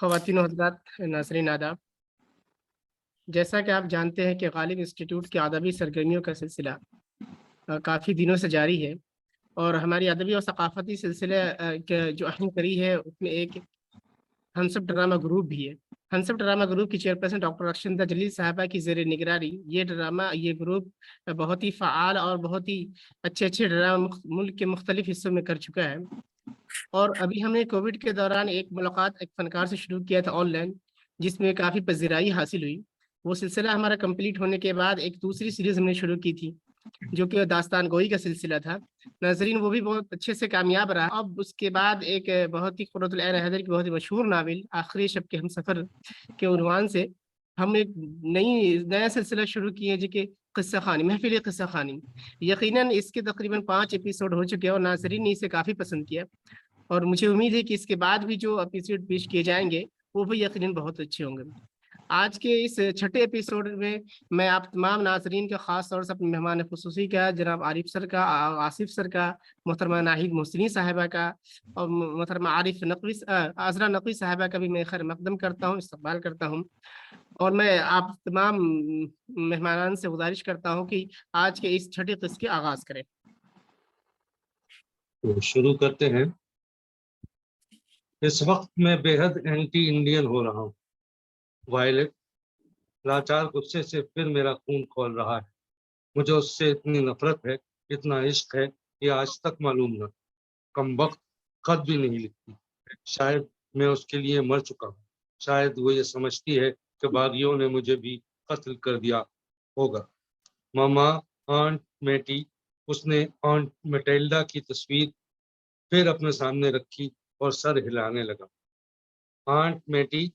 خواتین و حضرات، ناظرین آداب، جیسا کہ آپ جانتے ہیں کہ غالب انسٹیٹیوٹ کی ادبی سرگرمیوں کا سلسلہ کافی دنوں سے جاری ہے، اور ہماری ادبی اور ثقافتی سلسلے جو اہم کڑی ہے اس میں ایک ہنسب ڈرامہ گروپ بھی ہے۔ ہنسب ڈرامہ گروپ کی چیئرپرسن ڈاکٹر اکشندہ جلیل صاحبہ کی زیر نگرانی یہ گروپ بہت ہی فعال اور بہت ہی اچھے ڈرامہ ملک کے مختلف حصوں میں کر چکا ہے۔ اور ابھی ہم نے کووڈ کے دوران ایک ملاقات ایک فنکار سے شروع کیا تھا آن لائن، جس میں کافی پذیرائی حاصل ہوئی۔ وہ سلسلہ ہمارا کمپلیٹ ہونے کے بعد ایک دوسری سیریز ہم نے شروع کی تھی جو کہ داستان گوئی کا سلسلہ تھا۔ ناظرین، وہ بھی بہت اچھے سے کامیاب رہا۔ اب اس کے بعد ایک بہت ہی قرۃ العین حیدر کی بہت ہی مشہور ناول آخری شب کے ہم سفر کے عنوان سے ہم ایک نیا سلسلہ شروع کیے جو کہ قصہ خوانی، محفل قصہ خوانی۔ یقیناً اس کے تقریباً 5 ایپیسوڈ ہو چکے ہیں اور ناظرین نے اسے کافی پسند کیا، اور مجھے امید ہے کہ اس کے بعد بھی جو ایپیسوڈ پیش کیے جائیں گے وہ بھی یقیناً بہت اچھے ہوں گے۔ آج کے اس چھٹے ایپیسوڈ میں آپ تمام ناظرین کا خاص طور سے اپنے مہمان خصوصی کا جناب عارف سر کا، آصف سر کا، محترمہ ناہید محسنی صاحبہ کا اور محترمہ عذرا نقوی صاحبہ کا بھی میں خیر مقدم کرتا ہوں، استقبال کرتا ہوں۔ اور میں آپ تمام مہمانان سے گزارش کرتا ہوں کہ آج کے اس چھٹے قسط کے آغاز کریں۔ تو شروع کرتے ہیں۔ اس وقت میں بے حد اینٹی انڈین ہو رہا ہوں۔ وائلٹ لاچار غصے سے پھر میرا خون کھول رہا ہے۔ مجھے اس سے اتنی نفرت ہے، اتنا عشق ہے، یہ آج تک معلوم نہ۔ کم وقت خط بھی نہیں لکھتی۔ شاید میں اس کے لیے مر چکا ہوں۔ شاید وہ یہ سمجھتی ہے کہ باغیوں نے مجھے بھی قتل کر دیا ہوگا۔ ماما، آنٹ میٹی، اس نے آنٹ میٹیلڈا کی تصویر پھر اپنے سامنے رکھی اور سر ہلانے لگا۔ آنٹ میٹی،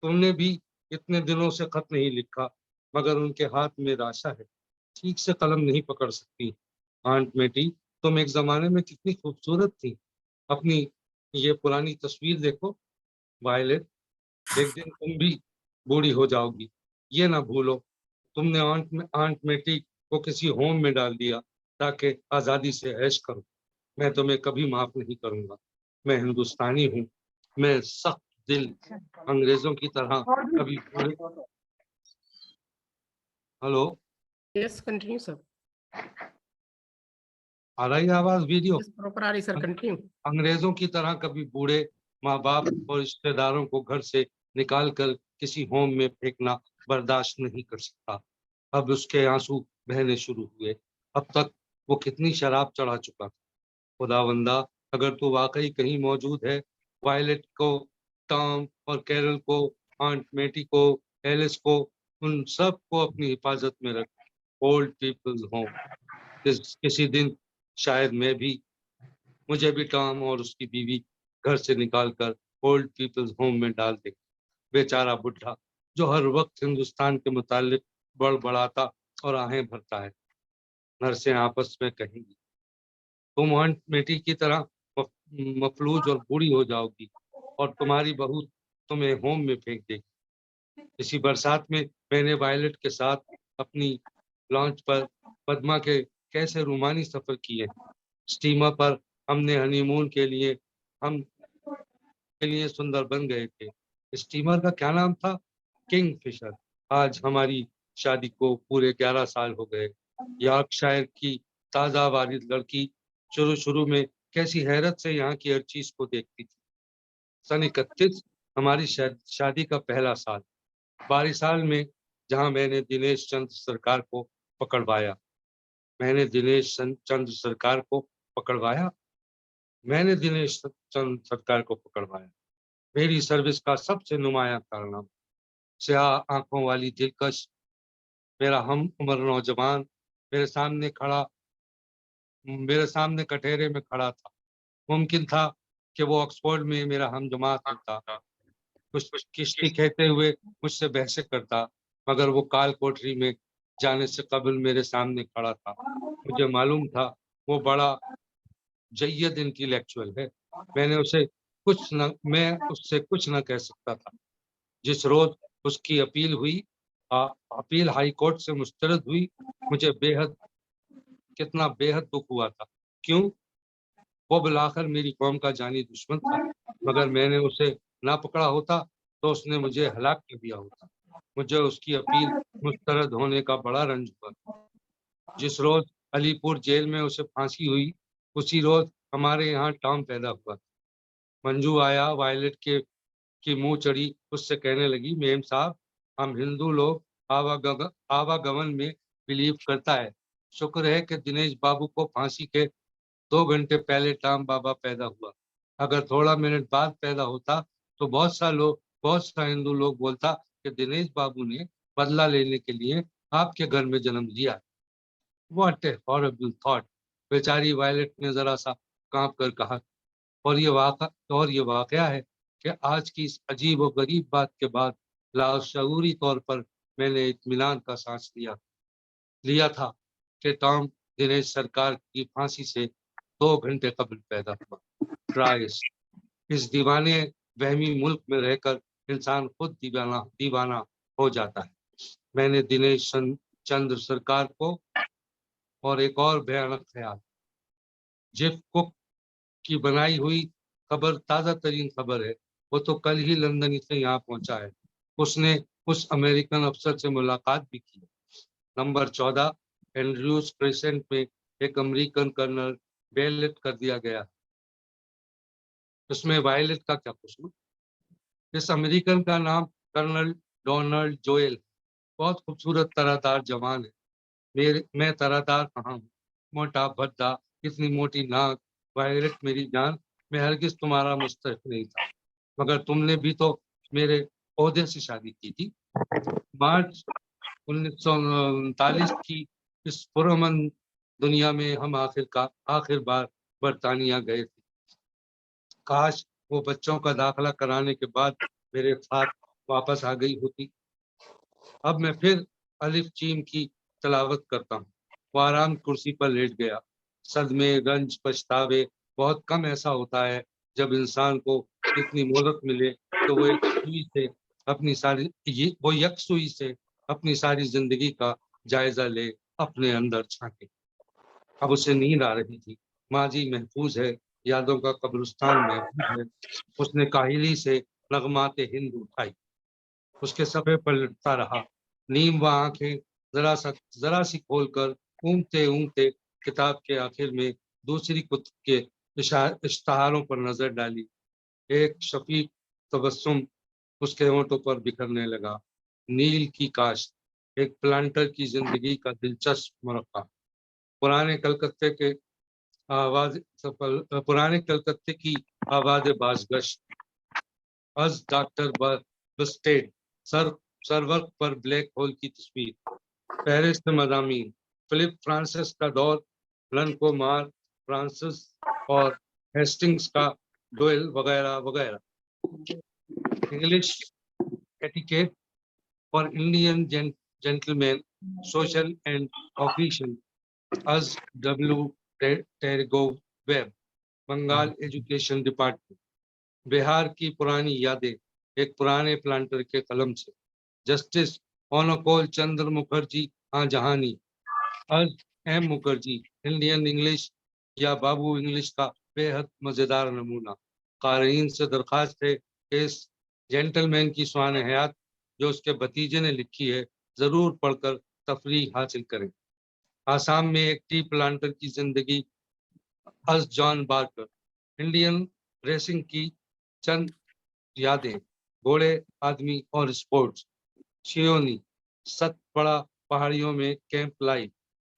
تم نے بھی اتنے دنوں سے خط نہیں لکھا، مگر ان کے ہاتھ میں راشا ہے، ٹھیک سے قلم نہیں پکڑ سکتی۔ آنٹ میٹی، تم ایک زمانے میں کتنی خوبصورت تھی، اپنی یہ پرانی تصویر دیکھو۔ وائلٹ، ایک دن تم بھی بوڑھی ہو جاؤ گی، یہ نہ بھولو۔ تم نے آنٹ میٹی کو کسی ہوم میں ڈال دیا تاکہ آزادی سے عیش کرو۔ میں تمہیں کبھی معاف نہیں کروں گا۔ میں ہندوستانی ہوں، میں سخت دل، انگریزوں کی طرح کبھی بوڑھے۔ ہلو، یس، کنٹینیو سر۔ آ رہی ہے آواز؟ ویڈیو پراپر آ رہی سر، کنٹینیو۔ انگریزوں کی طرح کبھی بوڑھے ماں باپ اور رشتے داروں کو گھر سے نکال کر کسی ہوم میں پھینکنا برداشت نہیں کر سکتا۔ اب اس کے آنسو بہنے شروع ہوئے۔ اب تک وہ کتنی شراب چڑھا چکا تھا۔ خداوندا، اگر تو واقعی کہیں موجود ہے، وائلٹ کو، ٹام اور کیرل کو، آنٹ میٹی کو، ایلس کو، ان سب کو اپنی حفاظت میں رکھ۔ Old people's home. کسی دن شاید مجھے بھی ٹام اور اس کی بیوی گھر سے نکال کر اولڈ پیپلز ہوم میں ڈال دے۔ بیچارہ بڈھا جو ہر وقت ہندوستان کے متعلق بڑبڑاتا اور آہیں بھرتا ہے۔ نرسیں آپس میں کہیں گی، تم آنٹ میٹی کی طرح مفلوج اور بوڑھی ہو جاؤ گی اور تمہاری بہو تمہیں ہوم میں پھینک دے گی۔ اسی برسات میں میں نے وائلٹ کے ساتھ اپنی لانچ پر پدما کے کیسے رومانی سفر کیے۔ اسٹیمر پر ہم نے ہنی مون کے لیے سندر بن گئے تھے۔ اسٹیمر کا کیا نام تھا؟ کنگ فشر۔ آج ہماری شادی کو پورے 11 سال ہو گئے۔ یارک شائر کی تازہ والد لڑکی شروع میں کیسی حیرت سے یہاں کی ہر چیز کو دیکھتی تھی۔ سن 31 ہماری شادی کا پہلا سال، 12 سال میں، جہاں میں نے دنیش چندر سرکار کو پکڑوایا۔ میری سروس کا سب سے نمایاں کارنامہ، سیاہ آنکھوں والی دلکش میرا ہم عمر نوجوان میرے سامنے کٹہرے میں کھڑا تھا۔ ممکن تھا کہ وہ آکسفورڈ میں میرا ہم جماعت ہوتا، کچھ کشتی کہتے ہوئے مجھ سے بحثیں کرتا، مگر وہ کال کوٹری میں جانے سے قبل میرے سامنے کھڑا تھا۔ مجھے معلوم تھا وہ بڑا جید انٹیلیکچوئل ہے۔ میں اس سے کچھ نہ کہہ سکتا تھا۔ جس روز اس کی اپیل ہائی کورٹ سے مسترد ہوئی، مجھے کتنا بے حد دکھ ہوا تھا۔ کیوں؟ وہ بالآخر میری قوم کا جانی دشمن تھا، مگر میں نے اسے نہ پکڑا ہوتا تو اس نے مجھے ہلاک کر دیا ہوتا۔ مجھے اس کی اپیل مسترد ہونے کا بڑا رنج ہوا۔ جس روز علی پور جیل میں اسے پھانسی ہوئی، اسی روز ہمارے یہاں ٹام پیدا ہوا۔ منجو آیا، وائلٹ کی منہ چڑی، اس سے کہنے لگی، میم صاحب، ہم ہندو لوگ آواگمن میں بلیو کرتا ہے۔ شکر ہے کہ دنیش بابو کو پھانسی کے 2 گھنٹے پہلے ٹام بابا پیدا ہوا۔ اگر تھوڑا منٹ بعد پیدا ہوتا تو بہت سا ہندو لوگ بولتا کہ دنیش بابو نے بدلہ لینے کے لیے آپ کے گھر میں جنم لیا۔ What a herbal thought! بیچاری وائلٹ نے ذرا سا کانپ کر کہا، اور یہ واقعہ ہے کہ آج کی اس عجیب و غریب بات کے بعد لاشعوری طور پر میں نے اطمینان کا سانس لیا تھا کہ ٹام دنیش سرکار کی پھانسی سے 2 گھنٹے قبل پیدا ہوا۔ ٹرائس! اس دیوانے وہمی ملک میں رہ کر انسان خود دیوانہ ہو جاتا ہے۔ میں نے دنیش چندر سرکار کو، اور ایک اور بھیانک خیال، جیف کک کی بنائی ہوئی خبر تازہ ترین خبر ہے، وہ تو کل ہی لندن سے یہاں پہنچا ہے۔ اس نے اس امریکن افسر سے ملاقات بھی کی۔ نمبر 14 اینڈریوز کریسنٹ میں ایک امریکن کرنل بیلٹ کر دیا گیا۔ اس میں وائلٹ کا کیا قصور؟ اس امریکن کا نام کرنل ڈونلڈ جوئل، بہت خوبصورت طرح جوان ہے۔ میں طرح کہاں ہوں، موٹا بھدا، اتنی موٹی ناک۔ وائلٹ میری جان، میں ہرگز تمہارا مستحق نہیں تھا، مگر تم نے بھی تو میرے عہدے سے شادی کی تھی۔ مارچ 1939 کی اس پرامن دنیا میں ہم آخر بار برطانیہ گئے تھے۔ کاش وہ بچوں کا داخلہ کرانے کے بعد میرے ساتھ واپس آ گئی ہوتی۔ اب میں پھر الف چیم کی تلاوت کرتا ہوں۔ وہ آرام کرسی پر لیٹ گیا۔ صدمے، رنج، پچھتاوے، بہت کم ایسا ہوتا ہے جب انسان کو اتنی مہلت ملے تو وہ یکسوئی سے اپنی ساری زندگی کا جائزہ لے، اپنے اندر چھانکے۔ اب اسے نیند آ رہی تھی۔ ماضی محفوظ ہے، یادوں کا قبرستان محفوظ ہے۔ اس نے کاہلی سے نغمات ہند اٹھائی، اس کے صفحے پر لٹتا رہا۔ نیم و آنکھیں ذرا سی کھول کر اونگتے کتاب کے آخر میں دوسری کتب کے اشتہاروں پر نظر ڈالی۔ ایک شفیق تبسم اس کے ہونٹوں پر بکھرنے لگا۔ نیل کی کاشت، ایک پلانٹر کی زندگی کا دلچسپ مرقع۔ پرانے کلکتے کی آواز بازگشت، از ڈاکٹر بسٹیڈ، سر وقت پر بلیک ہول کی تصویر، فہرست مضامین، فلپ فرانسس کا دور، لن کو مار، فرانسس اور ہیسٹنگز کا ڈویل، وغیرہ وغیرہ۔ English etiquette for Indian gentleman, social and official, از ڈبلیو ٹیرگو Webb, Bengal education department. Bihar کی پرانی یادیں، ایک پرانے پلانٹر کے قلم سے، جسٹس اونوکول چندر مکھرجی جہانی، از ایم مکھرجی، انڈین انگلش یا بابو انگلش کا بے حد مزیدار نمونہ۔ قارئین سے درخواست ہے کہ اس جینٹل مین کی سوانح حیات جو اس کے بھتیجے نے لکھی ہے ضرور پڑھ کر تفریح حاصل کریں۔ آسام میں ایک ٹی پلانٹر کی زندگی، از جان بارکر، انڈین ریسنگ کی چند یادیں، گھوڑے، آدمی اور اسپورٹس۔ شیونی، ست پڑا پہاڑیوں میں کیمپ لائف،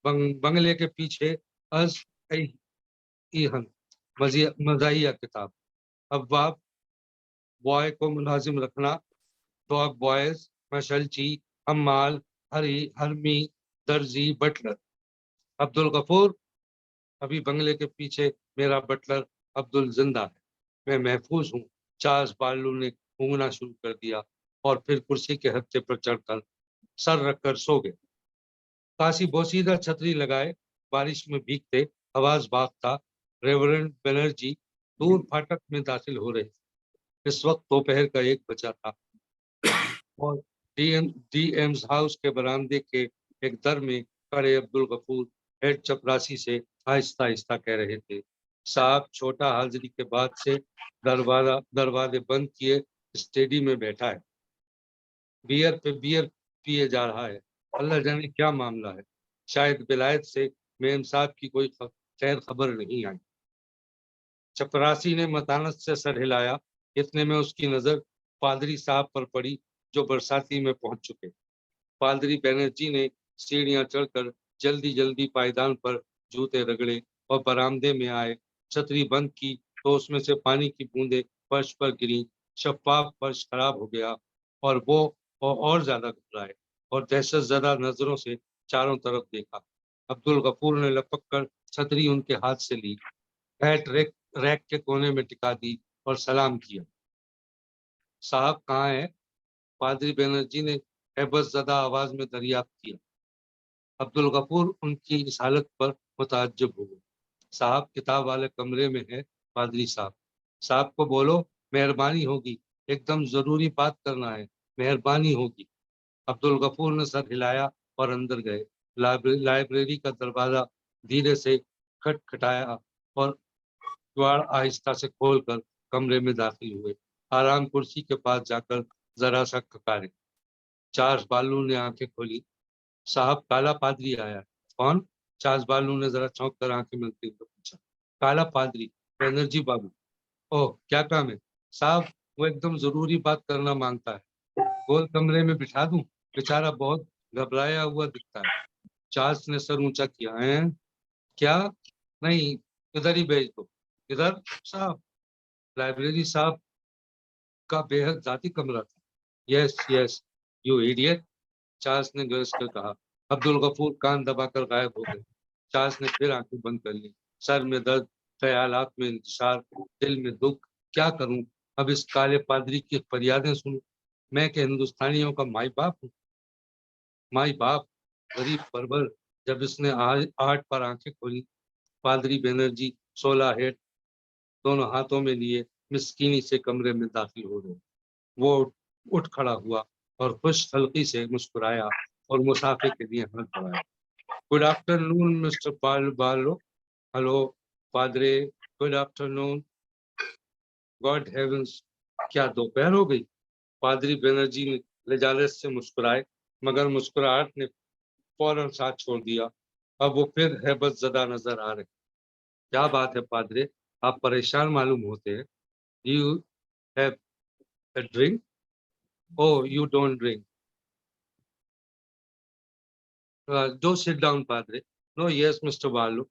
بنگلے کے پیچھے، از ایہن، مزاحیہ کتاب۔ ابواب، بوائے کو ملازم رکھنا، dog boys, مشلچی، حمال، ہرمی، درزی، Butler. Abdul Ghafoor, ابھی بنگلے کے پیچھے میرا بٹلر عبدل زندہ ہے، میں محفوظ ہوں۔ چارلس بارلو نے گونگنا شروع کر دیا اور پھر کرسی کے ہتھے پر چڑھ کر سر رکھ کر سو گئے۔ کاسی بوسیدہ چھتری لگائے، بارش میں بھیگتے، حواس باغ تھا۔ ریورنڈ بنرجی دور پھاٹک میں داخل ہو رہے تھے۔ اس وقت دوپہر کا 1 بجا تھا اور ڈی ایمز ہاؤس کے برآمدے کے ایک در میں کھڑے عبد الغفور ہیڈ چپراسی سے آہستہ آہستہ کہہ رہے تھے، صاحب، چھوٹا حاضری کے بعد سے دروازے بند کیے اسٹیڈی میں بیٹھا ہے, بیئر پہ بیئر پیے جا رہا ہے. اللہ جانے کیا معاملہ ہے. شاید ولایت سے میم صاحب کی کوئی خیر خبر نہیں آئی. چپراسی نے متانت سے سر ہلایا. اتنے میں اس کی نظر پادری صاحب پر پڑی جو برساتی میں پہنچ چکے. پادری بینرجی نے سیڑھیاں چڑھ کر جلدی جلدی پائیدان پر جوتے رگڑے اور برآمدے میں آئے. چھتری بند کی تو اس میں سے پانی کی بوندیں فرش پر گری. شفاف فرش خراب ہو گیا اور وہ اور زیادہ گھبرائے اور دہشت زدہ نظروں سے چاروں طرف دیکھا. عبد الغفور نے لپک کر چھتری ان کے ہاتھ سے لی, ہیٹ ریک کے کونے میں ٹکا دی اور سلام کیا. صاحب کہاں ہے؟ پادری بینرجی نے ہیبت زدہ آواز میں دریافت کیا. عبد الغفور ان کی اس حالت پر متعجب ہو گئے. صاحب کتاب والے کمرے میں ہے. پادری صاحب. صاحب کو بولو مہربانی ہوگی, ایک دم ضروری بات کرنا ہے, مہربانی ہوگی. عبد الغفور نے سر ہلایا اور اندر گئے. لائبریری کا دروازہ دھیرے سے کھٹکھٹایا اور کواڑ آہستہ سے کھول کر کمرے میں داخل ہوئے. آرام کرسی کے پاس جا کر ذرا سا کھکارے. چارلس بالو نے آنکھیں کھولی. صاحب کالا پادری آیا ہے. کون؟ چارلس بالو نے ذرا چونک کر آنکھیں ملتے ہوئے پوچھا. کالا پادری بینرجی بابو. اوہ کیا کام ہے؟ صاحب وہ ایک دم ضروری بات کرنا مانگتا ہے. گول کمرے میں بٹھا دوں؟ بیچارہ بہت گھبرایا ہوا دکھتا ہے. چارلس نے سر اونچا کیا. کیا؟ نہیں, ادھر ہی بھیج دو. ادھر؟ صاحب لائبریری صاحب کا بے حد ذاتی کمرہ تھا. یس یس یو ایڈیٹ, چارلس نے گرج کر کہا. عبد الغفور کان دبا کر غائب ہو گئے. چارلس نے پھر آنکھیں بند کر لی. سر میں درد, خیالات میں انتشار, دل میں دکھ. کیا کروں اب اس کالے پادری کی فریادیں سنوں؟ میں کہ ہندوستانیوں کا مائی باپ ہوں. مائی باپ, غریب پرور. جب اس نے آٹھ پر آنکھیں کھولی, پادری بینرجی 16 ہیٹ دونوں ہاتھوں میں لیے مسکینی سے کمرے میں داخل ہو گئے. وہ اٹھ کھڑا ہوا اور خوش خلقی سے مسکرایا اور مسافے کے لیے ہاتھ بڑھایا. گڈ آفٹر نون مسٹر بالو. ہلو پادرے, گڈ آفٹر نون. گاڈ ہیونز, کیا دوپہر ہو گئی؟ پادری بینرجی نے لجالت سے مسکرائے مگر مسکراہٹ نے فوراً ساتھ چھوڑ دیا. اب وہ پھر ہیبت زدہ نظر آ رہے. کیا بات ہے پادرے, آپ پریشان معلوم ہوتے ہیں. You have a drink? Oh you don't drink. Do sit down پادرے. No yes mister Barlow.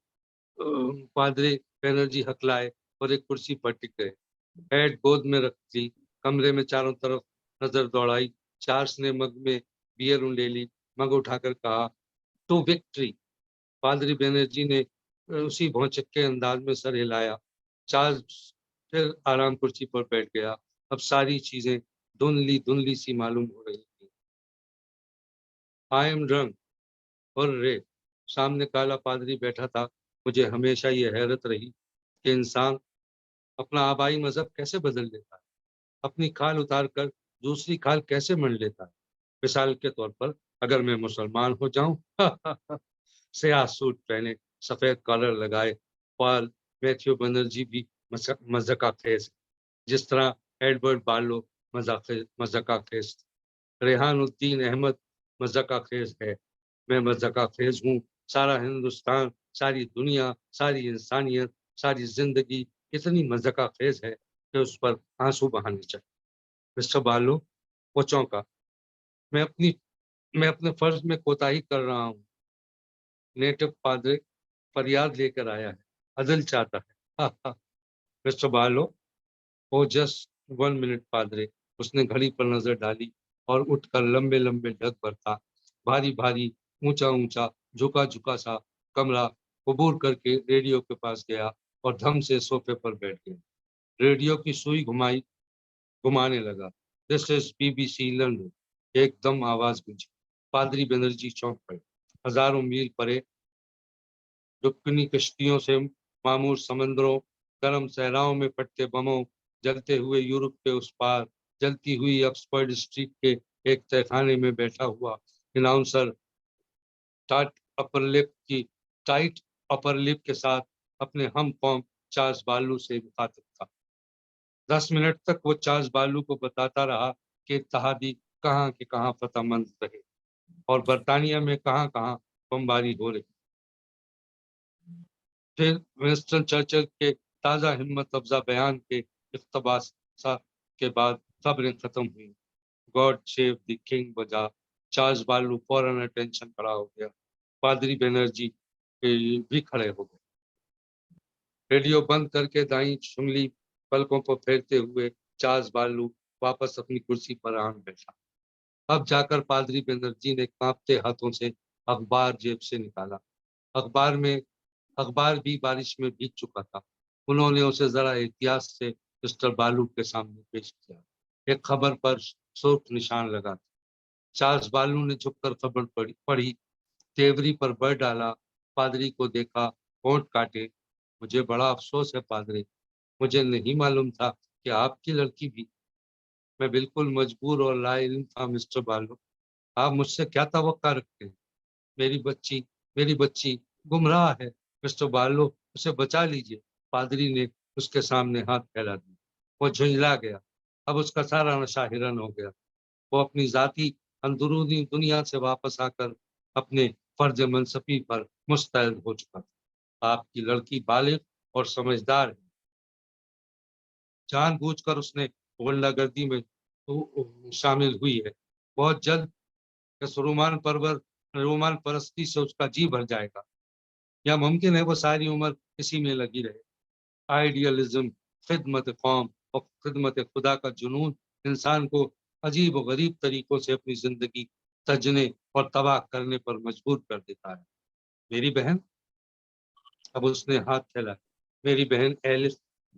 پادری بینرجی ہکلائے اور ایک کرسی پر ٹک گئے. ہیڈ گود میں رکھ لی, کمرے میں چاروں طرف نظر دوڑائی. چارلس نے مگ میں بیئر لے لی. مگ اٹھا کر کہا ٹو وکٹری. پادری بینرجی نے اسی بھونچکے انداز میں سر ہلایا. چارلس پھر آرام کرسی پر بیٹھ گیا. اب ساری چیزیں دھندلی سی معلوم ہو رہی تھی. I am drink. اور رے, سامنے کالا پادری بیٹھا تھا. مجھے ہمیشہ یہ حیرت رہی کہ انسان اپنا آبائی مذہب کیسے بدل لیتا ہے, اپنی کھال اتار کر دوسری کھال کیسے منڈ لیتا ہے. مثال کے طور پر اگر میں مسلمان ہو جاؤں, سیاہ سوٹ پہنے, سفید کالر لگائے, پال میتھیو بنرجی بھی مذہقہ خیز, جس طرح ایڈورڈ بالو مذہقہ خیز, ریحان الدین احمد مذہقہ خیز ہے, میں مذہقہ خیز ہوں. سارا ہندوستان, ساری دنیا, ساری انسانیت, ساری زندگی اتنی مذہقہ خیز ہے کہ اس پر آنسو بہانے چاہیے. مسٹر بالو وہ چونکا. میں اپنے فرض میں کوتاہی کر رہا ہوں. نیٹو پادری فریاد لے کر آیا ہے, عدل چاہتا ہے. مسٹر بالو, او جسٹ 1 منٹ پادری. اس نے گھڑی پر نظر ڈالی اور اٹھ کر لمبے لمبے ڈگ برتا, بھاری بھاری, اونچا اونچا, جھکا جھکا سا کمرہ عبور کر کے ریڈیو کے پاس گیا اور دھم سے صوفے پر بیٹھ گیا. ریڈیو کی سوئی گھمانے لگا. دس از BBC لندن. ایک دم آواز گونجی. پادری بینرجی چونک پڑے. ہزاروں میل پرے ڈبکنی کشتیوں سے معمور سمندروں, گرم صحراؤں میں پھٹتے بموں, جلتے ہوئے یورپ کے اس پار, جلتی ہوئی آکسفورڈ اسٹریٹ کے ایک تہہ خانے میں بیٹھا ہوا اناؤنسر ٹائٹ اپر لپ کے ساتھ اپنے ہم قوم چارلس بالو سے مخاطب تھا. 10 منٹ تک وہ چارلس بالو کو بتاتا رہا کہ اتحادی کہاں کے کہاں فتح مند رہے اور برطانیہ میں کہاں کہاں بمباری ہو رہی۔ پھر ونسٹن چرچل کے تازہ ہمت افزا بیان کے اقتباس کے بعد خبریں ختم ہوئی۔ گاڈ سیو دی کنگ بجا، چارلس بالو فوراً اٹینشن کھڑا ہو گیا، پادری بینرجی بھی کھڑے ہو گئے۔ ریڈیو بند کر کے دائیں شنگلی پلکوں کو پھیرتے ہوئے چارلس بالو واپس اپنی کرسی پر آن بیٹھا۔ اب جا کر پادری بینرجی نے کانپتے ہاتھوں سے اخبار جیب سے نکالا۔ اخبار بھی بارش میں بھیگ چکا تھا۔ انہوں نے اسے ذرا احتیاط سے مسٹر بالو کے سامنے پیش کیا۔ ایک خبر پر سرخ نشان لگا تھا۔ چارلس بالو نے جھک کر خبر پڑھی، تیوری پر بر ڈالا، پادری کو دیکھا، ہونٹ کاٹے۔ مجھے بڑا افسوس ہے پادری، مجھے نہیں معلوم تھا کہ آپ کی لڑکی بھی۔ میں بالکل مجبور اور لا علم تھا مسٹر بالو، آپ مجھ سے کیا توقع رکھتے ہیں؟ میری بچی گمراہ ہے مسٹر بالو، اسے بچا لیجیے۔ پادری نے اس کے سامنے ہاتھ پھیلا دیا۔ وہ جھنجلا گیا۔ اب اس کا سارا نشہ ہرن ہو گیا۔ وہ اپنی ذاتی اندرونی دنیا سے واپس آ کر اپنے فرض منصفی پر مستعد ہو چکا تھا۔ آپ کی لڑکی بالغ اور سمجھدار ہے۔ جان بوجھ کر اس نے غنڈہ گردی میں شامل ہوئی ہے۔ بہت جلد اس رومان پرستی سے اس کا جی بھر جائے گا، یا ممکن ہے وہ ساری عمر اسی میں لگی رہے۔ آئیڈیالزم، خدمت قوم اور خدمت خدا کا جنون انسان کو عجیب و غریب طریقوں سے اپنی زندگی تجنے اور تباہ کرنے پر مجبور کر دیتا ہے۔ میری بہن، اب اس نے ہاتھ پھیلا، میری بہن ایلس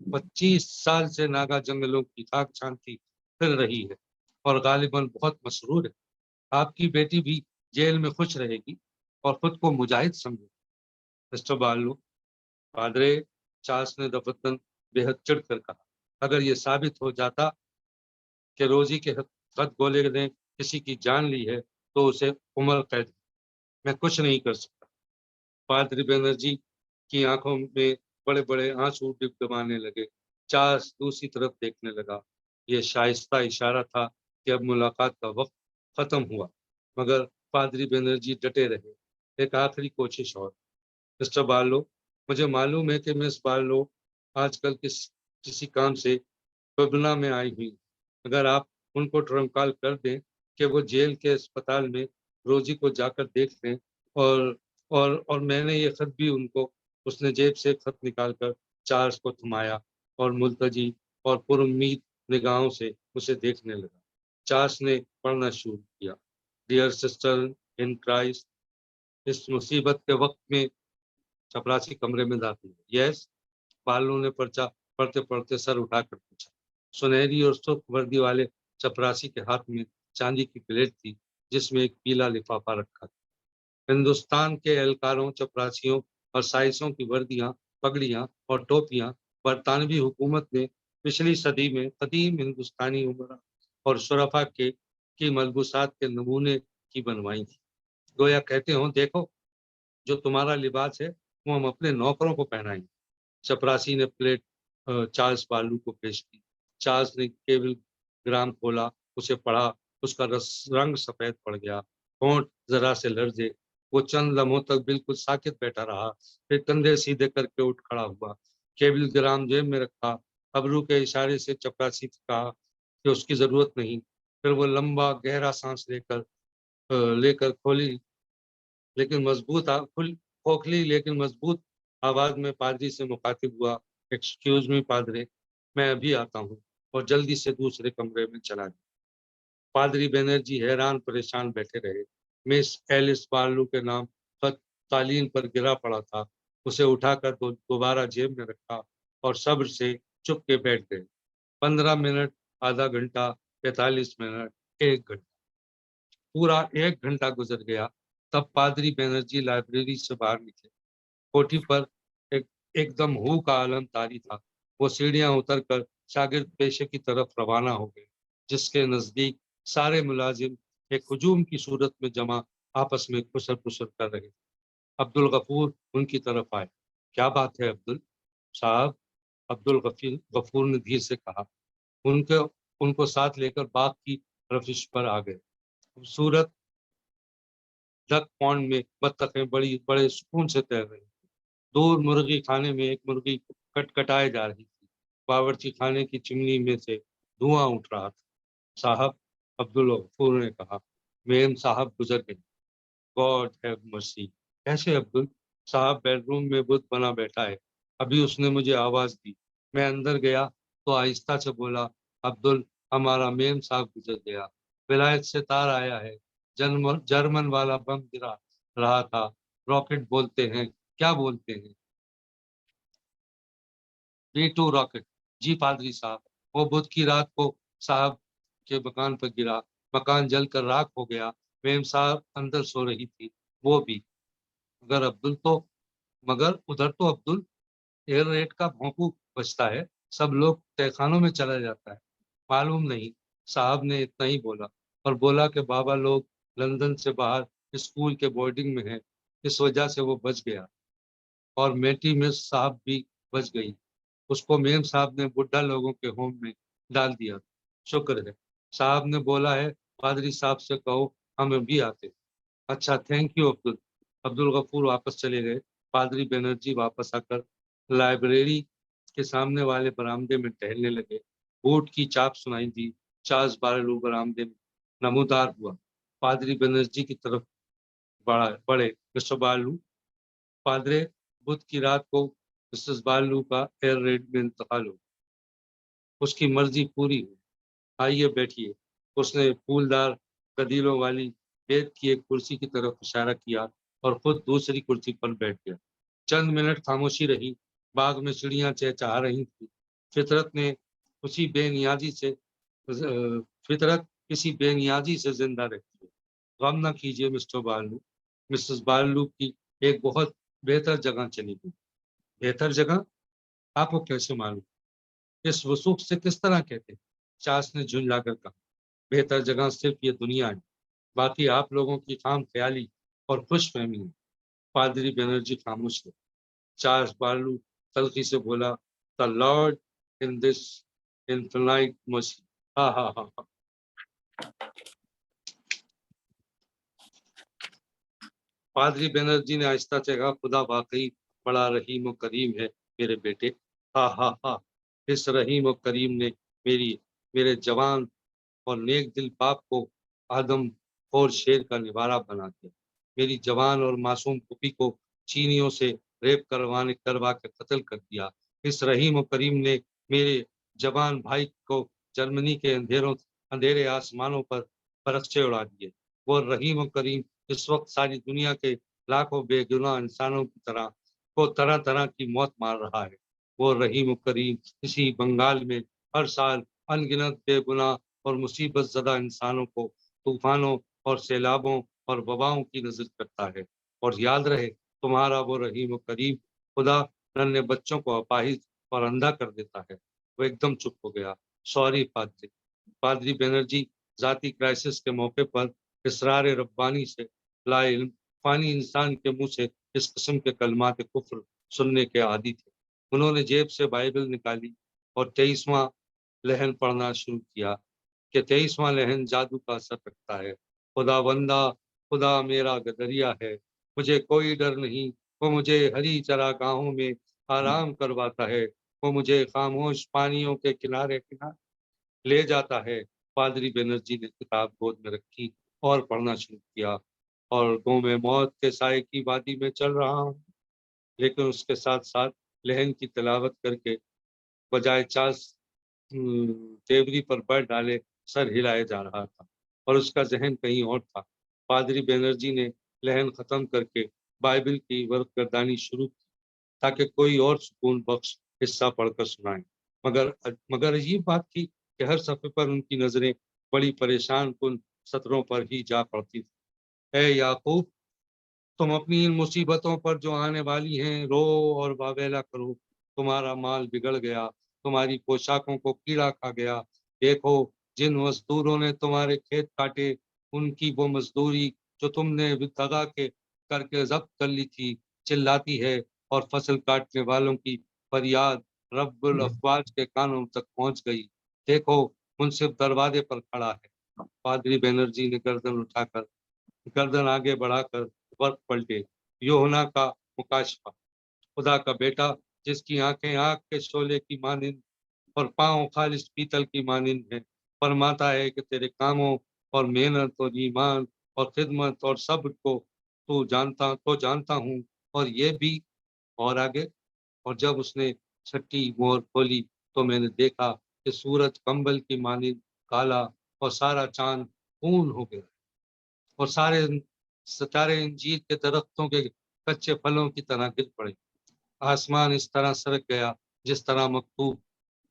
25 سال سے ناگا جنگلوں کی خاک چھانتی پھر رہی ہے اور غالباً بہت مسرور ہے۔ آپ کی بیٹی بھی جیل میں خوش رہے گی اور خود کو مجاہد سمجھے۔ مسٹر بالو، پادرے، چارلس نے دفتن بے حد چڑھ کر کہا، اگر یہ ثابت ہو جاتا کہ روزی کے خط گولے نے کسی کی جان لی ہے تو اسے عمر قید، میں کچھ نہیں کر سکتا۔ پادری بینرجی کی آنکھوں میں بڑے بڑے آنسو ڈبڈبانے لگے۔ چارلس دوسری طرف دیکھنے لگا۔ یہ شائستہ اشارہ تھا کہ اب ملاقات کا وقت ختم ہوا، مگر پادری بینرجی ڈٹے رہے۔ ایک آخری کوشش اور، مسٹر بالو، مجھے معلوم ہے کہ مس بالو آج کل کسی کام سے پبنا میں آئی ہوئی۔ اگر آپ ان کو ٹرمکال کر دیں کہ وہ جیل کے اسپتال میں روزی کو جا کر دیکھ لیں، اور میں نے یہ خط بھی ان کو۔ اس نے جیب سے خط نکال کر چارلس کو تھمایا اور ملتجی اور پر امید نگاہوں سے اسے دیکھنے لگا۔ چارلس نے پڑھنا شروع کیا۔ ڈیئر سسٹر ان کرائسٹ، اس مصیبت کے وقت میں چپراسی کمرے میں داخل ہوئی۔ یس، بالو نے پرچہ پڑھتے پڑھتے سر اٹھا کر پوچھا۔ سنہری اور سرخ وردی والے چپراسی کے ہاتھ میں چاندی کی پلیٹ تھی جس میں ایک پیلا لفافہ رکھا تھا۔ ہندوستان کے اہلکاروں، چپراسیوں اور سائنسوں کی وردیاں، پگڑیاں اور ٹوپیاں برطانوی حکومت نے پچھلی صدی میں قدیم ہندوستانی عمرا اور شرفا کی ملبوسات کے نمونے کی بنوائی تھی۔ گویا کہتے ہوں، دیکھو جو تمہارا لباس ہے وہ ہم اپنے نوکروں کو پہنائیں گے۔ چپراسی نے پلیٹ چارلس بالو کو پیش کی۔ چارلس نے کیبل گرام کھولا، اسے پڑھا۔ اس کا رنگ سفید پڑ گیا، ہونٹ ذرا سے لرزے۔ وہ چند لمحوں تک بالکل ساکت بیٹھا رہا، پھر کندھے سیدھے کر کے اٹھ کھڑا ہوا، کیبل گرام جیب میں رکھا، ابرو کے اشارے سے چپراسی سے کہا کہ اس کی ضرورت نہیں۔ پھر وہ لمبا گہرا سانس لے کر کھوکھلی لیکن مضبوط آواز میں پادری سے مخاطب ہوا، ایکسکیوز می پادرے، میں ابھی آتا ہوں، اور جلدی سے دوسرے کمرے میں چلا گیا۔ پادری بینرجی حیران پریشان بیٹھے رہے۔ مس ایلس بالو کے نام خط قالین پر گرا پڑا تھا، اسے اٹھا کر دوبارہ جیب میں رکھا اور صبر سے چپ کے بیٹھ گئے۔ 15 منٹ، آدھا گھنٹہ، 45 منٹ، 1 گھنٹہ، پورا 1 گھنٹہ گزر گیا۔ تب پادری بینرجی لائبریری سے باہر نکلے۔ کوٹھی پر ایک دم ہو کا عالم طاری تھا۔ وہ سیڑھیاں اتر کر شاگرد پیشے کی طرف روانہ ہو گئے، جس کے نزدیک سارے ملازم ایک ہجوم کی صورت میں جمع آپس میں کسر پسر کر رہے۔ عبدالغفور ان کی طرف آئے۔ کیا بات ہے عبدال صاحب؟ غفور نے دھیر سے کہا۔ ان کو ساتھ لے کر باغ کی رفش پر آ گئے۔ خوبصورت ڈک پونڈ میں بطخیں بڑے سکون سے تیر رہی تھی۔ دور مرغی خانے میں ایک مرغی کٹائے جا رہی تھی۔ باورچی خانے کی چمنی میں سے دھواں اٹھ رہا تھا۔ صاحب، عبدالغفور نے کہا، میم صاحب گزر گئے۔ گاڈ ہیو مرسی۔ کیسے عبدل؟ صاحب بیڈ روم میں بت بنا بیٹھا ہے، ابھی اس نے مجھے آواز دی، میں اندر گیا تو آہستہ سے بولا، عبدل ہمارا میم صاحب گزر گیا، ولایت سے تار آیا ہے، جرمن والا بم گرا رہا تھا، راکٹ بولتے ہیں، کیا بولتے ہیں؟ B2 rocket. جی پادری صاحب، وہ بدھ کی رات کو صاحب کے مکان پر گرا، مکان جل کر راکھ ہو گیا، میم صاحب اندر سو رہی تھی، وہ بھی۔ مگر ادھر تو عبدل ایئر ریٹ کا بھونپو بچتا ہے، سب لوگ تہ خانوں میں چلا جاتا ہے۔ معلوم نہیں، صاحب نے اتنا ہی بولا، اور بولا کہ بابا لوگ لندن سے باہر اسکول کے بورڈنگ میں ہیں، اس وجہ سے وہ بچ گیا، اور میٹی مس صاحب بھی بچ گئی، اس کو میم صاحب نے بڈھا لوگوں کے ہوم میں ڈال دیا۔ شکر ہے، صاحب نے بولا ہے پادری صاحب سے کہو ہمیں بھی آتے۔ اچھا، تھینک یو عبدل۔ عبدالغفور واپس چلے گئے۔ پادری بینرجی واپس آ کر لائبریری کے سامنے والے برآمدے میں ٹہلنے لگے۔ بوٹ کی چاپ سنائی دی۔ چارلس بارلو برآمدے میں نمودار ہوا۔ پادری بینرجی کی طرف بڑھے۔ مسٹر بارلو، پادرے، بدھ کی رات کو مسز بارلو کا ایئر ریڈ میں انتقال ہو، اس کی مرضی پوری ہوئی، آئیے بیٹھیے۔ اس نے پھولدار گدیلوں والی بیت کی ایک کرسی کی طرف اشارہ کیا اور خود دوسری کرسی پر بیٹھ گیا۔ چند منٹ خاموشی رہی۔ باغ میں چڑیاں چہچہا رہی تھی۔ فطرت کسی بے نیازی سے زندہ رہتی ہے۔ غم نہ کیجیے مسٹر بارلو، مسز بارلو کی ایک بہت بہتر جگہ چلی گئی۔ بہتر جگہ؟ آپ کو کیسے معلوم؟ اس وثوق سے کس طرح کہتے ہیں؟ چاس نے جھنجھلا کر کہا، بہتر جگہ صرف یہ دنیا ہے، باقی آپ لوگوں کی خام خیالی اور خوش فہمی ہے۔ پادری بینرجی خاموش ہے۔ چارلس بارلو تلخی سے بولا، the Lord in this infinite mercy۔ ہاں ہاں ہاں ہاں۔ پادری بینرجی نے آہستہ سے کہا، خدا واقعی بڑا رحیم و کریم ہے میرے بیٹے۔ ہاں ہاں ہاں۔ اس رحیم و کریم نے میرے جوان اور نیک دل باپ کو آدم اور شیر کا نوارہ بنا دیا، میری جوان اور معصوم پھوپھی کو چینیوں سے ریپ کروا کے قتل کر دیا۔ اس رحیم و کریم نے میرے جوان بھائی کو جرمنی کے اندھیرے آسمانوں پر فرشتے اڑا دیے۔ وہ رحیم و کریم اس وقت ساری دنیا کے لاکھوں بے گناہ انسانوں کی طرح طرح کی موت مار رہا ہے۔ وہ رحیم و کریم اسی بنگال میں ہر سال انگنت بے گناہ اور مصیبت زدہ انسانوں کو طوفانوں اور سیلابوں اور وباؤں کی نظر کرتا ہے۔ اور یاد رہے، تمہارا وہ رحیم و کریم خدا ننھے بچوں کو اپاہج اور اندھا کر دیتا ہے۔ وہ ایک دم چپ ہو گیا۔ سوری پادری۔ پادری بینرجی ذاتی کرائسس کے موقع پر اسرار ربانی سے لا علم فانی انسان کے منہ سے اس قسم کے کلمات کفر سننے کے عادی تھے۔ انہوں نے جیب سے بائبل نکالی اور 23واں لہن پڑھنا شروع کیا کہ 23واں لہن جادو کا اثر رکھتا ہے۔ خدا بندہ، خدا میرا گدریا ہے، مجھے کوئی ڈر نہیں، وہ مجھے ہری چراگاہوں میں آرام کرواتا ہے، وہ مجھے خاموش پانیوں کے کنارے لے جاتا ہے۔ پادری بینرجی نے کتاب گود میں رکھی اور پڑھنا شروع کیا، اور میں موت کے سائے کی وادی میں چل رہا ہوں، لیکن اس کے ساتھ ساتھ لہن کی تلاوت کر کے بجائے چارلس تیوری پر بیٹھ ڈالے سر ہلائے جا رہا تھا، اور اس کا ذہن کہیں اور تھا۔ پادری بینرجی نے لہن ختم کر کے بائبل کی ورق گردانی شروع کی تاکہ کوئی اور سکون بخش حصہ پڑھ کر سنائے، مگر عجیب بات تھی کہ ہر صفحے پر ان کی نظریں بڑی پریشان کن سطروں پر ہی جا پڑتی تھی۔ اے یعقوب، تم اپنی ان مصیبتوں پر جو آنے والی ہیں رو اور واویلا کرو، تمہارا مال بگڑ گیا، تمہاری پوشاکوں کو کیڑا کھا گیا، دیکھو جن مزدوروں نے تمہارے کھیت کاٹے ان کی وہ مزدوری جو تم نے دغا کر کے ضبط کر لی تھی چلاتی ہے، اور فصل کاٹنے والوں کی فریاد रब्बुल अफवाज के कानों तक पहुंच गई। देखो मुंसिफ दरवाजे पर खड़ा है। पादरी बनर्जी ने गर्दन आगे बढ़ाकर वर्क पलटे। यूहन्ना का मुकाशफा। खुदा का बेटा जिसकी आंखें आग के शोले की मानिंद और पांव खालिश पीतल की मानिंद है, फरमाता है कि तेरे कामों और मेहनत और ईमान और खिदमत और सब्र को तो जानता हूँ, और ये भी, और आगे, और जब उसने छठी मोहर खोली तो मैंने देखा कि सूरज कंबल की मानिंद काला और सारा चांद खून हो गया और सारे सितारे इंजीर के दरख्तों के कच्चे फलों की तरह गिर पड़े। आसमान इस तरह सरक गया जिस तरह मकतूब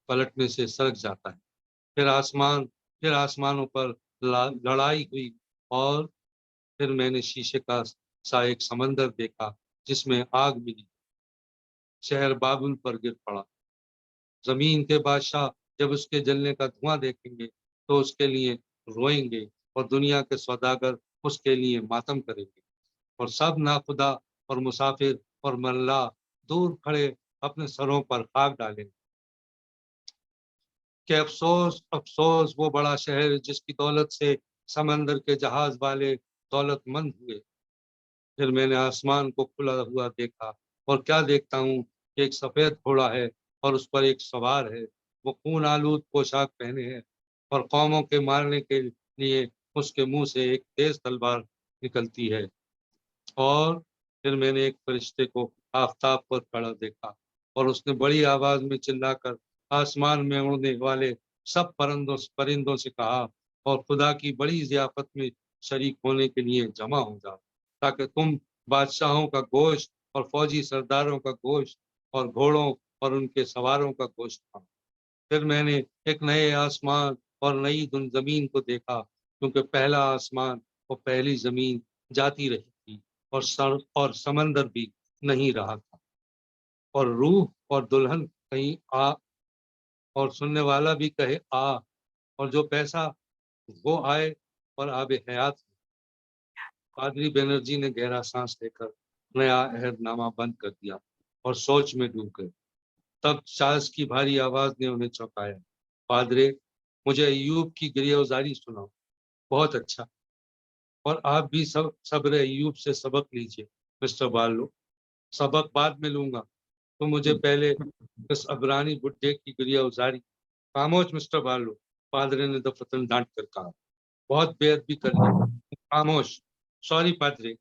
पलटने से सरक जाता है। फिर आसमानों पर लड़ाई हुई, और फिर मैंने शीशे का सा एक समंदर देखा जिसमें आग मिली। शहर बाबुल पर गिर पड़ा। जमीन के बादशाह जब उसके जलने का धुआं देखेंगे तो उसके लिए रोएंगे, और दुनिया के सौदागर उसके लिए मातम करेंगे, और सब नाखुदा और मुसाफिर और मल्ला दूर खड़े अपने सरों पर खाक डालेंगे कि अफसोस अफसोस वो बड़ा शहर जिसकी दौलत से समंदर के जहाज वाले दौलतमंद हुए। फिर मैंने आसमान को खुला हुआ देखा, और क्या देखता हूँ कि एक सफेद घोड़ा है और उस पर एक सवार है। वो खून आलूद पोशाक पहने हैं, और कौमों के मारने के लिए उसके मुंह से एक तेज तलवार निकलती है। और फिर मैंने एक फरिश्ते को आफताब पर खड़ा देखा, और उसने बड़ी आवाज में चिल्लाकर आसमान में उड़ने वाले सब परिंदों से कहा, और खुदा की बड़ी जियाफत में शरीक होने के लिए जमा हो जाओ, ताकि तुम बादशाहों का गोश्त और फौजी सरदारों का गोश्त और घोड़ों और उनके सवारों का गोश्त खाओ। फिर मैंने एक नए आसमान और नई जमीन को देखा, क्योंकि पहला आसमान और पहली जमीन जाती रही थी, और समंदर भी नहीं रहा था, और रूह और दुल्हन कहीं आ, और सुनने वाला भी कहे आ, और जो पैसा वो आए, और आबे हयात। पादरी बनर्जी ने गहरा सांस लेकर नया अहदनामा बंद कर दिया और सोच में डूब गए। तब सास की भारी आवाज ने उन्हें चौंकाया। पादरे, मुझे अय्यूब की गिरफ्तारी सुनाओ। बहुत अच्छा, और आप भी सब्र अय्यूब से सबक लीजिए मिस्टर बार्लो। सबक बाद में लूंगा, तो मुझे पहले इस अबरानी बुड्ढे की गिरफ्तारी। खामोश मिस्टर बार्लो, पादरे ने दफतन डांट कर कहा। बहुत बेअदबी कर ली, खामोश। सॉरी पादरी।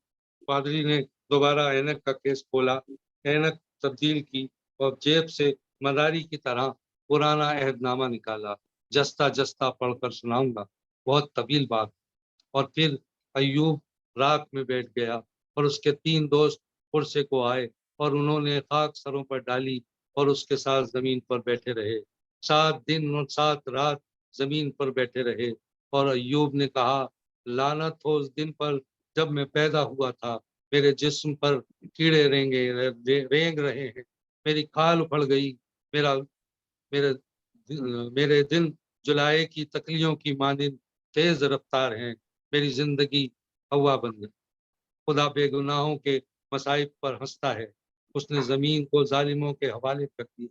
पादरी ने दोबारा ऐनक का केस खोला, ऐनक तब्दील की, और जेब से मदारी की तरह पुराना अहदनामा निकाला। जस्ता जस्ता पढ़कर सुनाऊंगा, बहुत तवील बात। और फिर अयूब राख में बैठ गया, और उसके 3 दोस्त पुरसे को आए, और उन्होंने खाक सरों पर डाली और उसके साथ जमीन पर बैठे रहे। 7 दिन और 7 रात जमीन पर बैठे रहे। और अयूब ने कहा, लानत हो उस दिन पर जब मैं पैदा हुआ था। मेरे जिस्म पर कीड़े रेंग रहे हैं। मेरी खाल उखड़ गई। मेरा मेरे मेरे दिन जुलाई की तकलियों की मानिंद तेज रफ्तार हैं। मेरी जिंदगी हवा बन गई। खुदा बेगुनाहों के मसाइब पर हंसता है। उसने जमीन को जालिमों के हवाले कर दिया,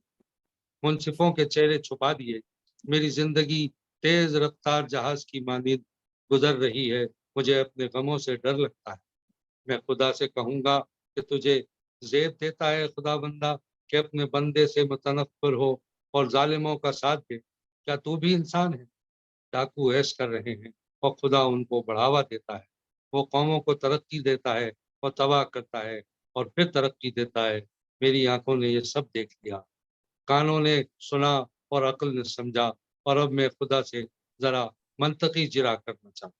मुनसिफों के चेहरे छुपा दिए। मेरी जिंदगी तेज रफ्तार जहाज की मानिंद गुजर रही है। मुझे अपने गमों से डर लगता है। मैं खुदा से कहूंगा कि तुझे जेब देता है खुदा बंदा, कि अपने बंदे से मुतनफ्फिर हो और जालिमों का साथ दे। क्या तू भी इंसान है? डाकू ऐश कर रहे हैं और खुदा उनको बढ़ावा देता है। वो कौमों को तरक्की देता है और तबाह करता है और फिर तरक्की देता है। मेरी आंखों ने ये सब देख लिया, कानों ने सुना और अक्ल ने समझा, और अब मैं खुदा से जरा मंतकी जिरा करना चाहता।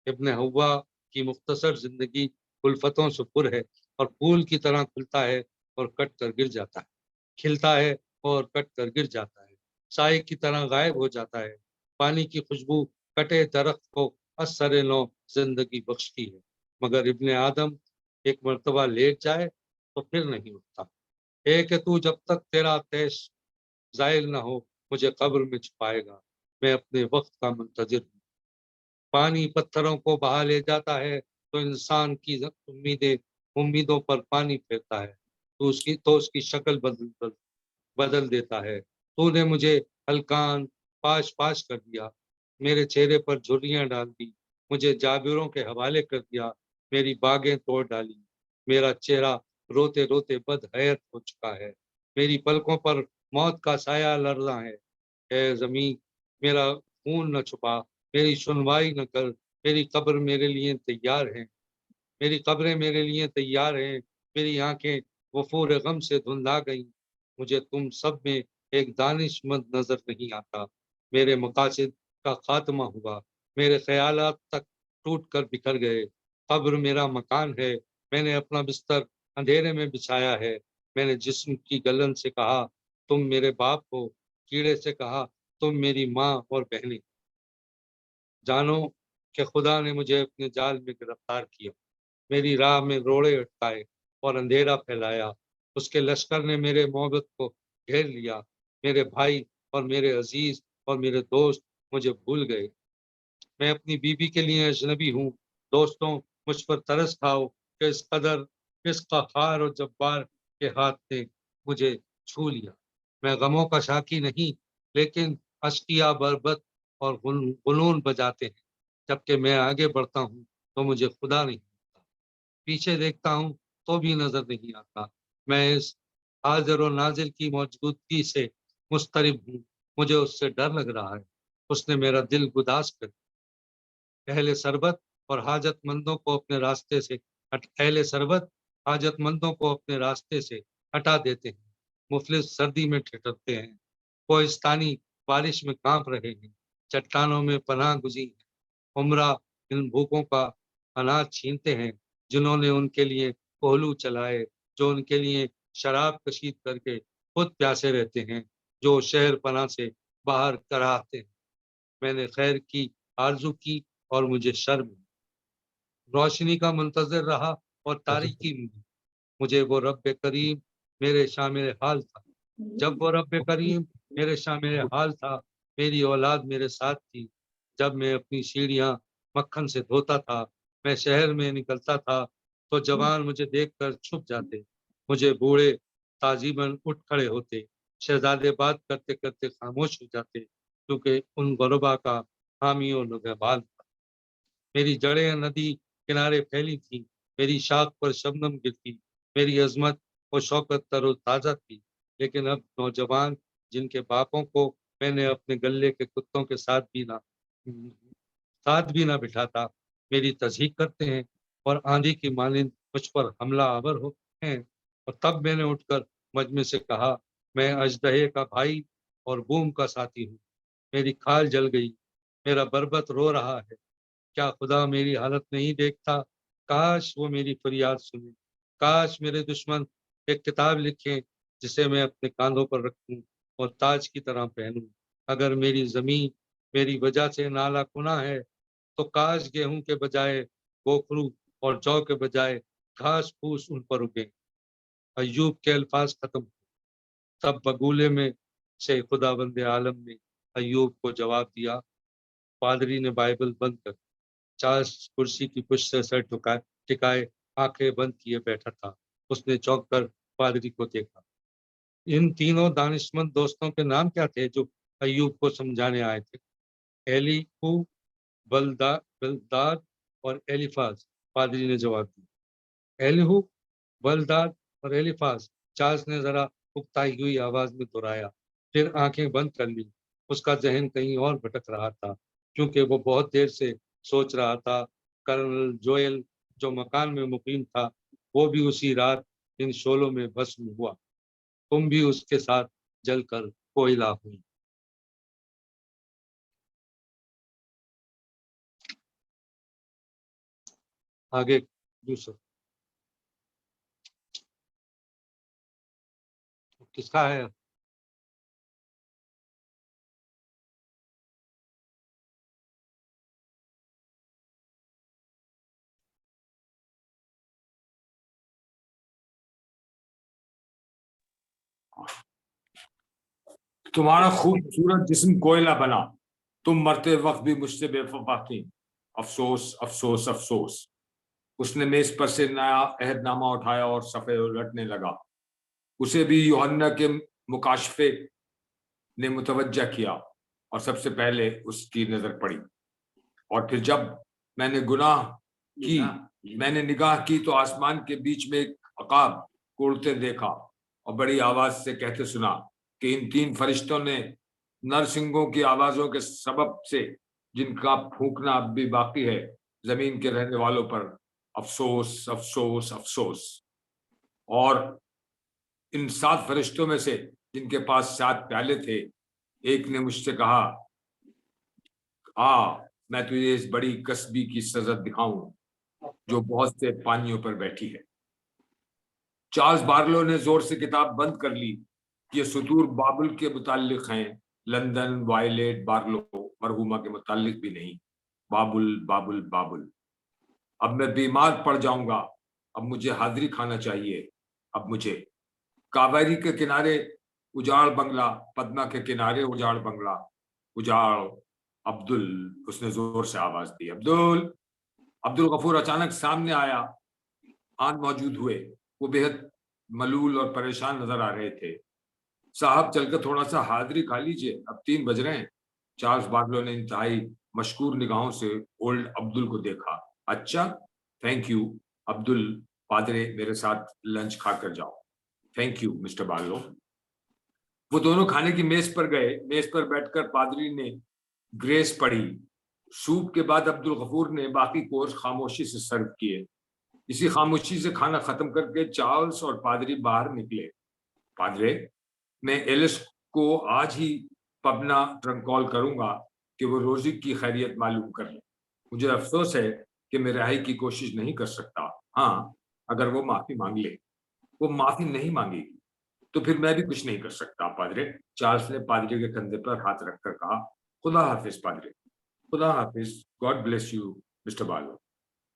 इब्न हव्वा की मुख्तसर जिंदगी उल्फतों से पुर है, और फूल की तरह खुलता है और कट कर गिर जाता है, खिलता है और कट कर गिर जाता है, साए की तरह गायब हो जाता है। पानी की खुशबू कटे दरख्त को असर नो जिंदगी बख्शती है, मगर इब्न आदम एक मर्तबा लेट जाए तो फिर नहीं उठता। है कि तू जब तक तेरा तेश जायल न हो मुझे कब्र में छुपाएगा। मैं अपने वक्त का मुंतजिर हूँ। पानी पत्थरों को बहा ले जाता है तो इंसान की उम्मीदों पर पानी फेरता है, तो उसकी शक्ल बदल بدل دیتا ہے۔ تو نے مجھے ہلکان پاش پاش کر دیا، میرے چہرے پر جھریاں ڈال دی، مجھے جابروں کے حوالے کر دیا، میری باغیں توڑ ڈالی، میرا چہرہ روتے روتے بد حیرت ہو چکا ہے، میری پلکوں پر موت کا سایہ لرزاں ہے۔ اے زمین میرا خون نہ چھپا، میری سنوائی نہ کر، میری قبر میرے لیے تیار ہے، میری قبریں میرے لیے تیار ہیں، میری آنکھیں وفور غم سے دھندلا گئیں، مجھے تم سب میں ایک دانش مند نظر نہیں آتا، میرے مقاصد کا خاتمہ ہوا، میرے خیالات تک ٹوٹ کر بکھر گئے، قبر میرا مکان ہے، میں نے اپنا بستر اندھیرے میں بچھایا ہے، میں نے جسم کی گلن سے کہا تم میرے باپ ہو، کیڑے سے کہا تم میری ماں اور بہنیں، جانو کہ خدا نے مجھے اپنے جال میں گرفتار کیا، میری راہ میں روڑے اٹکائے اور اندھیرا پھیلایا، اس کے لشکر نے میرے محبت کو گھیر لیا، میرے بھائی اور میرے عزیز اور میرے دوست مجھے بھول گئے، میں اپنی بیوی کے لیے اجنبی ہوں، دوستوں مجھ پر ترس کھاؤ کہ اس قہار اور جبار کے ہاتھ نے مجھے چھو لیا، میں غموں کا شاکی نہیں لیکن اشقیا بربت اور غنون بجاتے ہیں، جبکہ میں آگے بڑھتا ہوں تو مجھے خدا نہیں ملتا، پیچھے دیکھتا ہوں تو بھی نظر نہیں آتا، میں اس حاضر و نازل کی موجودگی سے مضطرب ہوں، مجھے اس سے ڈر لگ رہا ہے، اس نے میرا دل گداز کر اہل سربت اور حاجت مندوں کو اپنے راستے سے اہل سربت حاجت مندوں کو اپنے راستے سے ہٹا دیتے ہیں، مفلس سردی میں ٹھٹرتے ہیں، کوہستانی بارش میں کانپ رہے ہیں، چٹانوں میں پناہ گزین ہیں، عمرہ ان بھوکوں کا اناج چھینتے ہیں جنہوں نے ان کے لیے پہلو چلائے، جو ان کے لیے شراب کشید کر کے خود پیاسے رہتے ہیں، جو شہر پناہ سے باہر کراتے ہیں، میں نے خیر کی آرزو کی اور مجھے شرم ہوئی، روشنی کا منتظر رہا اور تاریکی ملی، مجھے وہ رب کریم میرے شامل حال تھا، جب وہ رب کریم میرے شامل حال تھا، میری اولاد میرے ساتھ تھی، جب میں اپنی سیڑھیاں مکھن سے دھوتا تھا، میں شہر میں نکلتا تھا تو جوان مجھے دیکھ کر چھپ جاتے، مجھے بوڑھے تعظیماً اٹھ کھڑے ہوتے، شہزادے بات کرتے کرتے خاموش ہو جاتے کیونکہ ان غربا کا حامی و نگہبان تھا، میری جڑیں ندی کنارے پھیلی تھیں، میری شاخ پر شبنم گرتی، میری عظمت و شوکت تر و تازہ تھی، لیکن اب نوجوان جن کے باپوں کو میں نے اپنے گلے کے کتوں کے ساتھ بھی نہ بٹھاتا میری تصحیق کرتے ہیں اور آندھی کی مانند مجھ پر حملہ آور ہوتے ہیں، اور تب میں نے اٹھ کر مجمع سے کہا میں اژدہے کا بھائی اور بوم کا ساتھی ہوں، میری کھال جل گئی، میرا بربت رو رہا ہے، کیا خدا میری حالت نہیں دیکھتا؟ کاش وہ میری فریاد سنے، کاش میرے دشمن ایک کتاب لکھیں جسے میں اپنے کاندھوں پر رکھوں اور تاج کی طرح پہنوں، اگر میری زمین میری وجہ سے نالا کنا ہے تو کاش گیہوں کے بجائے گوکھرو اور جو کے بجائے گھاس پھوس ان پر اگے۔ ایوب کے الفاظ ختم، تب بگولے میں سے خدا بند عالم نے ایوب کو جواب دیا، پادری نے بائبل بند کر چارلس کرسی کی پشت سے سر ٹکائے آنکھیں بند کیے بیٹھا تھا، اس نے چونک کر پادری کو دیکھا۔ ان تینوں دانشمند دوستوں کے نام کیا تھے جو ایوب کو سمجھانے آئے تھے؟ ایلیہو، بلداد اور ایلیفاز، پادری نے جواب دیا۔ ایلیہو، بلداد اور ایلیفاز، چارلس نے ذرا اکتائی ہوئی آواز میں دہرایا، پھر آنکھیں بند کر لی، اس کا ذہن کہیں اور بھٹک رہا تھا کیونکہ وہ بہت دیر سے سوچ رہا تھا کرنل جوئل جو مکان میں مقیم تھا وہ بھی اسی رات ان شعلوں میں بھسم ہوا، تم بھی اس کے ساتھ جل کر کوئلہ ہوئی۔ آگے دوسرا کس کا ہے؟ تمہارا خوبصورت جسم کوئلہ بنا، تم مرتے وقت بھی مجھ سے بے وفا تھی، افسوس افسوس افسوس۔ اس نے میز پر سے نیا عہد نامہ اٹھایا اور صفحے الٹنے لگا، اسے بھی یوحنا کے मुकाशफे ने मुतवज्जा किया और सबसे पहले उसकी नजर पड़ी। और फिर जब मैंने मैंने निगाह की तो आसमान के बीच में एक अकाब को उड़ते देखा और बड़ी आवाज से कहते सुना कि इन 3 फरिश्तों ने नरसिंहों की आवाजों के सबब से जिनका फूंकना अब भी बाकी है, जमीन के रहने वालों पर अफसोस अफसोस अफसोस। और इन 7 फरिश्तों में से जिनके पास 7 प्याले थे, एक ने मुझसे कहा, मैं तुझे इस बड़ी कसबी की सजा दिखाऊं जो बहुत से पानियों पर बैठी है। चार्ल्स बार्लो ने जोर से किताब बंद कर ली। ये सुतूर बाबुल के मुतालिक हैं, लंदन वायलेट बार्लो मरहुमा के मुतालिक भी नहीं। बाबुल बाबुल बाबुल। अब मैं बीमार पड़ जाऊंगा, अब मुझे हाजिरी खाना चाहिए। अब मुझे कावेरी के किनारे उजाड़ बंगला, पद्मा के किनारे उजाड़ बंगला, उजाड़ अब्दुल। उसने जोर से आवाज दी, अब्दुल। अब्दुल गफूर अचानक सामने आया। आन मौजूद हुए। वो बेहद मलूल और परेशान नजर आ रहे थे। साहब चलकर थोड़ा सा हाजिरी खा लीजिए, अब 3 बज रहे हैं। चार्ल्स बार्लो ने इंतहाई मशकूर निगाहों से ओल्ड अब्दुल को देखा। अच्छा, थैंक यू अब्दुल। पादरे, मेरे साथ लंच खा कर जाओ। Thank you mister Barlow. वो दोनों खाने की मेज पर गए। मेज पर बैठकर पादरी ने ग्रेस पढ़ी। सूप के बाद अब्दुल गफूर ने बाकी कोर्स खामोशी से सर्व किए। इसी खामोशी से खाना खत्म करके चार्ल्स और पादरी बाहर निकले। पादरे, मैं एलिस को आज ही पबना ट्रंक कॉल करूंगा कि वो रोजी की खैरियत मालूम कर ले। मुझे अफसोस है कि मैं रिहाई की कोशिश नहीं कर सकता। हाँ, अगर वो माफी मांग ले। वो माफी नहीं मांगेगी तो फिर मैं भी कुछ नहीं कर सकता पादरे। चार्ल्स ने पादरी के कंधे पर हाथ रखकर कहा, खुदा हाफिज पादरे, खुदा हाफिज, God bless you mister Barlow.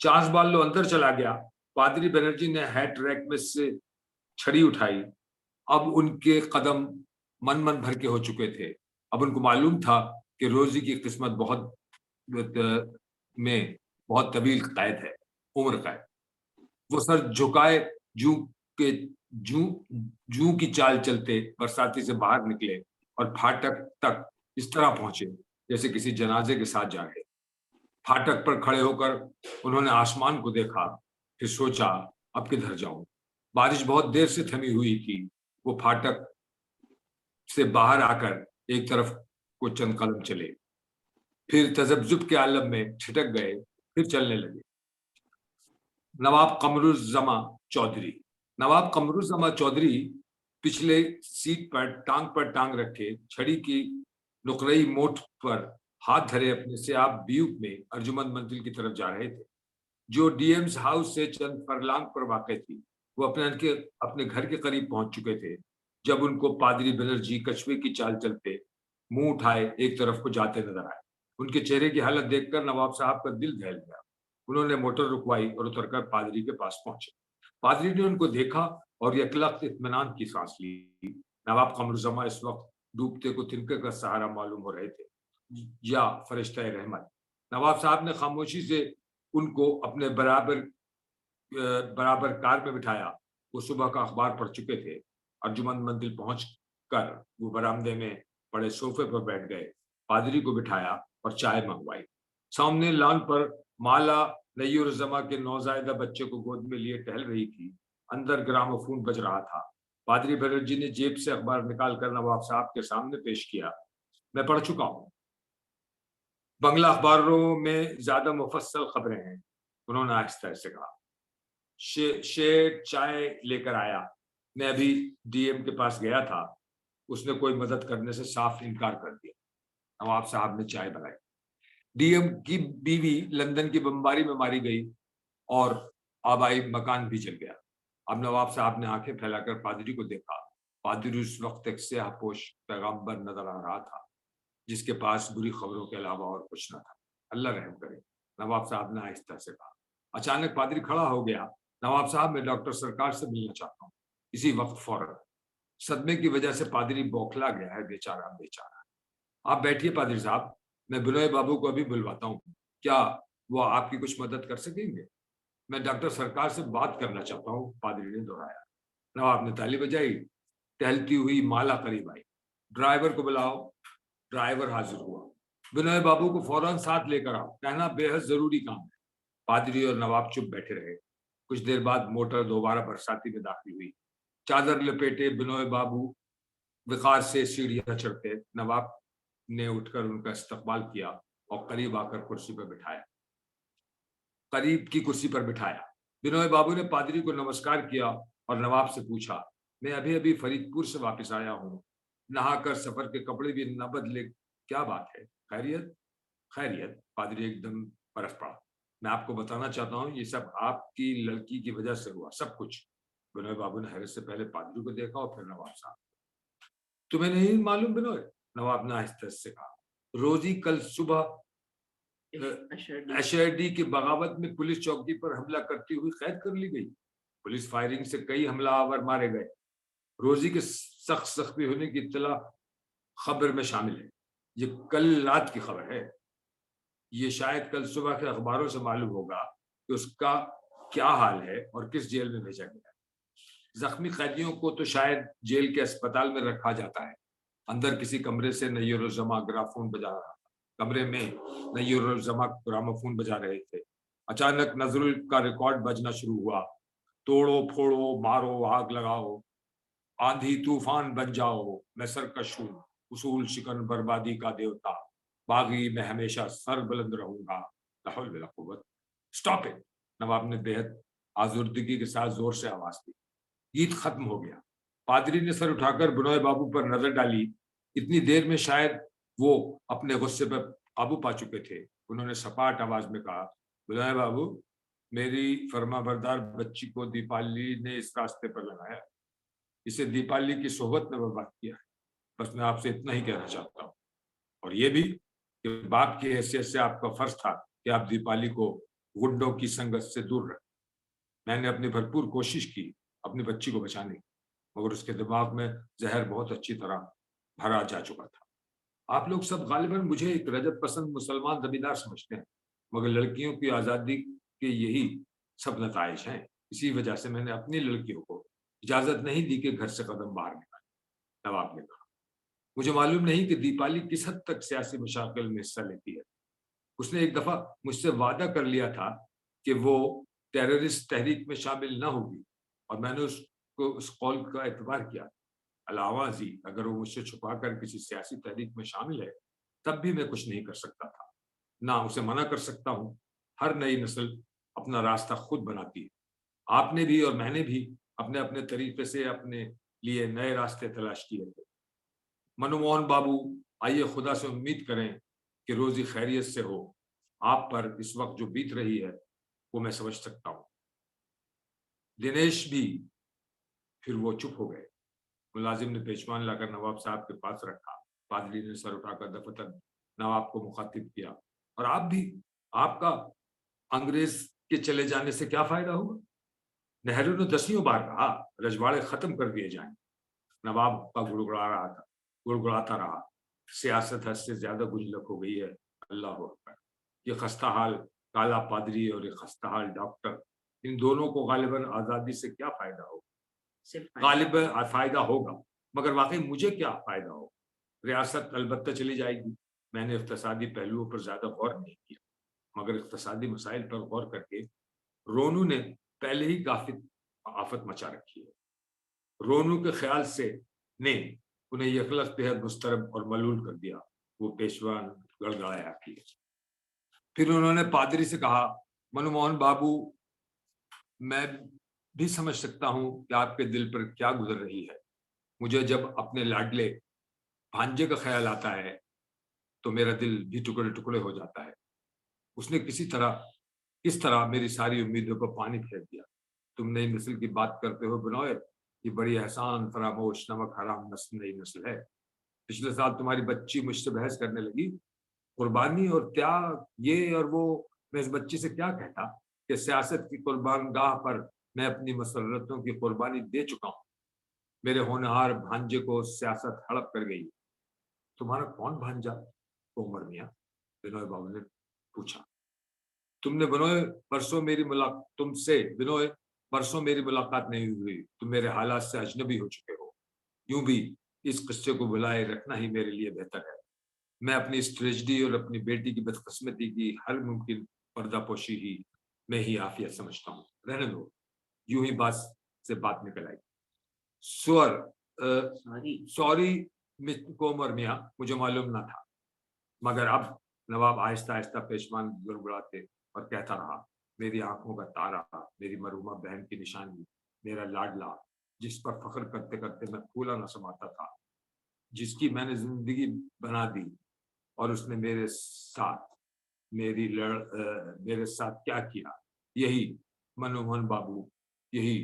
Charles Barlow अंदर चला गया। पादरी बनर्जी ने हैट रैक में से छड़ी उठाई। अब उनके कदम मन मन भर के हो चुके थे। अब उनको मालूम था कि रोजी की किस्मत बहुत तवील कैद है, उम्र कैद। वो सर झुकाए जू की चाल चलते बरसाती से बाहर निकले और फाटक तक इस तरह पहुंचे जैसे किसी जनाजे के साथ जा रहे। फाटक पर खड़े होकर उन्होंने आसमान को देखा, फिर सोचा अब किधर जाऊं। बारिश बहुत देर से थमी हुई थी। वो फाटक से बाहर आकर एक तरफ को चंद कदम चले, फिर तजब्जुब के आलम में छिटक गए, फिर चलने लगे। नवाब कमरुज़्ज़मा चौधरी पिछले सीट पर टांग रखे, छड़ी की नुकरई मोठ पर हाथ धरे अपने सियाह ब्यूक में अर्जुमंद मंजिल की तरफ जा रहे थे, जो डीएम्स हाउस से चंद फरलांग पर वाक़ थी। वो अपने घर के करीब पहुंच चुके थे जब उनको पादरी बनर्जी कछुए की चाल चलते मुंह उठाए एक तरफ को जाते नजर आए। उनके चेहरे की हालत देखकर नवाब साहब का दिल दहल गया। उन्होंने मोटर रुकवाई और उतरकर पादरी के पास पहुंचे। पादरी ने उनको देखा और यकलख्त इत्मीनान की सांस ली। नवाब कमरुज़्ज़मा इस वक्त डूबते को तिनके का सहारा मालूम हो रहे थे, या फरिश्ता रहमत। नवाब साहब ने खामोशी से उनको अपने बराबर कार में बिठाया। वो सुबह का अखबार पढ़ चुके थे। अर्जुमंद मंजिल पहुंचकर वो बरामदे में पड़े सोफे पर बैठ गए। पादरी को बिठाया और चाय मंगवाई। सामने लॉन पर माला नय्युरुज़्ज़मा के नौज़ायदा बच्चे को गोद में लिए टहल रही थी। अंदर ग्रामोफोन बज रहा था। पादरी बनर्जी ने जेब से अखबार निकालकर नवाब साहब के सामने पेश किया। मैं पढ़ चुका हूँ। बंगला अखबारों में ज्यादा मुफस्सल खबरें हैं, उन्होंने आहिस्ता से कहा। शेर चाय लेकर आया। मैं अभी डीएम के पास गया था, उसने कोई मदद करने से साफ इनकार कर दिया। नवाब साहब ने चाय बनाई। डीएम की बीवी लंदन की बमबारी में मारी गई और आबाई मकान भी जल गया। अब नवाब साहब ने आंखें फैलाकर पादरी को देखा। पादरी उस वक्त एक स्याहपोश पैगंबर नजर आ रहा था जिसके पास बुरी खबरों के अलावा और कुछ न था। अल्लाह रहम करे, नवाब साहब ने आहिस्ता से कहा। अचानक पादरी खड़ा हो गया। नवाब साहब, मैं डॉक्टर सरकार से मिलना चाहता हूँ, इसी वक्त फौरन। सदमे की वजह से पादरी बौखला गया है, बेचारा बेचारा। आप बैठिए पादरी साहब, मैं बिनोय बाबू को अभी बुलवाता हूँ। क्या वो आपकी कुछ मदद कर सकेंगे? मैं डॉक्टर सरकार से बात करना चाहता हूँ, पादरी ने दोहराया। नवाब ने ताली बजाई। टहलती हुई माला करीब आई। ड्राइवर को बुलाओ। ड्राइवर हाजिर हुआ। बिनोय बाबू को फौरन साथ लेकर आओ, कहना बेहद जरूरी काम है। पादरी और नवाब चुप बैठे रहे। कुछ देर बाद मोटर दोबारा बरसाती में दाखिल हुई। चादर लपेटे बिनोय बाबू विकार से सीढ़ियां चढ़ते। नवाब ने उठकर उनका इस्तकबाल किया और करीब आकर कुर्सी पर बिठाया, करीब की कुर्सी पर बिठाया। बिनोय बाबू ने पादरी को नमस्कार किया और नवाब से पूछा, मैं अभी अभी फरीदपुर से वापस आया हूँ, नहाकर सफर के कपड़े भी न बदले, क्या बात है? खैरियत? खैरियत, पादरी एकदम बरस पड़ा। मैं आपको बताना चाहता हूँ, ये सब आपकी लड़की की वजह से हुआ, सब कुछ। बिनोय बाबू ने हैरत से पहले पादरी को देखा और फिर नवाब साहब। तुम्हें नहीं मालूम बिनोय? नवाब ने आहिस्ते से कहा, रोजी कल सुबह अशरडी की बगावत में पुलिस चौकी पर हमला करती हुई कैद कर ली गई। पुलिस फायरिंग से कई हमलावर मारे गए। रोजी के सख्त जख्मी होने की इत्तला खबर में शामिल है। ये कल रात की खबर है। ये शायद कल सुबह के अखबारों से मालूम होगा कि उसका क्या हाल है और किस जेल में भेजा गया है। जख्मी कैदियों को तो शायद जेल के अस्पताल में रखा जाता है। अंदर किसी कमरे से नय्युरुज़्ज़मा ग्रामोफोन बजा रहा था। कमरे में नय्युरुज़्ज़मा ग्रामोफोन बजा रहे थे। अचानक नजरुल का रिकॉर्ड बजना शुरू हुआ। तोड़ो फोड़ो मारो आग लगाओ, आंधी तूफान बन जाओ, मैं सरकश हूँ, उसूल शिकन बर्बादी का देवता, बागी मैं हमेशा सर बुलंद रहूंगा, ला हौल वला कुव्वत। स्टॉप इट, नवाब ने बेहद आजुर्दगी के साथ जोर से आवाज दी। गीत खत्म हो गया। पादरी ने सर उठाकर बिनोय बाबू पर नजर डाली। इतनी देर में शायद वो अपने गुस्से पर काबू पा चुके थे। उन्होंने सपाट आवाज में कहा, बिनोय बाबू, मेरी फरमाबरदार बच्ची को दीपाली ने इस रास्ते पर लगाया, इसे दीपाली की सोहबत में बर्बाद किया है। बस मैं आपसे इतना ही कहना चाहता हूँ, और ये भी कि बाप की हैसियत से आपका फर्ज था कि आप दीपाली को गुंडों की संगत से दूर रखें। मैंने अपनी भरपूर कोशिश की अपनी बच्ची को बचाने की, मगर उसके दिमाग में जहर बहुत अच्छी तरह भरा जा चुका था। आप लोग सब गालिबन मुझे एक रजत पसंद मुसलमान जमींदार समझते हैं, मगर लड़कियों की आजादी के यही सब नताइज हैं। इसी वजह से मैंने अपनी लड़कियों को इजाजत नहीं दी कि घर से कदम बाहर निकाले। नवाब ने कहा, मुझे मालूम नहीं कि दीपाली किस हद तक सियासी मशाकिल में हिस्सा लेती है। उसने एक दफा मुझसे वादा कर लिया था कि वो टेररिस्ट तहरीक में शामिल ना होगी, और मैंने उसको उस कौल का एतबार किया। अलावा जी, अगर वो मुझसे छुपाकर किसी सियासी तहरीक में शामिल है, तब भी मैं कुछ नहीं कर सकता था, ना उसे मना कर सकता हूँ। हर नई नस्ल अपना रास्ता खुद बनाती है। आपने भी और मैंने भी अपने अपने तरीके से अपने लिए नए रास्ते तलाश किए थे। मनमोहन बाबू, आइए खुदा से उम्मीद करें कि रोजी खैरियत से हो। आप पर इस वक्त जो बीत रही है वो मैं समझ सकता हूँ। दिनेश भी। फिर वो चुप हो गए। मुलाजिम ने पेशवान लाकर नवाब साहब के पास रखा। पादरी ने सर उठाकर दफतन नवाब को मुखातिब किया, और आप भी, आपका अंग्रेज के चले जाने से क्या फायदा होगा? नेहरू ने दसियों बार कहा, रजवाड़े खत्म कर दिए जाएं। नवाब का गुड़गुड़ाता रहा। सियासत हद से ज्यादा गुल्लक हो गई है। अल्लाह अकबर। ये खस्ता हाल काला पादरी और ये खस्ता हाल डॉक्टर, इन दोनों को गालिबन आजादी से क्या फायदा होगा? गालिबन फायदा होगा, मगर वाकई मुझे क्या फायदा होगा? रियासत अलबत्ता चली जाएगी। मैंने इक्तसादी पहलुओं पर ज्यादा गौर नहीं किया, मगर इक्तसादी मसाइल पर गौर करके रोनू ने पहले ही काफी आफत मचा रखी है। रोनू के ख्याल से ने उन्हें यकलख बेहद मुस्तरब और मलूल कर दिया। वो पेशवा गड़गड़ाया किए। फिर उन्होंने पादरी से कहा, मनमोहन बाबू, मैं भी समझ सकता हूँ कि आपके दिल पर क्या गुजर रही है। मुझे जब अपने लाडले भांजे का ख्याल आता है तो मेरा दिल भी टुकड़े टुकड़े हो जाता है। उसने किस तरह मेरी सारी उम्मीदों को पानी फेर दिया। तुम नई नस्ल की बात करते हो बिनोय, ये बड़ी एहसान फरामोश नमक हराम नस्ल नई नस्ल है। पिछले साल तुम्हारी बच्ची मुझसे बहस करने लगी, कुर्बानी और त्याग ये और वो। मैं इस बच्ची से क्या कहता कि सियासत की कुर्बान गाह पर मैं अपनी मसरतों की कुर्बानी दे चुका हूँ। मेरे होनहार भांजे को सियासत हड़प कर गई। तुम्हारा कौन भांजा? उमर मियाँ, बिनोय बाबू ने पूछा। तुमने बिनोय बरसों मेरी मुलाकात नहीं हुई। तुम मेरे हालात से अजनबी हो चुके हो। यूं भी इस किस्से को बुलाए रखना ही मेरे लिए बेहतर है। मैं अपनी इस ट्रेजिडी और अपनी बेटी की बदकिस्मती की हर मुमकिन पर्दापोशी ही में ही आफियत समझता हूँ। रहने दो, यूं ही बात से बात निकल आई। सॉरी कोमर मियाँ, मुझे मालूम ना था। मगर अब नवाब आहिस्ता आहिस्ता पेशमान गुड़गुड़ाते और कहता रहा, मेरी आंखों का तारा, मेरी मरहुमा बहन की निशानी, मेरा लाडला, जिस पर फख्र करते करते मैं फूला न समाता था, जिसकी मैंने जिंदगी बना दी, और उसने मेरे साथ मेरे साथ क्या किया, यही मनमोहन बाबू, यही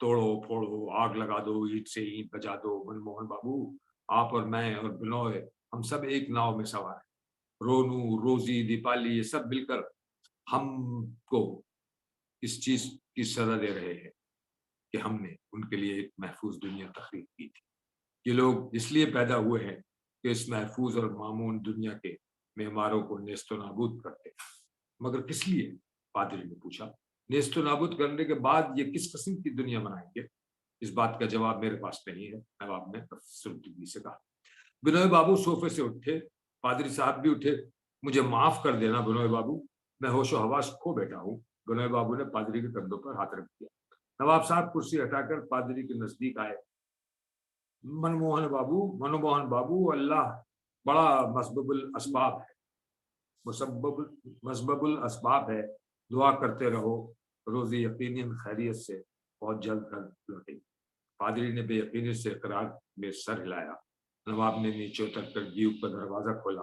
तोड़ो फोड़ो, आग लगा दो, ईंट से ईंट बजा दो। मनमोहन बाबू, आप और मैं और बिनोय, हम सब एक नाव में सवार हैं। रोनू, रोजी, दीपाली, ये सब मिलकर हमको इस चीज की सजा दे रहे हैं कि हमने उनके लिए एक महफूज दुनिया तख्लीक की थी। ये लोग इसलिए पैदा हुए हैं कि इस महफूज और मामून दुनिया के मेहमारों को नेस्तो नाबूद करते। मगर किस लिए? पादरी ने पूछा। नेस्तो नाबूद करने के बाद ये किस किस्म की दुनिया बनाएंगे? इस बात का जवाब मेरे पास नहीं है, नवाब ने तफसील से कहा। बिनोय बाबू सोफे से उठे, पादरी साहब भी उठे। मुझे माफ कर देना बिनोय बाबू, मैं होशो हवास खो बैठा हूँ। बिनोय बाबू ने पादरी के कंधों पर हाथ रख दिया। नवाब साहब कुर्सी हटाकर पादरी के नजदीक आए। मनमोहन बाबू, अल्लाह बड़ा मसबबुल असबाब है, मसबबुल असबाब है। दुआ करते रहो, रोजी यकीनन खैरियत से बहुत जल्द घर लौटेगी। पादरी ने बेयकीनी से इकरार में सर हिलाया। नवाब ने नीचे उतरकर जीप का दरवाजा खोला।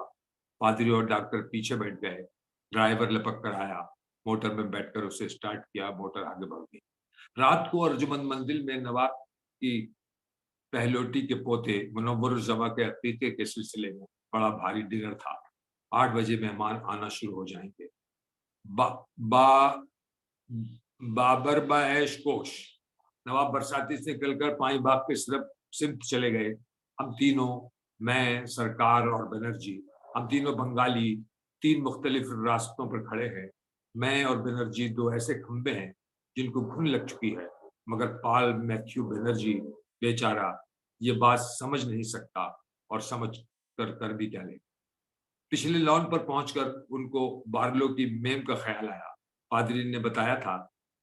पादरी और डॉक्टर पीछे बैठ गए। ड्राइवर लपक कर आया, मोटर में बैठकर उसे स्टार्ट किया। मोटर आगे बढ़ गई। रात को अर्जुमंद मंजिल में नवाब की पहलोटी के पोते मुनव्वरुज़्ज़मा के अकीके के सिलसिले में बड़ा भारी डिनर था। 8 बजे मेहमान आना शुरू हो जाएंगे। बा, बा, बाबर बाएश कोश। नवाब बरसाती से निकलकर पाई बाग के सिर्फ चले गए। हम तीनों, मैं, सरकार और बनर्जी, हम तीनों बंगाली 3 मुख्तलिफ रास्तों पर खड़े हैं। मैं और बनर्जी 2 ऐसे खंबे हैं जिनको घुन लग चुकी है, मगर पाल मैथ्यू बनर्जी बेचारा ये बात समझ नहीं सकता, और समझ कर भी क्या ले। पिछले लॉन पर पहुंचकर उनको बार्लो की मेम का ख्याल आया। पादरी ने बताया था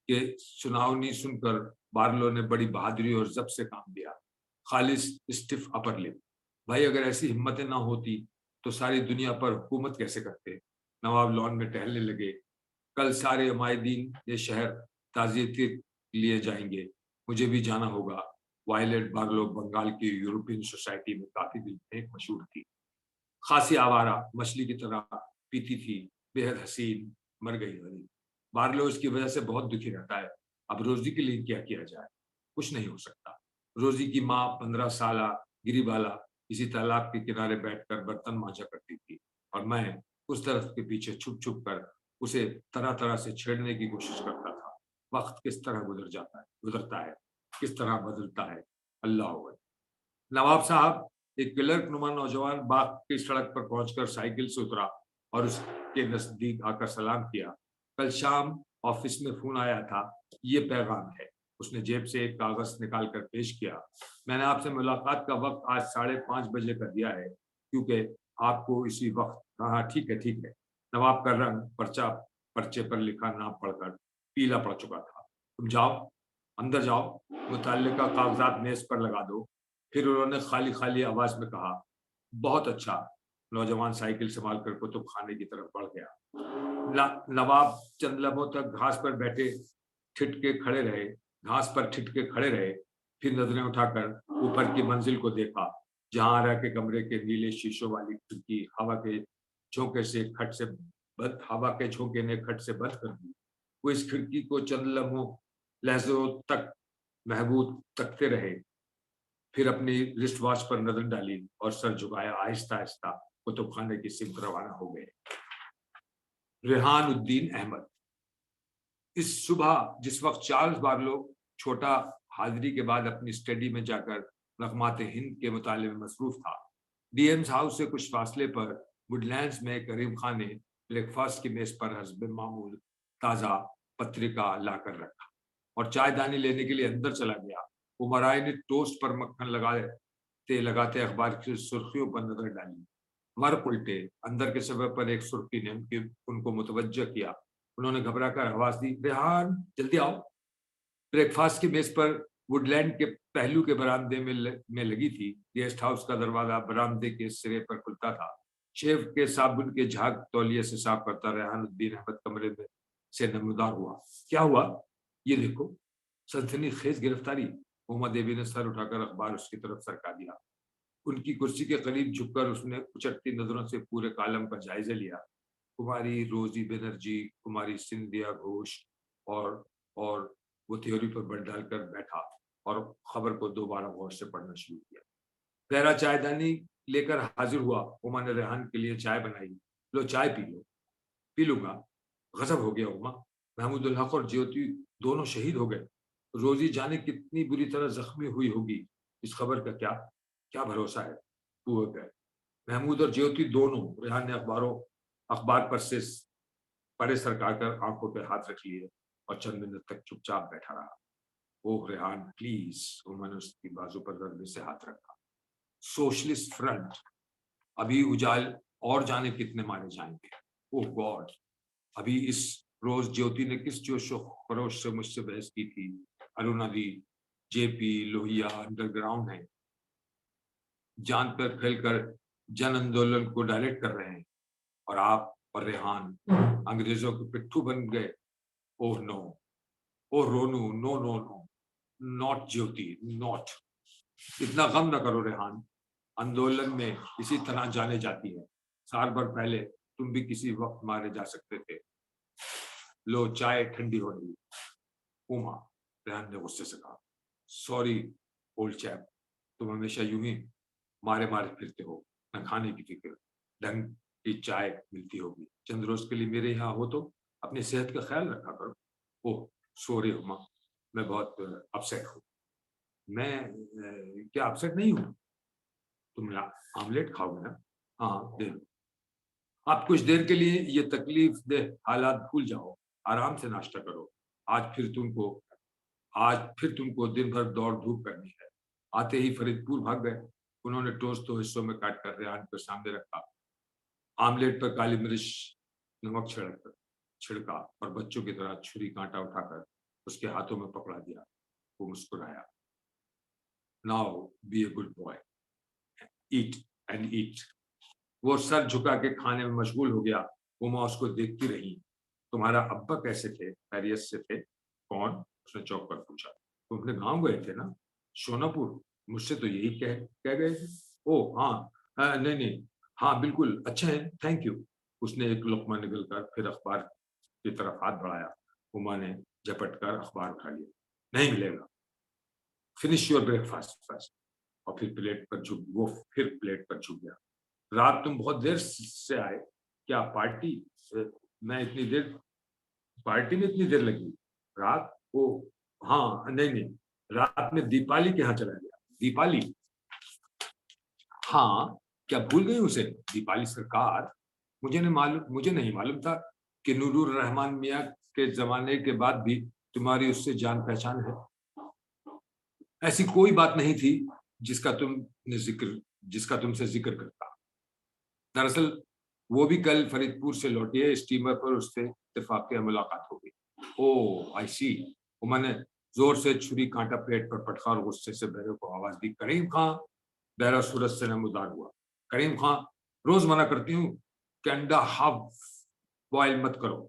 कि सुनावनी सुनकर बार्लो ने बड़ी बहादुरी और जब्त से काम लिया। खालिस स्टिफ अपर लिप। भाई, अगर ऐसी हिम्मतें ना होती तो सारी दुनिया पर हुकूमत कैसे करते? नवाब लॉन में टहलने लगे। कल सारे उमायदीन ये शहर ताज़ियती लिए जाएंगे, मुझे भी जाना होगा। वायलेट बार्लो बंगाल की यूरोपियन सोसाइटी में काफी दिन में मशहूर थी। खासी आवारा, मछली की तरह पीती थी, बेहद हसीन, मर गई गरीब। बार्लो इसकी वजह से बहुत दुखी रहता है। अब रोजी के लिए क्या किया जाए? कुछ नहीं हो सकता। रोजी की माँ 15 साला गिरीबाला इसी तालाब के किनारे बैठकर बर्तन मांजा करती थी, और मैं उस तरफ के पीछे छुप छुप कर उसे तरह तरह से छेड़ने की कोशिश करता था। वक्त किस तरह गुजरता है, किस तरह बदलता है, अल्लाह अकबर। नवाब साहब, एक क्लर्क नुमा नौजवान बाग की सड़क पर पहुंचकर साइकिल से उतरा और उसके नजदीक आकर सलाम किया। कल शाम ऑफिस में फोन आया था, ये पैगाम है। उसने जेब से एक कागज निकाल कर पेश किया। मैंने आपसे मुलाकात का वक्त आज 5:30 बजे का दिया है, क्योंकि आपको इसी वक्त। हाँ, ठीक है, ठीक है। नवाब का रंग पर्चे पर लिखा नाम पढ़कर पीला पड़ चुका था। तुम जाओ, अंदर जाओ, मुतल्लिका कागजात मेज पर लगा दो। फिर उन्होंने खाली खाली आवाज में कहा, बहुत अच्छा। नौजवान साइकिल संभाल कर कुतुब खाने की तरफ बढ़ गया। नवाब चंद लम्हों तक घास पर ठिठके खड़े रहे। फिर नजरें उठाकर ऊपर की मंजिल को देखा, जहां आरा के कमरे के नीले शीशों वाली खिड़की हवा के झोंके ने खट से बंद कर दी। वो इस खिड़की को चंद लहजों तक महबूब तकते रहे, फिर अपनी रिस्ट वॉच पर नजर डाली और सर झुकाया। आहिस्ता आहिस्ता कुतुब खाने की सिमत रवाना हो गए। रेहान उद्दीन अहमद। इस सुबह जिस वक्त चार्ल्स बार्लो छोटा हाजिरी के बाद अपनी स्टडी में जाकर नगमात हिंद के मुताले में मसरूफ था, डीएम्स हाउस से कुछ फासले पर वुडलैंड्स में करीम खान ने ब्रेकफास्ट की मेज पर हस्ब मामूल ताज़ा पत्रिका लाकर रखा और चाय दानी लेने के लिए अंदर चला गया। उमराय ने टोस्ट पर मक्खन लगाए لگاتے اخبار کی سرخیوں پر نظر ڈالی، مر پلٹے، اندر کے سبب پر ایک سرخی نے ان کو متوجہ کیا۔ انہوں نے گھبرا کر آواز دی، ریحان جلدی آؤ۔ بریک فاسٹ کی میز پر وڈ لینڈ کے پہلو کے برآمدے میں لگی تھی۔ گیسٹ ہاؤس کا دروازہ برآمدے کے سرے پر کھلتا تھا۔ شیو کے صابن کے جھاگ تولیے سے صاف کرتا ریحان الدین احمد کمرے میں سے نمودار ہوا۔ کیا ہوا؟ یہ دیکھو، سنسنی خیز گرفتاری۔ ہوما دیوی نے سر اٹھا کر اخبار اس کی طرف سرکا دیا۔ ان کی کرسی کے قریب جھک کر اس نے اچٹتی نظروں سے پورے کالم کا جائزہ لیا۔ کماری روزی بنرجی، کماری سندھیا گھوش، اور وہ تھیوری پر بل ڈال کر بیٹھا اور خبر کو دوبارہ غور سے پڑھنا شروع کیا۔ پہرا چائے دانی لے کر حاضر ہوا۔ ہوما نے ریحان کے لیے چائے بنائی۔ لو چائے پی لو۔ پی لوں گا۔ غضب ہو گیا ہوما، محمود الحق اور جیوتی دونوں شہید ہو گئے۔ روزی جانے کتنی بری طرح زخمی ہوئی ہوگی، اس خبر کا کیا بھروسہ ہے۔ وہ گئے محمود اور جیوتی دونوں۔ ریحان نے اخبار پر سے پرے سرکا کر آنکھوں پہ ہاتھ رکھ لیے اور چند منٹ تک چپ چاپ بیٹھا رہا۔ اوہ ریحان پلیز، ہوما نے اس کی بازو پر ضربے سے ہاتھ رکھا۔ سوشلسٹ فرنٹ، ابھی اجال اور جانے کتنے مارے جائیں گے۔ اوہ گاڈ، ابھی اس روز جیوتی نے کس جوش و خروش سے مجھ سے بحث کی تھی۔ ارونا دی، جے پی، لوہیا انڈر گراؤنڈ ہیں، جان پر کھیل کر جن آندولن کو ڈائریکٹ کر رہے ہیں، اور آپ اور ریحان انگریزوں کے پٹھو بن گئے۔ اوہ نو، اوہ رونو، نو نو نو، ناٹ جیوتی، ناٹ۔ اتنا غم نہ کرو ریحان، آندولن میں اسی طرح جانے جاتی ہے۔ سال بھر پہلے تم بھی کسی وقت مارے جا سکتے تھے۔ لو چائے ٹھنڈی ہو رہی۔ ہوما، ریحان نے غصے سے کہا، سوری اولڈ چیپ، تم ہمیشہ یوں ہی مارے پھرتے ہو، نہ کھانے کی فکر، ڈھنگ کی چائے ملتی ہوگی۔ چند روز کے لیے میرے یہاں ہو تو اپنی صحت کا خیال رکھا کرو۔ اوہ سوری ہوما، میں بہت اپسیٹ ہوں۔ میں کیا اپسیٹ نہیں ہوں؟ تم آملیٹ کھاؤ گے نا؟ ہاں دے دو۔ آپ کچھ دیر کے لیے یہ تکلیف دہ حالات بھول جاؤ، آرام سے ناشتہ کرو۔ آج پھر تم کو دن بھر دوڑ دھوپ کرنی ہے۔ آتے ہی فرید پور بھاگ گئے۔ انہوں نے ٹوسٹ دو حصوں میں کاٹ کر ریحان کے سامنے رکھا۔ آملیٹ پر کالی مرچ نمک چھڑکا اور بچوں کی طرح چھری کانٹا اٹھا کر اس کے ہاتھوں میں پکڑا دیا۔ وہ مسکرایا۔ Now be a good boy, eat and eat. وہ سر جھکا کے کھانے میں مشغول ہو گیا۔ ہوما اس کو دیکھتی رہی۔ تمہارا ابا کیسے تھے؟ خیریت سے تھے؟ کون؟ اس نے چوک کر پوچھا۔ تم اپنے گاؤں گئے تھے نا، شونا پور؟ مجھ سے تو یہی کہہ گئے تھے۔ او ہاں، نہیں، ہاں بالکل اچھے ہیں، تھینک یو۔ اس نے ایک لقمہ نگل کر پھر اخبار کی طرف ہاتھ بڑھایا۔ ہوما نے جھپٹ کر اخبار اٹھا لیا۔ نہیں ملے گا، finish your breakfast first. اور پھر پلیٹ پر جھک گیا۔ رات تم بہت دیر سے آئے، کیا پارٹی میں اتنی دیر لگی؟ رات کو؟ ہاں نہیں، رات میں دیپالی کے ہاں چلا گیا۔ دیپالی؟ ہاں، کیا بھول گئی اسے؟ دیپالی سرکار، مجھے نہیں معلوم تھا کہ نور الرحمان میاں کے زمانے کے بعد بھی تمہاری اس سے جان پہچان ہے۔ ایسی کوئی بات نہیں تھی جس کا تم سے ذکر کرتا۔ دراصل وہ بھی کل فرید پور سے لوٹی ہے، اسٹیمر پر اس سے اتفاقیہ ملاقات ہو گئی۔ اوہ آئی سی۔ میں نے زور سے چھری کانٹا پیٹ پر پٹکا اور غصے سے بہرے کو آواز دی، کریم خان۔ بہرا صورت سے نمودار ہوا۔ کریم خان، روز منع کرتی ہوں کہ انڈا ہاف بوائل مت کرو۔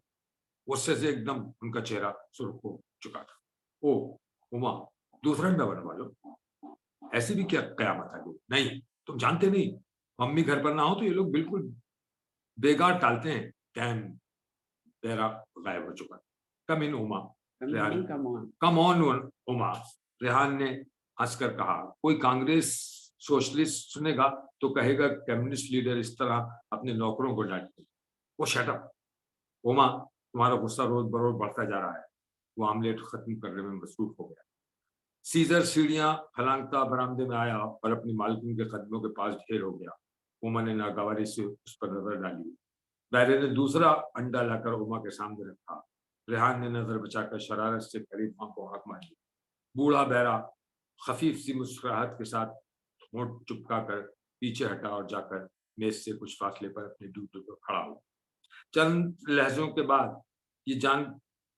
غصے سے ایک دم ان کا چہرہ سرخ ہو چکا تھا۔ اوہ ہوما، دوسرا انڈا بنوا لو۔ ایسی بھی کیا قیامت آ گئی؟ نہیں، تم جانتے نہیں، ممی گھر پر نہ ہو تو یہ لوگ بالکل بیگار ٹالتے ہیں۔ ٹائم بہرا غائب ہو چکا۔ کم ان ہوما، کم آن ہوما، ریحان نے ہنس کر کہا۔ کوئی کانگریس سوشلسٹ سنے گا تو کہے گا کمیونسٹ لیڈر اس طرح اپنے نوکروں کو ڈانٹتے۔ وہ شٹ اپ۔ ہوما، تمہارا غصہ روز بروز بڑھتا جا رہا ہے۔ وہ آملیٹ ختم کرنے میں مصروف ہو گیا۔ سیزر سیڑھیاں پھلانگتا برآمدے میں آیا اور اپنی مالکن کے قدموں کے پاس ڈھیر ہو گیا۔ ہوما نے ناگواری سے اس پر نظر ڈالی۔ بہرے نے دوسرا انڈا لا کر ہوما کے سامنے رکھا۔ ریحان نے نظر بچا کر شرارت سے قریب کو ہاتھ ماری۔ بوڑھا بہرا خفیف سی مسکراہٹ کے ساتھ होंठ चिपका कर पीछे हटा और जाकर मेज से कुछ फासले पर अपनी ड्यूटी पर खड़ा हुआ। चंद लहजों के बाद ये जान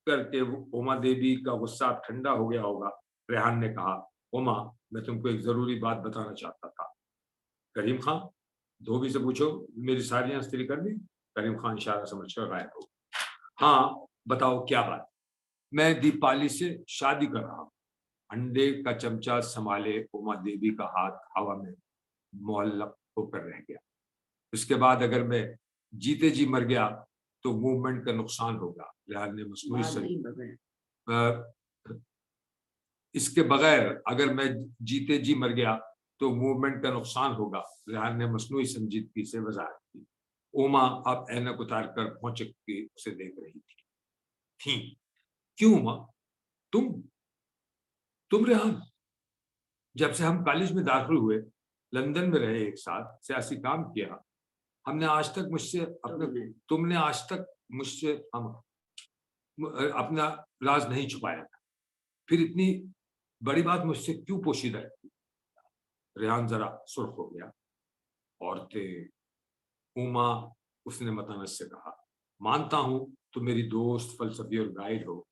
करके उमा देवी का गुस्सा ठंडा हो गया होगा, रेहान ने कहा, उमा, मैं तुमको एक जरूरी बात बताना चाहता था। करीम खान, धोबी से पूछो मेरी साड़ियां इस्त्री कर दी। करीम खान इशारा समझकर गायब हो। हाँ बताओ क्या बात। मैं दीपाली से शादी कर रहा हूँ। अंडे का चमचा संभाले उमा देवी का हाथ हवा में मुअल्लक होकर रह गया। उसके बाद अगर मैं जीते जी मर गया तो मूवमेंट का नुकसान होगा। रेहान ने मसनूई इसके बगैर अगर मैं जीते जी मर गया तो मूवमेंट का नुकसान होगा। रेहान ने मसनूई संजीदगी से वजाहत की। उमा अब ऐनक उतार कर भौचक के उसे देख रही थी। क्यों उमा? तुम रेहान, जब से हम कॉलेज में दाखिल हुए, लंदन में रहे, एक साथ सियासी काम किया, हमने आज तक मुझसे तुमने आज तक मुझसे अपना राज नहीं छुपाया था। फिर इतनी बड़ी बात मुझसे क्यों पोशीदा रखी? रेहान जरा सुर्ख हो गया। औरतें, उमा, उसने मतानत से कहा, मानता हूं तुम मेरी दोस्त, फलसफी और गाइड हो,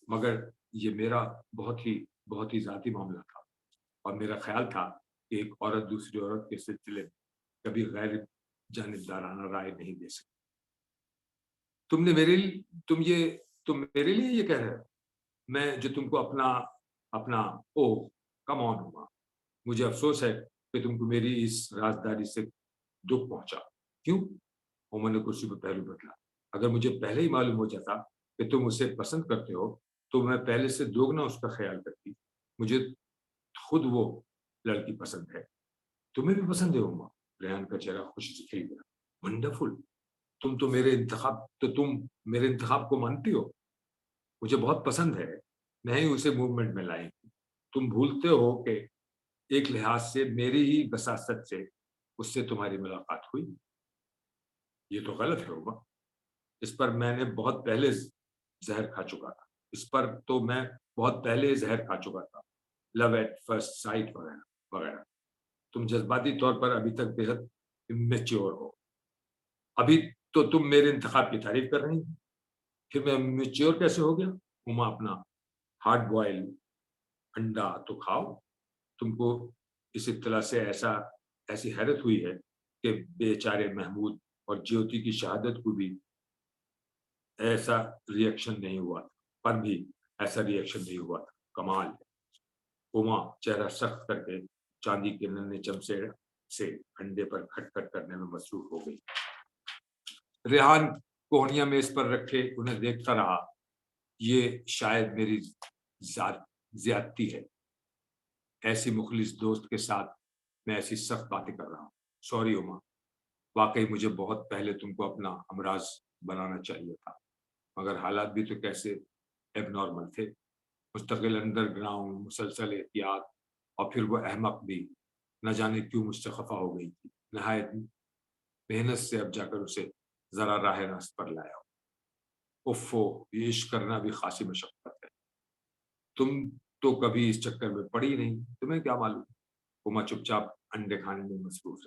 मगर ये मेरा बहुत ही जाती मामला था और मेरा ख्याल था कि एक औरत दूसरी औरत के सिलसिले में कभी गैर जानिबदाराना राय नहीं दे सकती। तुम मेरे लिए ये कह रहे हो? मैं जो तुमको अपना ओह कम ऑन हुआ। मुझे अफसोस है कि तुमको मेरी इस राजदारी से दुख पहुंचा। क्यों? उमर ने कुर्सी पर पहलू बदला। अगर मुझे पहले ही मालूम हो जाता कि तुम उसे पसंद करते हो तो मैं पहले से दोगुना उसका ख्याल करती। मुझे खुद वो लड़की पसंद है। तुम्हें भी पसंद है उमा? रेहान का चेहरा खुशी से खिल गया। वंडरफुल। तुम मेरे इंतखाब को मानती हो। मुझे बहुत पसंद है। मैं ही उसे मूवमेंट में लाई। तुम भूलते हो कि एक लिहाज से मेरी ही वसासत से उससे तुम्हारी मुलाकात हुई। ये तो गलत है उमा। इस पर मैंने बहुत पहले जहर खा चुका था। लव एट फर्स्ट साइट वगैरह वगैरह। तुम जज्बाती तौर पर अभी तक बेहद इमेच्योर हो। अभी तो तुम मेरे इंतखाब की तारीफ कर रही हो, फिर मैं इमेच्योर कैसे हो गया? उमा, अपना हार्ड बॉयल अंडा तो खाओ। तुमको इस इत्तला से ऐसी हैरत हुई है कि बेचारे महमूद और ज्योति की शहादत को भी ऐसा रिएक्शन नहीं हुआ था। कमाल है। उमा चेहरा सख्त करके चांदी के नन्हे चमचे से अंडे पर खटखट करने में मसरूफ हो गई। रेहान कोहनिया मेज पर रखे उन्हें देखता रहा। ये शायद मेरी ज्यादती है। ऐसी मुखलिस दोस्त के साथ मैं ऐसी सख्त बातें कर रहा हूँ। सॉरी उमा, वाकई मुझे बहुत पहले तुमको अपना हमराज बनाना चाहिए था, मगर हालात भी तो कैसे एबनॉर्मल थे। मुस्तकिल अंडरग्राउंड, मुसलसल एहतियात, और फिर वो अहमक भी न जाने क्यों मुझसे खफा हो गई थी। नहायत मेहनत से अब जाकर उसे जरा राह रास्त पर लाया। उफ़ो, ये इश्क करना भी खासी मशक्कत है। तुम तो कभी इस चक्कर में पड़ी नहीं, तुम्हें क्या मालूम। उमा चुपचाप अंडा खाने में मसरूफ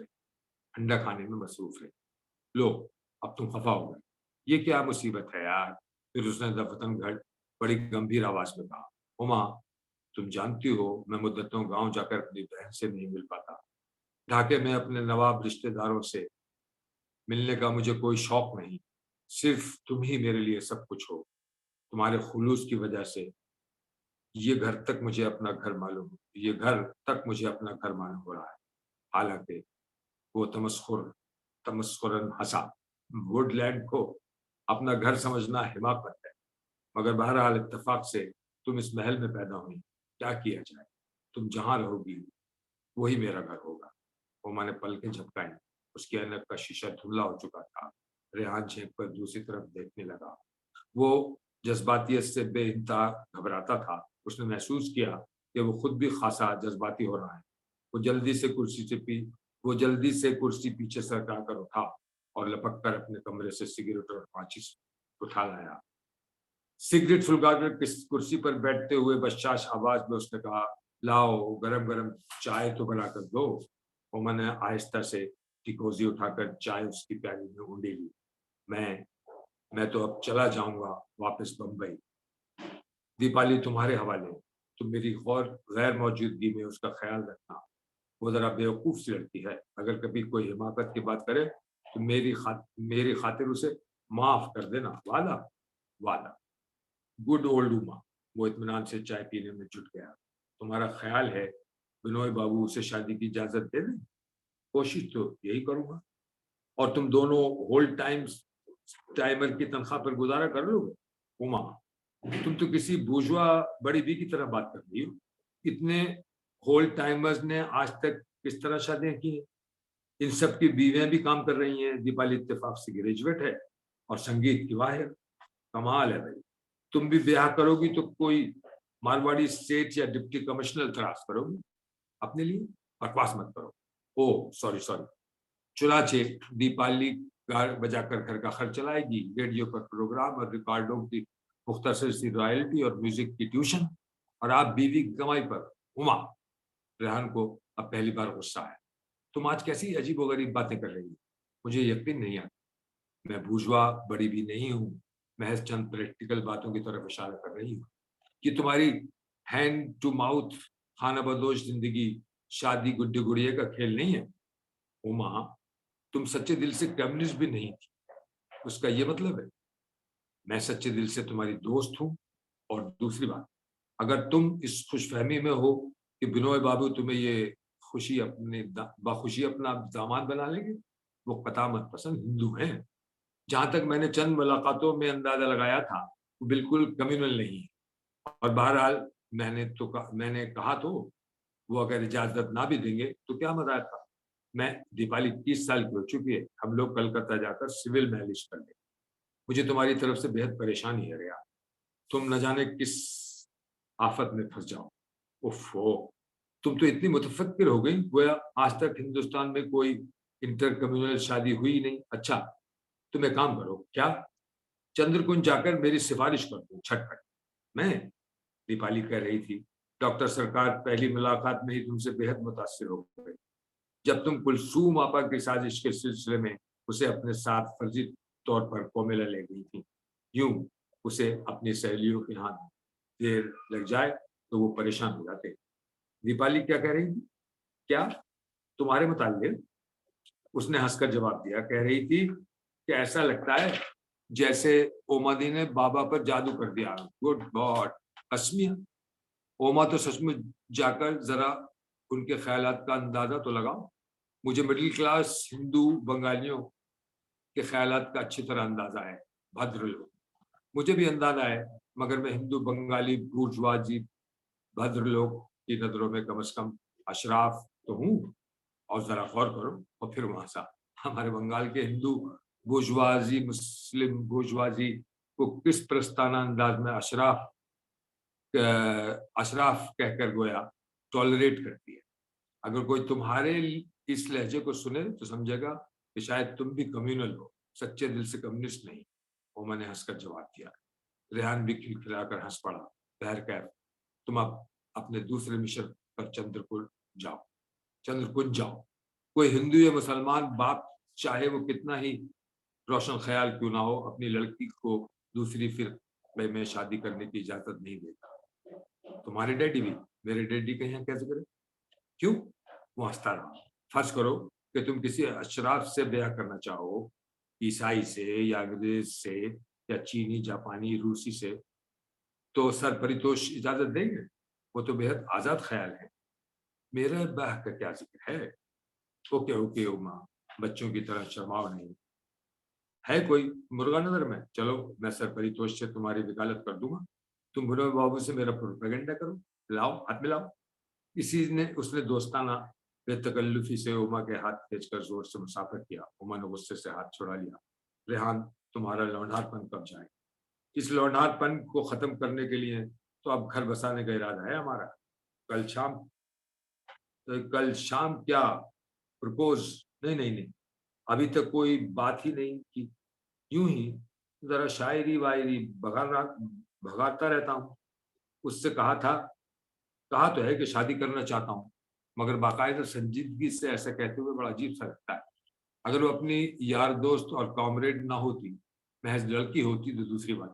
रही। लो, अब तुम खफा हो गए। ये क्या मुसीबत है यार? फिर उसने दफतन घट बड़ी गंभीर आवाज में कहा, उमा, तुम जानती हो मैं मुद्दतों गांव जाकर अपनी बहन से नहीं मिल पाता। ढाके में अपने नवाब रिश्तेदारों से मिलने का मुझे कोई शौक नहीं। सिर्फ तुम ही मेरे लिए सब कुछ हो। तुम्हारे खुलूस की वजह से ये घर तक मुझे अपना घर मालूम हो रहा है। हालांकि वो तमस्खुरन हंसा। वुडलैंड को अपना घर समझना हिमाकत है, मगर बहरहाल इत्तेफाक से तुम इस महल में पैदा हुई। क्या किया जाए, तुम जहां रहोगी वही मेरा घर होगा। उमा ने पलकें झपकाई। उसकी ऐनक का शीशा धुंधला हो चुका था। रेहान झेंक कर दूसरी तरफ देखने लगा। वो जज्बातियत से बेइंतहा घबराता था। उसने महसूस किया कि वो खुद भी खासा जज्बाती हो रहा है। वो जल्दी से कुर्सी पीछे सरका कर उठा और लपक कर अपने कमरे से सिगरेट और माचिस उठा लाया। सिगरेट फुलगाकर कुर्सी पर बैठते हुए बदशाश आवाज में उसने कहा, लाओ गरम गरम चाय तो बनाकर दो। उमा ने आहिस्ता से टिकोजी उठाकर चाय उसकी प्याली में उंडी ली। मैं तो अब चला जाऊंगा वापस बम्बई। दीपाली तुम्हारे हवाले। तुम मेरी गैर मौजूदगी में उसका ख्याल रखना। वो जरा बेवकूफ सी लड़की है, अगर कभी कोई हिमाकत की बात करे तो मेरी खातिर उसे माफ कर देना। वादा? वादा। Good old Uma. वो इत्मीनान से चाय पीने में जुट गया। तुम्हारा ख्याल है बिनोय बाबू उसे शादी की इजाजत दे दें? कोशिश तो यही करूंगा। और तुम दोनों होल्ड टाइमर की तनख्वाह पर गुजारा कर लोगे? उमा, तुम तो किसी बुर्जुआ बड़ी बी की तरह बात कर रही हो। इतने होल्ड टाइमर्स ने आज तक किस तरह शादियां की हैं? इन सब की बीवियां भी काम कर रही हैं। दीपाली इत्तेफाक से ग्रेजुएट है और संगीत की वाहिर। कमाल है भाई। तुम भी ब्याह करोगी तो कोई मारवाड़ी स्टेट या डिप्टी कमिश्नर तलाश करोगी अपने लिए। बकवास मत करो। ओ सॉरी। चुनाचे दीपाली गार बजाकर घर का खर्च चलाएगी, रेडियो पर प्रोग्राम और रिकॉर्डों की मुख्तसर सी रॉयल्टी और म्यूजिक की ट्यूशन, और आप बीवी की कमाई पर। उमा, रेहान को अब पहली बार गुस्सा है। तुम आज कैसी अजीबोगरीब बातें कर रही हो? मुझे यकीन नहीं आता। मैं बुर्जुआ बड़ी भी नहीं हूँ, महज चंद प्रैक्टिकल बातों की तरफ इशारा कर रही हूँ कि तुम्हारी हैंड टू माउथ खाना बदोश जिंदगी शादी गुड्डे गुड़िया का खेल नहीं है। उमा, तुम सच्चे दिल से कम्युनिस्ट भी नहीं थी, उसका ये मतलब है? मैं सच्चे दिल से तुम्हारी दोस्त हूँ। और दूसरी बात, अगर तुम इस खुशफहमी में हो कि बिनोय बाबू तुम्हें ये बाखुशी अपना दामाद बना लेंगे, वो कतामत पसंद हिंदू हैं। जहां तक मैंने चंद मुलाकातों में अंदाजा लगाया था, वो बिल्कुल कम्युनल नहीं है। और बहरहाल मैंने कहा तो वो अगर इजाजत ना भी देंगे तो क्या मजा था। मैं दीपाली 30 साल की हो चुकी है। हम लोग कलकत्ता जाकर सिविल मैरिज कर लें। मुझे तुम्हारी तरफ से बेहद परेशानी है रिया। तुम न जाने किस आफत में फंस जाओ। उफ़ो, तुम तो इतनी मुतफक्किर हो गई गोया आज तक हिंदुस्तान में कोई इंटर कम्युनल शादी हुई नहीं। अच्छा, तुम एक काम करो, क्या चंद्रकुंज जाकर मेरी सिफारिश कर दो झटपट। मैं? दीपाली कह रही थी, डॉक्टर सरकार पहली मुलाकात में ही तुमसे बेहद मुतासिर हो गए जब तुम कुलसूम आपा की साजिश के सिलसिले में उसे अपने साथ फर्जी तौर पर कोमेला ले गई थी। यूं उसे अपनी सहेलियों के हाथ देर लग जाए तो वो परेशान हो जाते। दीपाली क्या कह रही थी? क्या तुम्हारे मुताल्लिक? उसने हंसकर जवाब दिया। कह रही थी कि ऐसा लगता है जैसे ओमादी ने बाबा पर जादू कर दिया। गुड गॉड, कसमिया। ओमा तो सचमुच जाकर जरा उनके ख्यालात का अंदाजा तो लगाओ। मुझे मिडिल क्लास हिंदू बंगालियों के ख्यालात का अच्छी तरह अंदाजा है। भद्र लोग। मुझे भी अंदाजा है, मगर मैं हिंदू बंगाली बूर्जवाजी भद्र लोग की नजरों में कम से कम अशराफ तो हूँ। और जरा गौर करो और फिर वहां सा हमारे बंगाल के हिंदू बूर्जवाजी मुस्लिम बूर्जवाजी को किस प्रस्ताना अंदाज में अशराफ कहकर गोया टॉलरेट करती है। अगर कोई तुम्हारे इस लहजे को सुने तो समझेगा कि शायद तुम भी कम्युनल हो, सच्चे दिल से कम्युनिस्ट नहीं। वो मैंने हंसकर जवाब दिया। रेहान भी खिलखिलाकर हंस पड़ा। बहरकैफ, तुम अब अपने दूसरे मिशन पर चंद्रकुंज जाओ। कोई हिंदू या मुसलमान बाप चाहे वो कितना ही रोशन ख्याल क्यों ना हो, अपनी लड़की को दूसरी फिर में शादी करने की इजाजत नहीं देता। तुम्हारे डैडी भी मेरे डैडी के यहाँ कैसे करें? क्यों? वो हंसता रहा। फर्ज करो कि तुम किसी अशराफ से ब्याह करना चाहो, ईसाई से या अंग्रेज से या चीनी जापानी रूसी से, तो सर परितोष इजाजत देंगे? वो तो बेहद आजाद ख्याल है। मेरे ब्याह का क्या जिक्र है। ओके उमा, बच्चों की तरह शर्माओ नहीं। है कोई मुर्गा नजर में? चलो मैं सर परितोष से तुम्हारी वकालत कर दूंगा। तुम बिनोय बाबू से मेरा प्रोपेगेंडा करो। लाओ, हाथ मिलाओ। उसने दोस्ताना बेतकल्लुफी से उमा के हाथ खींचकर जोर से मुसाफिर किया। उमा ने गुस्से से हाथ छुड़ा लिया। रेहान, तुम्हारा लौंडारपन कब जाए? इस लौंडारपन को खत्म करने के लिए तो अब घर बसाने का इरादा है हमारा। कल शाम क्या प्रपोज? नहीं, अभी तक कोई बात ही नहीं की। यूं ही जरा शायरी वायरी भगाता रहता हूँ। उससे कहा तो है कि शादी करना चाहता हूँ, مگر باقاعدہ سنجیدگی سے ایسا کہتے ہوئے بڑا عجیب سا لگتا ہے. اگر وہ اپنی یار دوست اور کامریڈ نہ ہوتی, محض لڑکی ہوتی تو دوسری بات.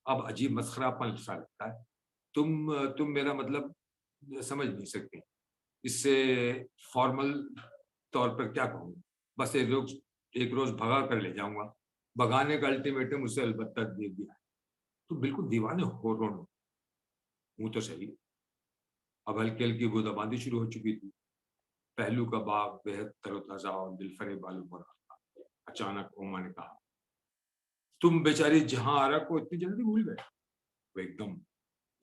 اب عجیب مسخرہ پن سا لگتا ہے. تم میرا مطلب سمجھ نہیں سکتے. اس سے فارمل طور پر کیا کہوں, بس ایک روز بھگا کر لے جاؤں گا. بھگانے کا الٹیمیٹم اسے البتہ دے دیا ہے. تو بالکل دیوانے ہو رونو ہوں تو صحیح. اب ہلکی ہلکی بوداباندی شروع ہو چکی تھی. پہلو کا باغ بےحد تر و تازہ اور دل فریب معلوم ہو رہا تھا. اچانک اوما نے کہا, تم بیچاری جہاں آرا کو اتنی جلدی بھول گئے. وہ ایک دم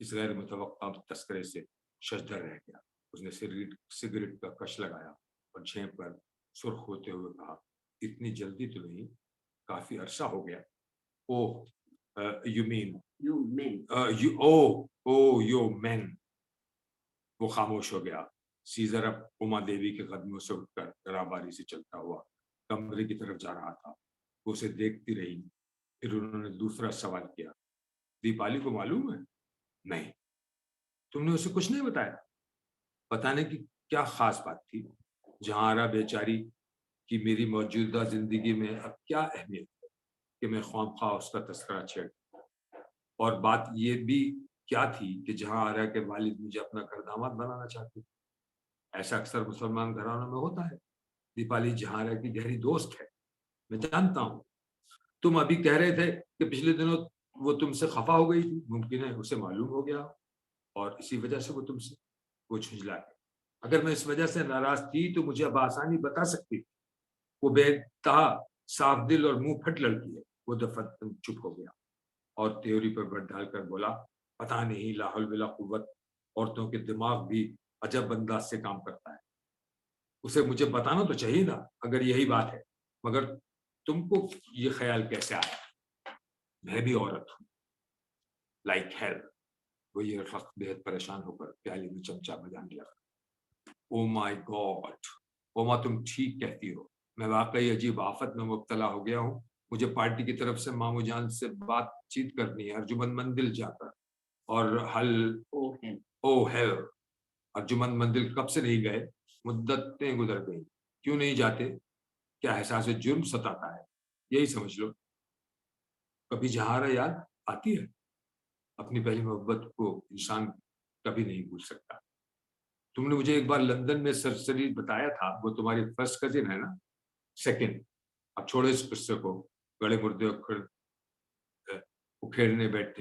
اس غیر متوقع تذکرے سے ششدر رہ گیا. اس نے سگریٹ کا کش لگایا اور جھینپ پر سرخ ہوتے ہوئے کہا, اتنی جلدی تو نہیں, کافی عرصہ ہو گیا. اوہ یو مین. وہ خاموش ہو گیا. سیزر اب اوما دیوی کے قدموں سے اٹھ کر گراباری سے چلتا ہوا کمرے کی طرف جا رہا تھا. وہ اسے دیکھتی رہی. پھر انہوں نے دوسرا سوال کیا, دیپالی کو معلوم ہے؟ نہیں. تم نے اسے کچھ نہیں بتایا؟ بتانے کی کیا خاص بات تھی؟ جہاں آرا بیچاری کی میری موجودہ زندگی میں اب کیا اہمیت ہے کہ میں خواہ اس کا تذکرہ چھیڑ. اور بات یہ بھی کیا تھی کہ جہاں آرا کے والد مجھے اپنا گھر داماد بنانا چاہتے. ایسا اکثر مسلمان گھرانوں میں ہوتا ہے. دیپالی جہاں آرا کی گہری دوست ہے, میں جانتا ہوں. تم ابھی کہہ رہے تھے کہ پچھلے دنوں وہ تم سے خفا ہو گئی تھی. ممکن ہے اسے معلوم ہو گیا اور اسی وجہ سے وہ تم سے وہ جھنجھلا گئی. اگر میں اس وجہ سے ناراض تھی تو مجھے بآسانی بتا سکتی. وہ بے انتہا صاف دل اور منہ پھٹ لڑکی ہے. وہ دفعہ چپ ہو گیا اور تیوری پر بٹ ڈال کر بولا, پتہ نہیں لا حول ولا قوت, عورتوں کے دماغ بھی عجب انداز سے کام کرتا ہے. اسے مجھے بتانا تو چاہیے تھا اگر یہی بات ہے. مگر تم کو یہ خیال کیسے آیا؟ میں بھی عورت ہوں, لائک ہیل. وہ یہ وقت بہت پریشان ہو کر پیالی میں چمچا بجانے لگا. او مائی گاڈ, اوما تم ٹھیک کہتی ہو. میں واقعی عجیب آفت میں مبتلا ہو گیا ہوں. مجھے پارٹی کی طرف سے مامو جان سے بات چیت کرنی ہے ارجمند مندل جا کر. اور ارجمند مندل کب سے نہیں گئے؟ مدتیں گزر گئی. کیوں نہیں جاتے؟ کیا احساس جرم ستاتا ہے؟ یہی سمجھ لو. کبھی جہاں یاد آتی ہے. اپنی پہلی محبت کو انسان کبھی نہیں بھول سکتا. تم نے مجھے ایک بار لندن میں سرسری بتایا تھا. وہ تمہاری فرسٹ کزن ہے نا؟ سیکنڈ. اب چھوڑو اس قصے کو. گڑے مردے اکھیڑنے بیٹھ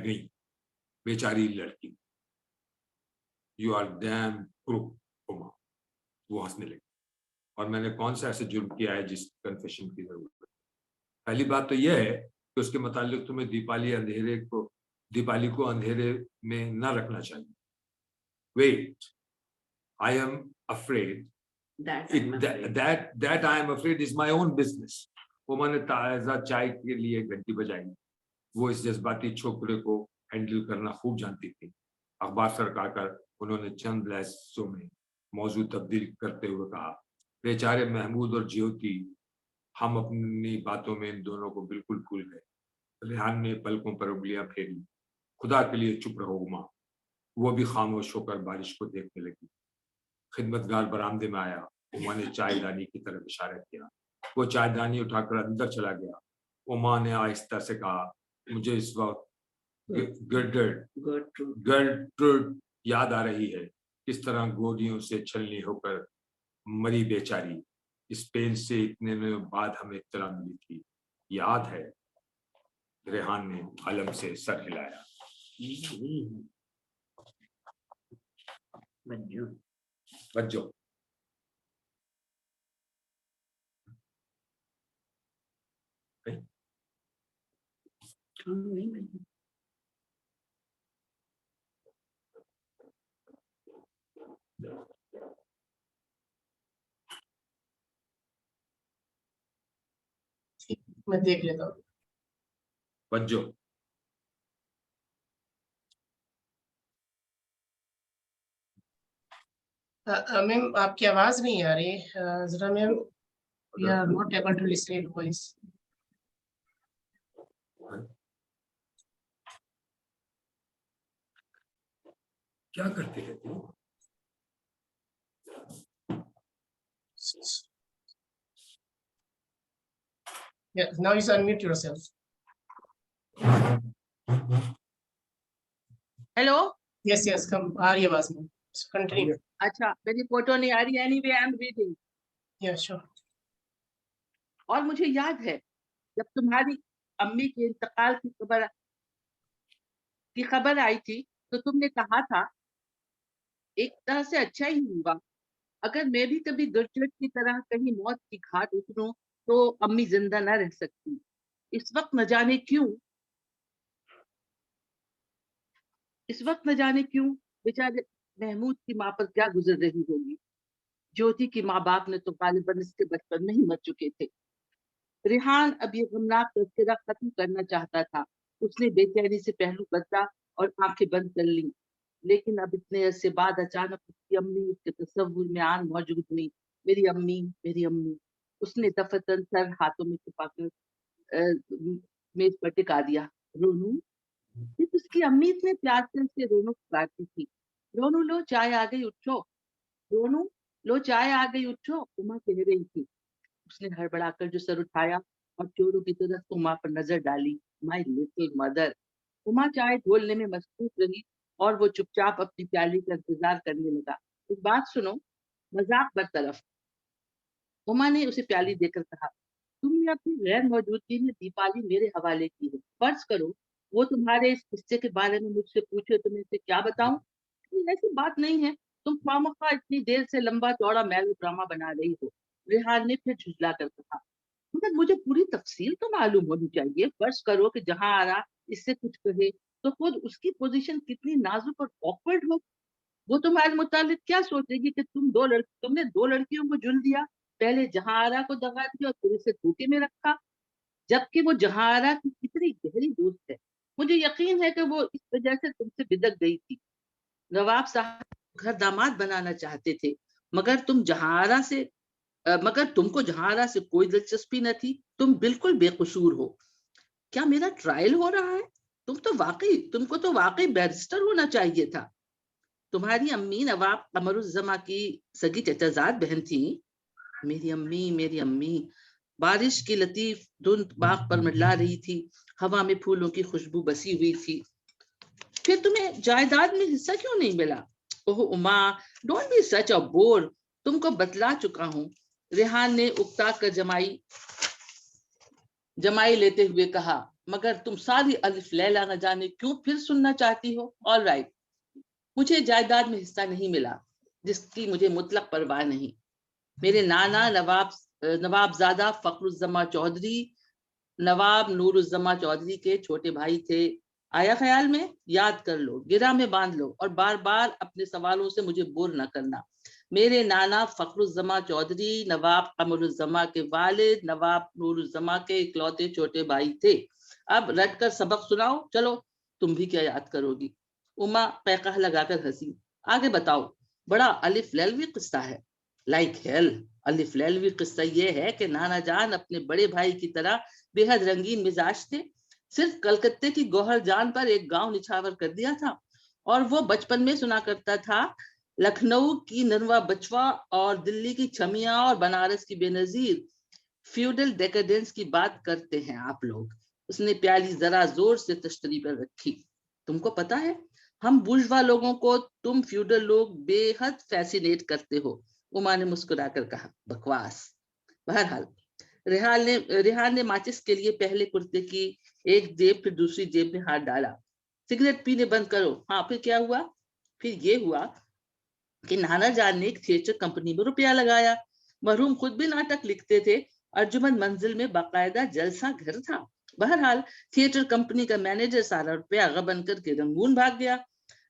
گئی بیچاری لڑکی. یو آر ڈیم کروک اوما. وہ ہنسنے لگی. اور میں نے کون سا ایسے جرم کیا ہے جس کنفیشن کی ضرورت ہے؟ پہلی بات تو یہ ہے کہ اس کے متعلق تمہیں دیپالی کو اندھیرے میں نہ رکھنا چاہیے. Wait, I am afraid that I am afraid is my own business. اوما نے تازہ چائے کے لیے گھنٹی بجائی. وہ اس جذباتی چھوکرے کو ہینڈل کرنا خوب جانتی تھی. اخبار سرکا کر انہوں نے چند لہجوں میں موضوع تبدیل کرتے ہوئے کہا, بیچارے محمود اور جیوتی, ہم اپنی باتوں میں ان دونوں کو بالکل بھول گئے. ریحان نے پلکوں پر انگلیاں پھیری. خدا کے لیے چپ رہو اوما. وہ بھی خاموش ہو کر بارش کو دیکھنے لگی. خدمتگار برآمدے میں آیا. اوما نے چائے دانی کی طرف اشارہ کیا. وہ چائے دانی اٹھا کر اندر چلا گیا. اوما نے آہستہ سے کہا, مجھے اس وقت گرٹروڈ یاد آ رہی ہے. کس طرح گولیوں سے چھلنی ہو کر مری بیچاری. اسپین سے اتنے میں بعد ہمیں اطلاع ملی تھی. یاد ہے؟ ریحان نے علم سے سر ہلایا. بجو میں دیکھ لیتا ہوں. بجو میم آپ کی آواز نہیں آ رہی ذرا. میم we are not able to listen your voice. کیا کرتے رہتے ہو؟ Yeah, now you unmute yourself. Hello. Yes, yes, come. आ रही है आवाज में. Continue. अच्छा, मेरी फोटो नहीं आ रही है। Anyway I am reading. Yeah, sure. और मुझे याद है जब तुम्हारी अम्मी के इंतकाल की खबर आई थी तो तुमने कहा था एक तरह से अच्छा ही हुआ, अगर मैं भी कभी गुरचट की तरह कहीं मौत की घाट उतरूं तो अम्मी जिंदा न रह सकती। इस वक्त न जाने क्यों बेचारे महमूद की माँ पर क्या गुजर रही होगी। ज्योति की माँ बाप ने तो गालिबन इसके बचपन में ही मर चुके थे। रेहान अब ये गमनाक तस्करा खत्म करना चाहता था। उसने बेचैनी से पहलू बदला और आंखें बंद कर ली, लेकिन अब इतने अरसे बाद अचानक उसकी अम्मी उसके तस्वुर में आन मौजूद हुई। मेरी अम्मी, मेरी अम्मी। उसने दफतन सर हाथों में छुपाकर मेज पर टिका दिया। रोनू, ये उसकी अम्मी इतने प्यार से उसे रोनू पुकारती थी। रोनू लो चाय आ गई उठो, रोनू लो चाय आ गई उठो, उमा कह रही थी। उसने हड़बड़ाकर जो सर उठाया और चोरों की तरफ उमा पर नजर डाली। My little mother. उमा चाय ढोलने में मसरूफ रही और वो चुपचाप अपनी प्याली का इंतजार करने लगा। एक बात सुनो, मजाक बरतरफ। उमा ने उसे प्याली देकर कहा, तुमने अपनी गैर मौजूदगी में दीपाली मेरे हवाले की है। फर्ज करो वो तुम्हारे इस किस्से के बारे में मुझसे पूछे तो मैं उसे क्या बताऊं? ऐसी बात नहीं है, तुम खामखा इतनी देर से लंबा चौड़ा मेलो ड्रामा बना रही हो। रेहान ने फिर झुंझला कर कहा, मगर मुझे पूरी तफसील तो मालूम होनी चाहिए। फर्ज करो कि जहां आ रहा इससे कुछ कहे तो खुद उसकी पोजीशन कितनी नाजुक और ऑकवर्ड हो। वो तुम्हारे मुतालिक क्या सोचेगी कि तुमने दो लड़कियों को जुल दिया, पहले जहांआरा को दगा दिया और फिर इसे धोखे में रखा, जबकि वो जहांआरा की कितनी गहरी दोस्त है। मुझे यकीन है कि वो इस वजह से तुमसे बिदक गई थी। नवाब साहब घर दामाद बनाना चाहते थे, मगर तुमको जहांआरा से कोई दिलचस्पी न थी। तुम बिल्कुल बेकसूर हो। क्या मेरा ट्रायल हो रहा है? तुमको तो वाकई बैरिस्टर होना चाहिए था। तुम्हारी अम्मी नवाब कमरुज्जमा की सगी चचाजाद बहन थी। मेरी अम्मी, मेरी अम्मी। बारिश की लतीफ धुंध बाग पर मंडला रही थी, हवा में फूलों की खुशबू बसी हुई थी। फिर तुम्हें जायदाद में हिस्सा क्यों नहीं मिला? Oh Uma, don't be such a bore. तुमको बतला चुका हूँ। रेहान ने उकता कर जमाई लेते हुए कहा, मगर तुम सारी अलिफ लैला न जाने क्यों फिर सुनना चाहती हो। ऑल राइट, मुझे जायदाद में हिस्सा नहीं मिला, जिसकी मुझे मुतलक परवाह नहीं। मेरे नाना नवाबजादा फखरुज्जमा चौधरी नवाब नूरुज्जमा चौधरी के छोटे भाई थे। आया ख्याल में? याद कर लो, गिरा में बांध लो और बार बार अपने सवालों से मुझे बोर न करना। मेरे नाना फखरुज्जमा चौधरी नवाब कमरुज्जमा के वालिद नवाब नूरुज्जमा के इकलौते छोटे भाई थे। अब रट कर सबक सुनाओ। चलो, तुम भी क्या याद करोगी? उमा पैका लगाकर हंसी। आगे बताओ। बड़ा अलिफ लैलवी किस्सा है। Like hell. अलिफ लैलवी किस्सा ये है कि नाना जान अपने बड़े भाई की तरह बेहद रंगीन मिजाज थे। सिर्फ कलकत्ते की गौहर जान पर एक गांव निछावर कर दिया था, और वो बचपन में सुना करता था, लखनऊ की नरवा बचवा और दिल्ली की छमिया और बनारस की बेनजीर फ्यूडल डेकेडेंस की बात करते हैं आप लोग। उसने प्याली जरा जोर से तश्तरी पर रखी। तुमको पता है, हम बुर्जवा लोगों को तुम फ्यूडल लोग बेहद फैसिनेट करते हो। उमा ने मुस्कुराकर कहा, बकवास। बहरहाल रेहान ने माचिस के लिए पहले कुर्ते की एक जेब फिर दूसरी जेब में हाथ डाला। सिगरेट पीने बंद करो। हाँ, फिर क्या हुआ? फिर ये हुआ कि नाना जान ने एक थिएटर कंपनी में रुपया लगाया। मरहूम खुद भी नाटक लिखते थे। अर्जुमन मंजिल में बाकायदा जलसा घर था। बहरहाल थिएटर कंपनी का मैनेजर सारा रुपया गबन करके रंगून भाग गया।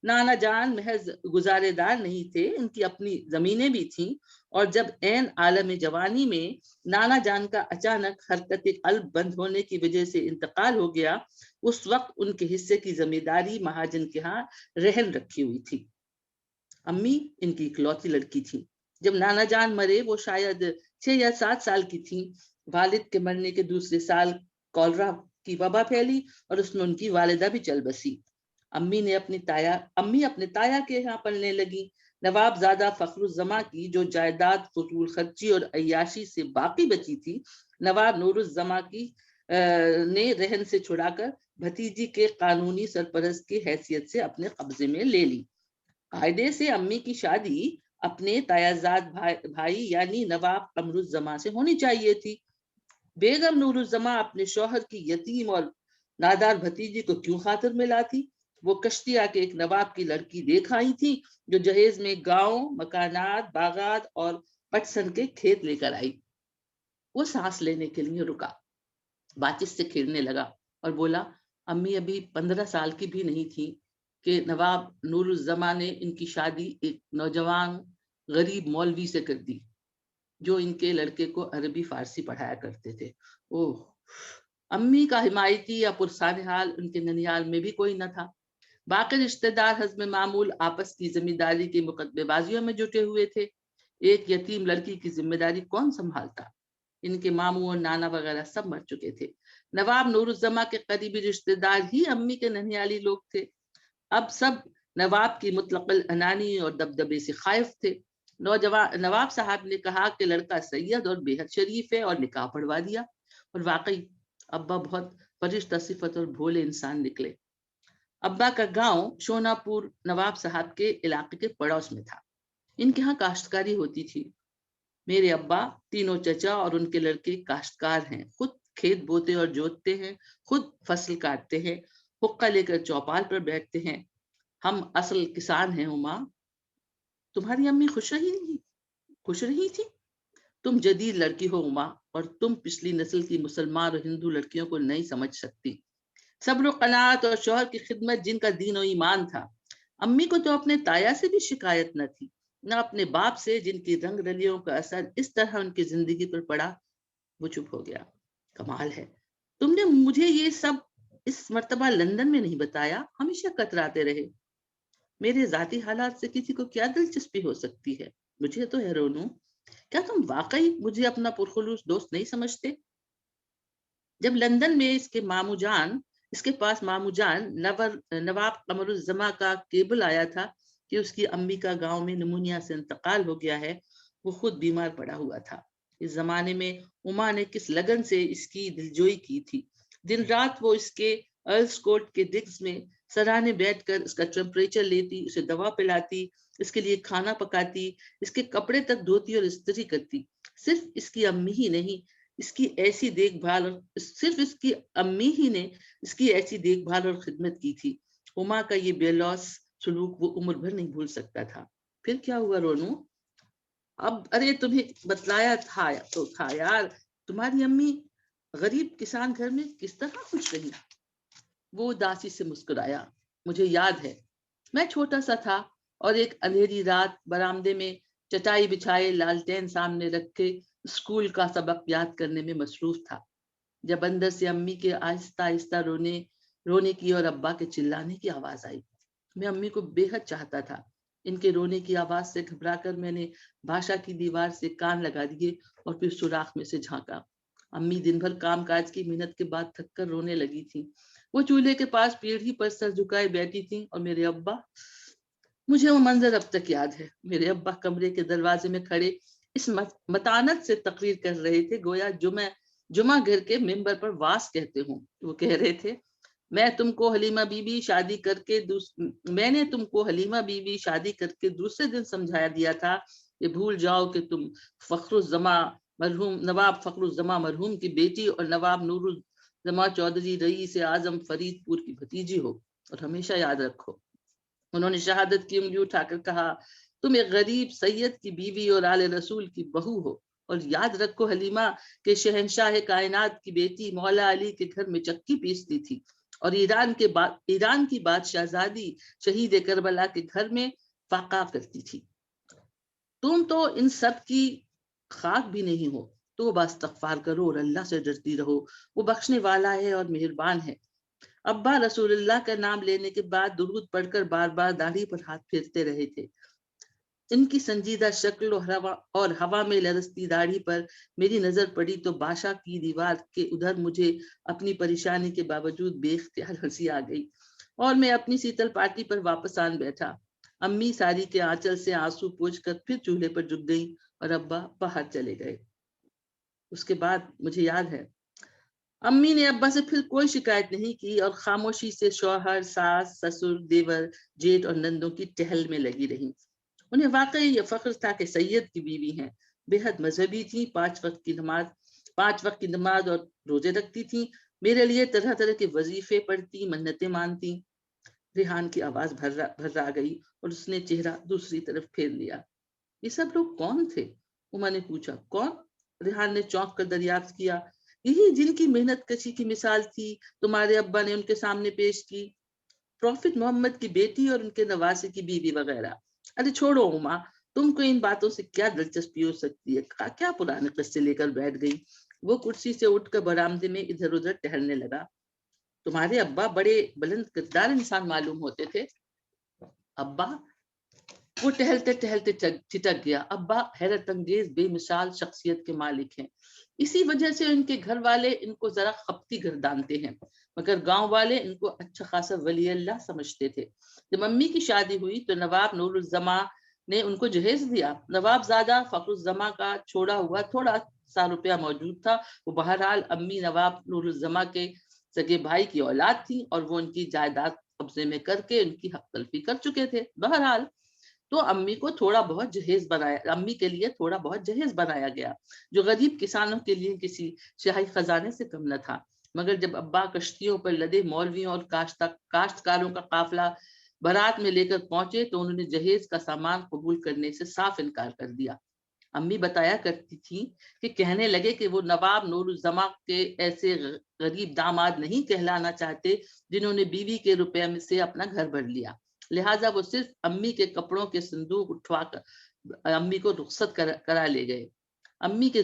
नाना जान महज गुजारेदार नहीं थे, इनकी अपनी जमीनें भी थीं, और जब ऐन आलम जवानी में नाना जान का अचानक हरकत कल्ब बंद होने की वजह से इंतकाल हो गया, उस वक्त उनके हिस्से की जिम्मेदारी महाजन के यहाँ रहन रखी हुई थी। अम्मी इनकी इकलौती लड़की थी। जब नाना जान मरे वो शायद 6 या 7 साल की थी। वालिद के मरने के दूसरे साल कॉलरा की वबा फैली और उसमें उनकी वालिदा भी चल बसी। अम्मी अपने ताया के यहाँ पलने लगी। नवाबजादा फखरुज्जमा की जो जायदाद फजूल खर्ची और अय्याशी से बाकी बची थी, نواب نورالزماں کی نے رہن سے چھڑا کر بھتیجی کے قانونی سرپرست کی حیثیت سے اپنے قبضے میں لے لی۔ قاعدے سے امی کی شادی اپنے تایازاد بھائی یعنی نواب قمرالزماں سے ہونی چاہیے تھی۔ بیگم نورالزماں اپنے شوہر کی یتیم اور نادار بھتیجی کو کیوں خاطر میں لاتی؟ وہ کشتیہ کے ایک نواب کی لڑکی دیکھ آئی تھی جو جہیز میں گاؤں، مکانات، باغات اور پٹسن کے کھیت لے کر آئی۔ وہ سانس لینے کے لیے رکا، باچس سے کھیلنے لگا اور بولا، امی ابھی 15 سال کی بھی نہیں تھی کہ نواب نورالزماں نے ان کی شادی ایک نوجوان غریب مولوی سے کر دی جو ان کے لڑکے کو عربی فارسی پڑھایا کرتے تھے۔ اوہ، امی کا حمایتی یا پرسان حال ان کے ننیال میں بھی کوئی نہ تھا۔ باقی رشتہ دار حسب معمول آپس کی ذمہ داری کی مقدمے بازیوں میں جٹے ہوئے تھے۔ ایک یتیم لڑکی کی ذمہ داری کون سنبھالتا؟ ان کے ماموں اور نانا وغیرہ سب مر چکے تھے۔ نواب نورالزماں کے قریبی رشتہ دار ہی امی کے ننیالی لوگ تھے۔ اب سب نواب کی مطلق العنانی اور دبدبے سے خائف تھے۔ نواب صاحب نے کہا کہ لڑکا سید اور بے حد شریف ہے اور نکاح پڑھوا دیا، اور واقعی ابا بہت فرشتہ صفت اور بھولے انسان نکلے۔ ابا کا گاؤں شونا پور نواب صاحب کے علاقے کے پڑوس میں تھا۔ ان کے ہاں کاشتکاری ہوتی تھی۔ میرے ابا، تینوں چچا اور ان کے لڑکے کاشتکار ہیں، خود کھیت بوتے اور جوتتے ہیں، خود فصل کاٹتے ہیں، حقہ لے کر چوپال پر بیٹھتے ہیں۔ ہم اصل کسان ہیں عما۔ تمہاری امی خوش رہی تھی؟ تم جدید لڑکی ہو عما، اور تم پچھلی نسل کی مسلمان اور ہندو لڑکیوں کو نہیں سمجھ سکتی۔ صبر و قناعت اور شوہر کی خدمت جن کا دین و ایمان تھا۔ امی کو تو اپنے تایا سے بھی شکایت نہ تھی، نہ اپنے باپ سے جن کی رنگ رلیوں کا اثر اس طرح ان کی زندگی پر پڑا۔ وہ چپ ہو گیا۔ کمال ہے، تم نے مجھے یہ سب اس مرتبہ لندن میں نہیں بتایا، ہمیشہ کتراتے رہے۔ میرے ذاتی حالات سے کسی کو کیا دلچسپی ہو سکتی ہے؟ مجھے تو ہے رونو، کیا تم واقعی مجھے اپنا پرخلوص دوست نہیں سمجھتے؟ جب لندن میں اس کے پاس مامو جان نواب قمرالزماں کا کیبل آیا تھا کہ اس کی امی کا گاؤں میں نمونیا سے انتقال ہو گیا ہے، وہ خود بیمار پڑا ہوا تھا۔ اس زمانے میں عما نے کس لگن سے اس کی دلجوئی کی تھی۔ دن رات وہ اس کے ارلز کوٹ کے ڈگز میں سراہنے بیٹھ کر اس کا ٹیمپریچر لیتی، اسے دوا پلاتی، اس کے لیے کھانا پکاتی، اس کے کپڑے تک دھوتی اور استری کرتی۔ صرف اس کی امی ہی نے اس کی ایسی دیکھ بھال اور خدمت کی تھی۔ عما کا یہ بے لوث سلوک وہ عمر بھر نہیں بھول سکتا تھا۔ پھر کیا ہوا رونو؟ اب ارے تمہیں بتلایا تھا یار، تمہاری امی غریب کسان گھر میں کس طرح خوش رہی۔ وہ اداسی سے مسکرایا۔ مجھے یاد ہے، میں چھوٹا سا تھا اور ایک اندھیری رات برآمدے میں چٹائی بچھائے لالٹین سامنے رکھ کے اسکول کا سبق یاد کرنے میں مصروف تھا، جب اندر سے امی کے آہستہ آہستہ رونے کی اور ابا کے چلانے کی آواز آئی۔ میں امی کو بے حد چاہتا تھا۔ ان کے رونے کی آواز سے گھبرا کر میں نے بھاشا کی دیوار سے کان لگا دیے اور پھر سوراخ میں سے جھانکا۔ امی دن بھر کام کاج کی محنت کے بعد تھک کر رونے لگی تھی۔ وہ چولہے کے پاس پیڑھی پر سر جھکائے بیٹھی تھی، اور میرے ابا، مجھے وہ منظر اب تک یاد ہے۔ میرے ابا کمرے کے دروازے میں کھڑے اس متانت سے تقریر کر رہے تھے گویا جمعہ گھر کے ممبر پر واس کہتے ہوں۔ وہ کہہ رہے تھے، میں نے تم کو حلیمہ بی بی شادی کر کے دوسرے دن سمجھایا دیا تھا کہ بھول جاؤ کہ تم نواب فخر الزماں مرحوم کی بیٹی اور نواب نورالزماں چودھری رئیس اعظم فرید پور کی بھتیجی ہو، اور ہمیشہ یاد رکھو۔ انہوں نے شہادت کی انگلی اٹھا کر کہا، تم ایک غریب سید کی بیوی اور آل رسول کی بہو ہو، اور یاد رکھو حلیمہ کہ شہنشاہ کائنات کی بیٹی مولا علی کے گھر میں چکی پیستی تھی، اور ایران کی بادشاہ زادی شہید کربلا کے گھر میں فاقہ کرتی تھی۔ تم تو ان سب کی خاک بھی نہیں ہو، تو استغفار کرو اور اللہ سے ڈرتی رہو، وہ بخشنے والا ہے اور مہربان ہے۔ ابا رسول اللہ کا نام لینے کے بعد درود پڑھ کر بار بار داڑھی پر ہاتھ پھیرتے رہے تھے۔ ان کی سنجیدہ شکل اور ہوا میں لرزتی داڑھی پر میری نظر پڑی تو باشا کی دیوار کے ادھر مجھے اپنی پریشانی کے باوجود بے اختیار ہنسی آ گئی، اور میں اپنی سیتل پاٹی پر واپس آن بیٹھا۔ امی ساری کے آنچل سے آنسو پوچھ کر پھر چولہے پر جھک گئی، اور ابا باہر چلے گئے۔ اس کے بعد مجھے یاد ہے امی نے ابا سے پھر کوئی شکایت نہیں کی اور خاموشی سے شوہر، ساس، سسر، دیور، جیٹ اور نندوں کی ٹہل میں لگی رہی۔ انہیں واقعی یہ فخر تھا کہ سید کی بیوی ہیں، بے حد مذہبی تھی، 5 وقت کی نماز اور روزے رکھتی تھی، میرے لیے طرح طرح کے وظیفے پڑھتی، منتیں مانتی۔ ریحان کی آواز بھر آ گئی اور اس نے چہرہ دوسری طرف پھیر لیا۔ یہ سب لوگ کون تھے؟ عما نے پوچھا۔ کون؟ ریحان نے چونک کر دریافت کیا۔ یہی جن کی محنت کشی کی مثال تھی تمہارے ابا نے ان کے سامنے پیش کی، پروفٹ محمد کی بیٹی اور ان کے نواسے کی بیوی وغیرہ۔ ارے چھوڑو عما، تم کو ان باتوں سے کیا دلچسپی ہو سکتی ہے؟ کیا پرانے قصے لے کر بیٹھ گئی؟ وہ کرسی سے اٹھ کر برآمدے میں ادھر ادھر ٹہلنے لگا۔ تمہارے ابا بڑے بلند کردار انسان معلوم ہوتے تھے۔ ابا؟ وہ ٹہلتے ٹہلتے ٹھٹک گیا۔ ابا حیرت انگیز بے مثال شخصیت کے مالک ہیں، اسی وجہ سے ان کے گھر والے ان کو ذرا خپتی گردانتے ہیں، مگر گاؤں والے ان کو اچھا خاصا ولی اللہ سمجھتے تھے۔ جب امی کی شادی ہوئی تو نواب نور الزماں نے ان کو جہیز دیا۔ نواب زادہ فخر الزماں کا چھوڑا ہوا تھوڑا سا روپیہ موجود تھا۔ وہ بہرحال امی نواب نور الزماں کے سگے بھائی کی اولاد تھی اور وہ ان کی جائیداد قبضے میں کر کے ان کی حق تلفی کر چکے تھے۔ بہرحال تو امی کے لیے تھوڑا بہت جہیز بنایا گیا، جو غریب کسانوں کے لیے کسی شاہی خزانے سے کم نہ تھا۔ مگر جب ابا کشتیوں پر لدے مولویوں اور کاشتکاروں کا قافلہ بارات میں لے کر پہنچے تو انہوں نے جہیز کا سامان قبول کرنے سے صاف انکار کر دیا۔ امی بتایا کرتی تھی کہ کہنے لگے کہ وہ نواب نور الزماں کے ایسے غریب داماد نہیں کہلانا چاہتے جنہوں نے بیوی کے روپے میں سے اپنا گھر بھر لیا، لہٰذا وہ صرف امی کے کپڑوں کے صندوق اٹھوا کر امی کو رخصت کرا لے گئے۔ امی کے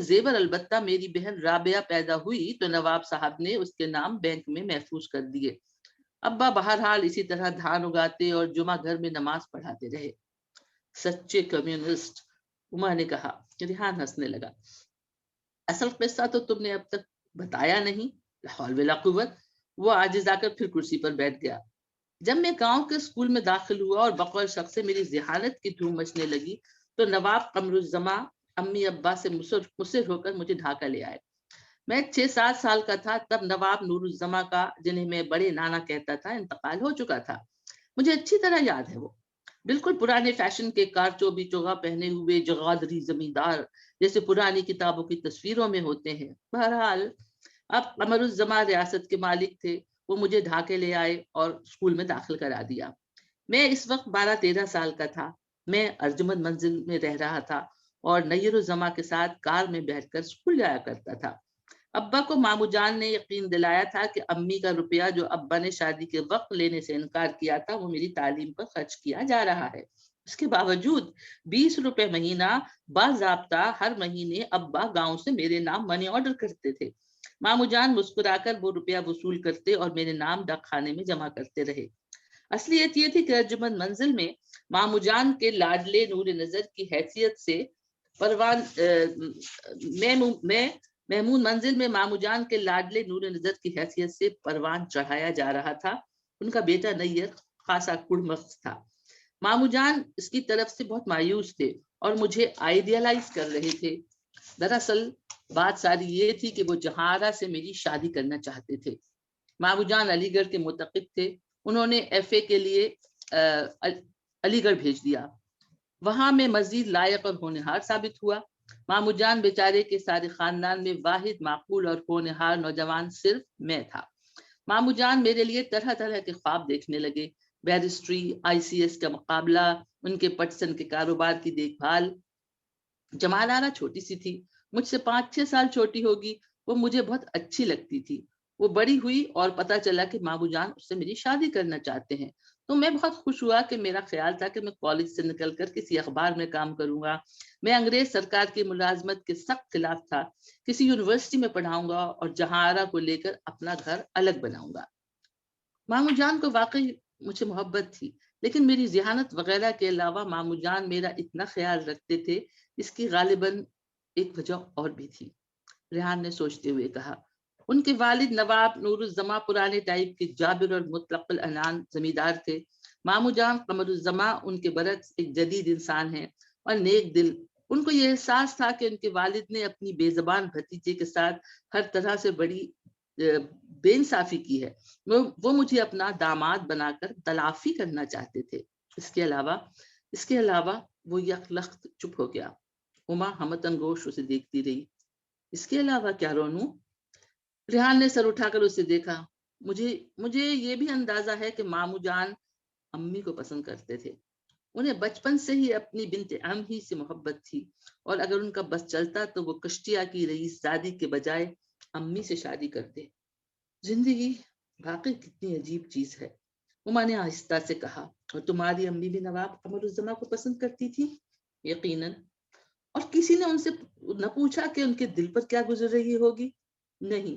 زیور البتہ میری بہن رابعہ پیدا ہوئی تو نواب صاحب نے اس کے نام بینک میں محفوظ کر دیے۔ ابا بہرحال اسی طرح دھان اگاتے اور جمعہ گھر میں نماز پڑھاتے رہے۔ سچے کمیونسٹ، عما نے کہا۔ ریحان ہنسنے لگا۔ اصل قصہ تو تم نے اب تک بتایا نہیں۔ لا حول ولا قوت۔ وہ عاجز آ کر پھر کرسی پر بیٹھ گیا۔ جب میں گاؤں کے اسکول میں داخل ہوا اور بقول شخص سے میری ذہانت کی دھوم مچنے لگی تو نواب قمر الزماں امی ابا سے مصر ہو کر مجھے ڈھاکہ لے آئے۔ میں 6-7 سال کا تھا تب نواب نور الزماں کا، جنہیں میں بڑے نانا کہتا تھا، انتقال ہو چکا تھا۔ مجھے اچھی طرح یاد ہے وہ بالکل پرانے فیشن کے کارچوبی چوغا پہنے ہوئے جغادری زمیندار جیسے پرانی کتابوں کی تصویروں میں ہوتے ہیں۔ بہرحال اب قمر الزماں ریاست کے مالک تھے۔ وہ مجھے ڈھاکے لے آئے اور اسکول میں داخل کرا دیا۔ میں اس وقت 12-13 سال کا تھا۔ میں ارجمند منزل میں رہ رہا تھا اور نیر الزماں کے ساتھ کار میں بیٹھ کر اسکول جایا کرتا تھا۔ ابا کو مامو جان نے یقین دلایا تھا کہ امی کا روپیہ جو ابا نے شادی کے وقت لینے سے انکار کیا تھا وہ میری تعلیم پر خرچ کیا جا رہا ہے۔ اس کے باوجود 20 روپے مہینہ باضابطہ ہر مہینے ابا گاؤں سے میرے نام منی آرڈر کرتے تھے۔ مامو جان مسکرا کر وہ روپیہ وصول کرتے اور میرے نام ڈاک خانے میں جمع کرتے رہے۔ اصلیت یہ تھی کہ ارجمند منزل میں مامو جان کے لاڈلے نور نظر کی حیثیت سے محمود منزل میں مامو جان کے لاڈلے نور نظر کی حیثیت سے پروان چڑھایا جا رہا تھا۔ ان کا بیٹا نیر خاصا کڑمخت تھا۔ مامو جان اس کی طرف سے بہت مایوس تھے اور مجھے آئیڈیالائز کر رہے تھے۔ دراصل بات ساری یہ تھی کہ وہ جہارا سے میری شادی کرنا چاہتے تھے۔ مامو جان علی گڑھ کے متقب تھے۔ انہوں نے FA کے لیے علی گڑھ بھیج دیا۔ وہاں میں مزید لائق اور ہونہار ثابت ہوا۔ مامو جان بیچارے کے سارے خاندان میں واحد معقول اور ہونہار نوجوان صرف میں تھا۔ مامو جان میرے لیے طرح طرح کے خواب دیکھنے لگے، بیرسٹری، ICS کا مقابلہ، ان کے پٹسن کے کاروبار کی دیکھ بھال۔ جمال آرا چھوٹی سی تھی، مجھ سے 5-6 سال چھوٹی ہوگی۔ وہ مجھے بہت اچھی لگتی تھی۔ وہ بڑی ہوئی اور پتا چلا کہ مامو جان اس سے میری شادی کرنا چاہتے ہیں تو میں بہت خوش ہوا کہ میرا خیال تھا کہ میں کالج سے نکل کر کسی اخبار میں کام کروں گا۔ میں انگریز سرکار کی ملازمت کے سخت خلاف تھا۔ کسی یونیورسٹی میں پڑھاؤں گا اور جہارا کو لے کر اپنا گھر الگ بناؤں گا۔ مامو جان کو واقعی مجھے محبت تھی، لیکن میری ذہانت وغیرہ کے علاوہ مامو جان میرا اتنا خیال رکھتے تھے، اس کی غالباً ایک وجہ اور بھی تھی۔ ریحان نے سوچتے ہوئے کہا، ان کے والد نواب نور الزماں پرانے ٹائپ کے جابر اور مطلق العنان زمیندار تھے۔ مامو جان قمر الزماں ان کے برعکس ایک جدید انسان ہیں اور نیک دل ان کو یہ احساس تھا کہ ان کے والد نے اپنی بے زبان بھتیجے کے ساتھ ہر طرح سے بڑی بے انصافی کی ہے. وہ مجھے اپنا داماد بنا کر تلافی کرنا چاہتے تھے. اس کے علاوہ وہ یکلخت چپ ہو گیا. ہما ہمتن گوش اسے دیکھتی رہی. اس کے علاوہ کیا رونو؟ ریحان نے سر اٹھا کر اسے دیکھا. مجھے یہ بھی اندازہ ہے کہ مامو جان امی کو پسند کرتے تھے. انہیں بچپن سے ہی اپنی بنت عم ہی سے محبت تھی، اور اگر ان کا بس چلتا تو وہ کشتیا کی رئیس زادی کے بجائے امی سے شادی کرتے. زندگی واقعی کتنی عجیب چیز ہے، ہما نے آہستہ سے کہا. اور تمہاری امی بھی نواب قمر الزماں کو پسند کرتی تھی؟ یقیناً. اور کسی نے ان سے نہ پوچھا کہ ان کے دل پر کیا گزر رہی ہوگی؟ نہیں،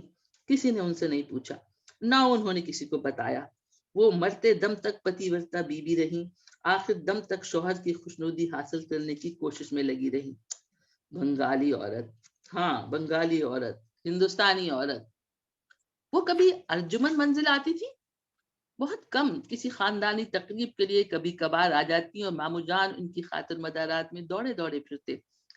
کسی نے ان سے نہیں پوچھا، نہ انہوں نے کسی کو بتایا. وہ مرتے دم تک پتی ورتا بیوی رہی، آخر دم تک شوہر کی خوشنودی حاصل کرنے کی کوشش میں لگی رہی. بنگالی عورت، ہاں بنگالی عورت، ہندوستانی عورت. وہ کبھی ارجمن منزل آتی تھی؟ بہت کم، کسی خاندانی تقریب کے لیے کبھی کبھار آ جاتی، اور مامو جان ان کی خاطر مدارات میں دوڑے دوڑے پھرتے.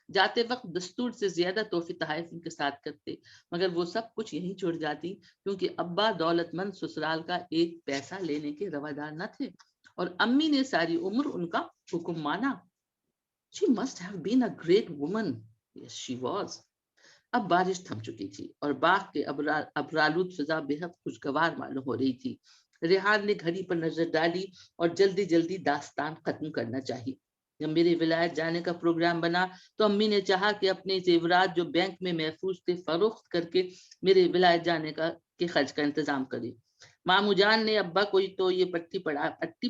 جاتے وقت دستور سے زیادہ تحفے تحائف ان کے ساتھ کرتے، مگر وہ سب کچھ یہیں چھوڑ جاتی کیونکہ ابا دولت مند سسرال کا ایک پیسہ لینے کے روادار نہ تھے، اور امی نے ساری عمر ان کا حکم مانا. She must have been a great woman. Yes, she was. اب بارش تھم چکی تھی اور باغ کے ابرالود فضا بے حد خوشگوار معلوم ہو رہی تھی. ریحان نے گھڑی پر نظر ڈالی اور جلدی جلدی داستان ختم کرنا چاہی. جب میرے ولایت جانے کا پروگرام بنا تو امی نے چاہا کہ اپنے زیورات جو بینک میں محفوظ تھے فروخت کر کے میرے ولایت جانے کے خرچ کا انتظام کرے. مامو جان نے ابا کو تو یہ پٹی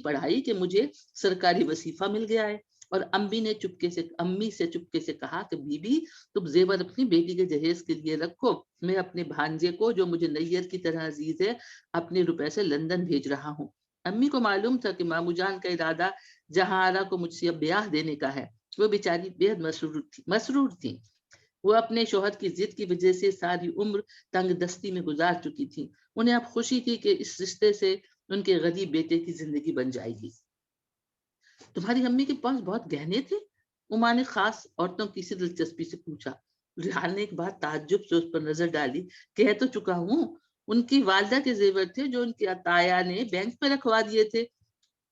پڑھائی کہ مجھے سرکاری وظیفہ مل گیا ہے، اور امی سے چپکے سے کہا کہ بی بی تم زیور اپنی بیٹی کے جہیز کے لیے رکھو، میں اپنے بھانجے کو جو مجھے نیر کی طرح عزیز ہے اپنے روپے سے لندن بھیج رہا ہوں. امی کو معلوم تھا کہ مامو جان کا ارادہ جہاں کو مجھ سے اب بیاہ دینے کا ہے. وہ بیچاری بے حد مسرور تھی. وہ اپنے شوہر کی ضد کی وجہ سے ساری عمر تنگ دستی میں گزار چکی تھی. انہیں اب خوشی تھی کہ اس رشتے سے ان کے غریب بیٹے کی زندگی بن جائے گی. تمہاری امی کے پاس بہت گہنے تھے؟ اما نے خاص عورتوں کی سی دلچسپی سے پوچھا. ریحان نے ایک بات تعجب سے اس پر نظر ڈالی. کہہ تو چکا ہوں، ان کی والدہ کے زیور تھے جو ان کی عطایا نے بینک میں رکھوا دیے تھے.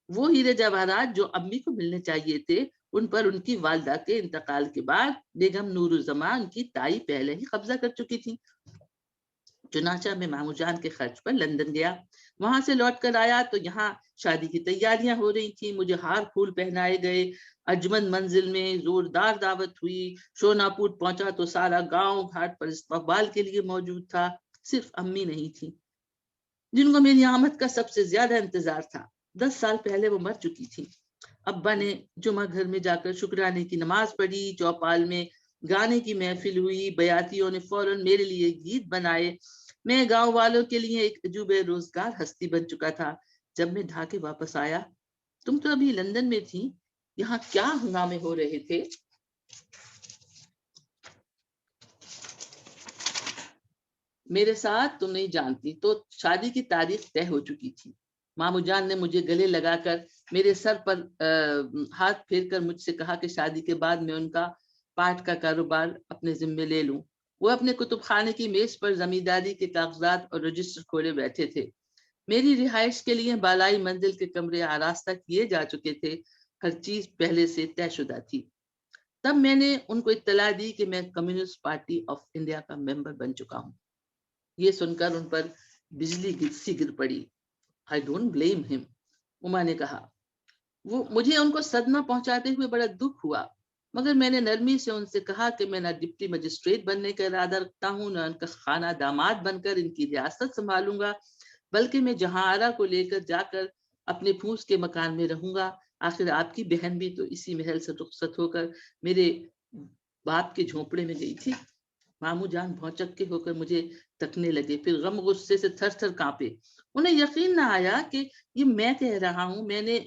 وہ ہیرے جواہرات جو امی کو ملنے چاہیے تھے ان پر ان کی والدہ کے انتقال کے بعد بیگم نور الزماں ان کی تائی پہلے ہی قبضہ کر چکی تھی. چنانچہ میں مامو جان کے خرچ پر لندن گیا. وہاں سے لوٹ کر آیا تو یہاں شادی کی تیاریاں ہو رہی تھی. مجھے ہار پھول پہنائے گئے. اجمن منزل میں زوردار دعوت ہوئی. شونا پور پہنچا تو سارا گاؤں گھاٹ پر استقبال کے لیے موجود تھا. صرف امی نہیں تھی جن کو میری آمد کا سب سے زیادہ انتظار تھا. 10 سال پہلے وہ مر چکی تھی. ابا نے جمعہ گھر میں جا کر شکرانے کی نماز پڑھی. چوپال میں گانے کی محفل ہوئی. بیاتیوں نے فوراً میرے لیے گیت بنائے. میں گاؤں والوں کے لیے ایک عجوبہ روزگار ہستی بن چکا تھا. جب میں ڈھاکے واپس آیا، تم تو ابھی لندن میں تھی. یہاں کیا ہنگامے ہو رہے تھے؟ میرے ساتھ تم نہیں جانتی. تو شادی کی تاریخ طے ہو چکی تھی. مامو جان نے مجھے گلے لگا کر میرے سر پر ہاتھ پھیر کر مجھ سے کہا کہ شادی کے بعد میں ان کا پاٹ کا کاروبار اپنے ذمے لے لوں. وہ اپنے کتب خانے کی میز پر زمینداری کے کاغذات اور رجسٹر کھولے بیٹھے تھے. میری رہائش کے لیے بالائی منزل کے کمرے آراستہ کیے جا چکے تھے. ہر چیز پہلے سے طے شدہ تھی. تب میں نے ان کو اطلاع دی کہ میں کمیونسٹ پارٹی آف انڈیا کا ممبر بن چکا ہوں. یہ سن کر ان پر بجلی سی گر پڑی. I don't blame him. اما نے کہا. مجھے ان کو صدمہ پہنچاتے ہوئے بڑا دکھ ہوا، مگر میں نے نرمی سے ان سے کہا کہ میں نہ ڈپٹی مجسٹریٹ بننے کا ارادہ رکھتا ہوں، نہ ان کا خانہ داماد بن کر ان کی ریاست سنبھالوں گا، بلکہ میں جہاں آرا کو لے کر جا کر اپنے پھوس کے مکان میں رہوں گا. آخر آپ کی بہن بھی تو اسی محل سے رخصت ہو کر میرے باپ کے جھونپڑے میں گئی تھی. مامو جان بھونچک کے ہو کر مجھے تکنے لگے، پھر غم غصے سے تھر تھر کانپے. انہیں یقین نہ آیا کہ یہ میں کہہ رہا ہوں. میں نے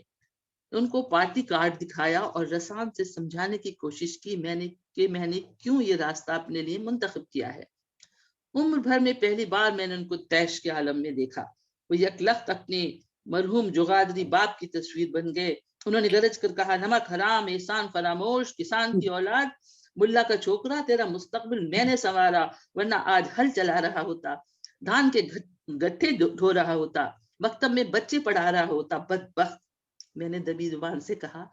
ان کو پارٹی کارڈ دکھایا اور رسان سے سمجھانے کی کوشش کی میں نے کیوں یہ راستہ اپنے لیے منتخب کیا ہے. عمر بھر میں پہلی بار میں نے ان کو تیش کے عالم میں دیکھا. وہ یکلخت اپنے مرحوم جغادری باپ کی تصویر بن گئے انہوں نے گرج کر کہا، نمک حرام، احسان فراموش، کسان کی اولاد، ملا کا چھوکرا، تیرا مستقبل میں نے سنوارا، ورنہ آج ہل چلا رہا ہوتا، دھان کے گٹھے دھو رہا ہوتا، مکتب میں بچے پڑھا رہا ہوتا، بدبخت۔ میں نے دبی زبان سے کہا،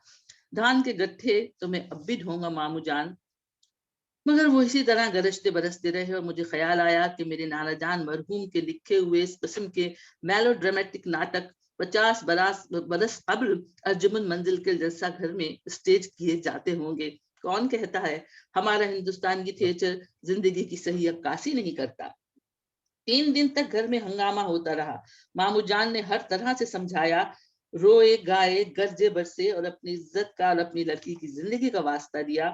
دھان کے گٹھے تو میں اب بھی ڈھونگا مامو جان۔ مگر وہ اسی طرح گرجتے برستے رہے، اور مجھے خیال آیا کہ میرے نانا جان مرحوم کے لکھے ہوئے اس قسم کے میلو ڈرامیٹک ناٹک 50 برس قبل ارجمن منزل کے جلسہ گھر میں اسٹیج کیے جاتے ہوں گے۔ کون کہتا ہے ہمارا ہندوستانی تھیٹر زندگی کی صحیح عکاسی نہیں کرتا۔ 3 دن تک گھر میں ہنگامہ ہوتا رہا۔ مامو جان نے ہر طرح سے سمجھایا، روئے گائے گرجے برسے، اور اپنی عزت کا اور اپنی لڑکی کی زندگی کا واسطہ دیا۔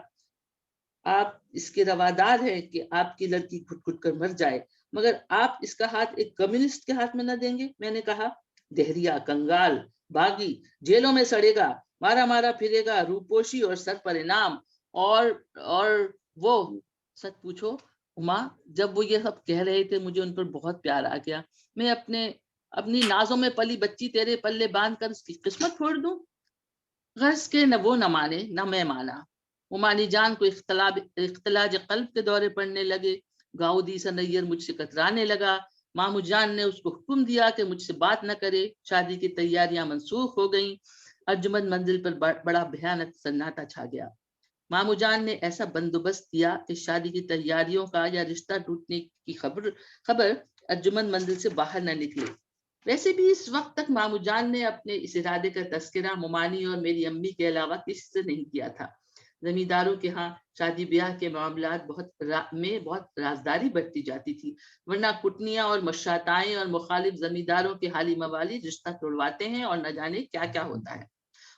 آپ اس کے روادار ہیں کہ آپ کی لڑکی گھٹ گھٹ کر مر جائے، مگر آپ اس کا ہاتھ ایک کمیونسٹ کے ہاتھ میں نہ دیں گے۔ میں نے کہا، دہریا، کنگال، باغی، جیلوں میں سڑے گا، مارا مارا پھرے گا، روپوشی اور سر پر انعام، اور وہ سچ پوچھو اما، جب وہ یہ سب کہہ رہے تھے مجھے ان پر بہت پیار آ گیا۔ میں اپنی نازوں میں پلی بچی تیرے پلے باندھ کر اس کی قسمت پھوڑ دوں؟ غرض کے نہ وہ نہ مانے نہ میں مانا۔ عمانی جان کو اختلاج قلب کے دورے پڑنے لگے۔ گاؤدی سنیر مجھ سے کترانے لگا۔ مامو جان نے اس کو حکم دیا کہ مجھ سے بات نہ کرے۔ شادی کی تیاریاں منسوخ ہو گئیں۔ ارجمن منزل پر بڑا بھیانک سناٹا چھا گیا۔ مامو جان نے ایسا بندوبست کیا کہ شادی کی تیاریوں کا یا رشتہ ٹوٹنے کی خبر ارجمن منزل سے باہر نہ نکلے۔ ویسے بھی اس وقت تک مامو جان نے اپنے اس ارادے کا تذکرہ ممانی اور میری امی کے علاوہ کسی سے نہیں کیا تھا۔ زمینداروں کے ہاں شادی بیاہ کے معاملات بہت رازداری برتی جاتی تھی، ورنہ کٹنیاں اور مشاتائیں اور مخالف زمینداروں کے حالی موالی رشتہ توڑواتے ہیں اور نہ جانے کیا کیا ہوتا ہے۔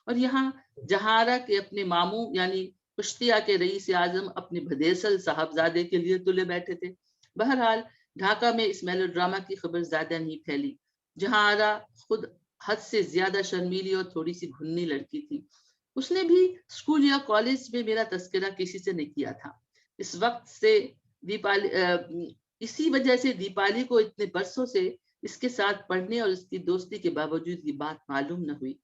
اور یہاں جہارہ کے اپنے ماموں یعنی کشتیہ کے رئیس اعظم اپنے بھدیسل صاحبزادے کے لیے تلے بیٹھے تھے۔ بہرحال ڈھاکہ میں اس میلو ڈرامہ کی خبر زیادہ نہیں پھیلی۔ جہارہ خود حد سے زیادہ شرمیلی اور تھوڑی سی گھنی لڑکی تھی۔ اس نے بھی اسکول یا کالج میں میرا تذکرہ کسی سے نہیں کیا تھا۔ اسی وجہ سے دیپالی کو اتنے برسوں سے اس کے ساتھ پڑھنے اور اس کی دوستی کے باوجود یہ بات معلوم نہ ہوئی۔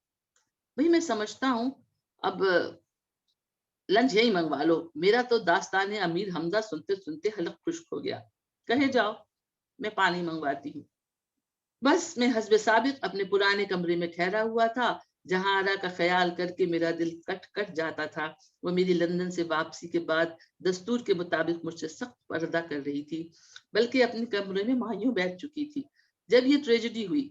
بھئی میں سمجھتا ہوں اب لنچ یہی منگوا لو، میرا تو داستان امیر حمزہ سنتے سنتے حلق خشک ہو گیا۔ کہے جاؤ، میں پانی منگواتی ہوں۔ بس میں حسب سابق اپنے پرانے کمرے میں ٹھہرا ہوا تھا۔ جہارہ کا خیال کر کے میرا دل کٹ جاتا تھا۔ وہ میری لندن سے واپسی کے بعد دستور کے مطابق مجھ سے سخت پردہ کر رہی تھی، بلکہ اپنے کمرے میں مایوں بیٹھ چکی تھی۔ جب یہ ٹریجڈی ہوئی،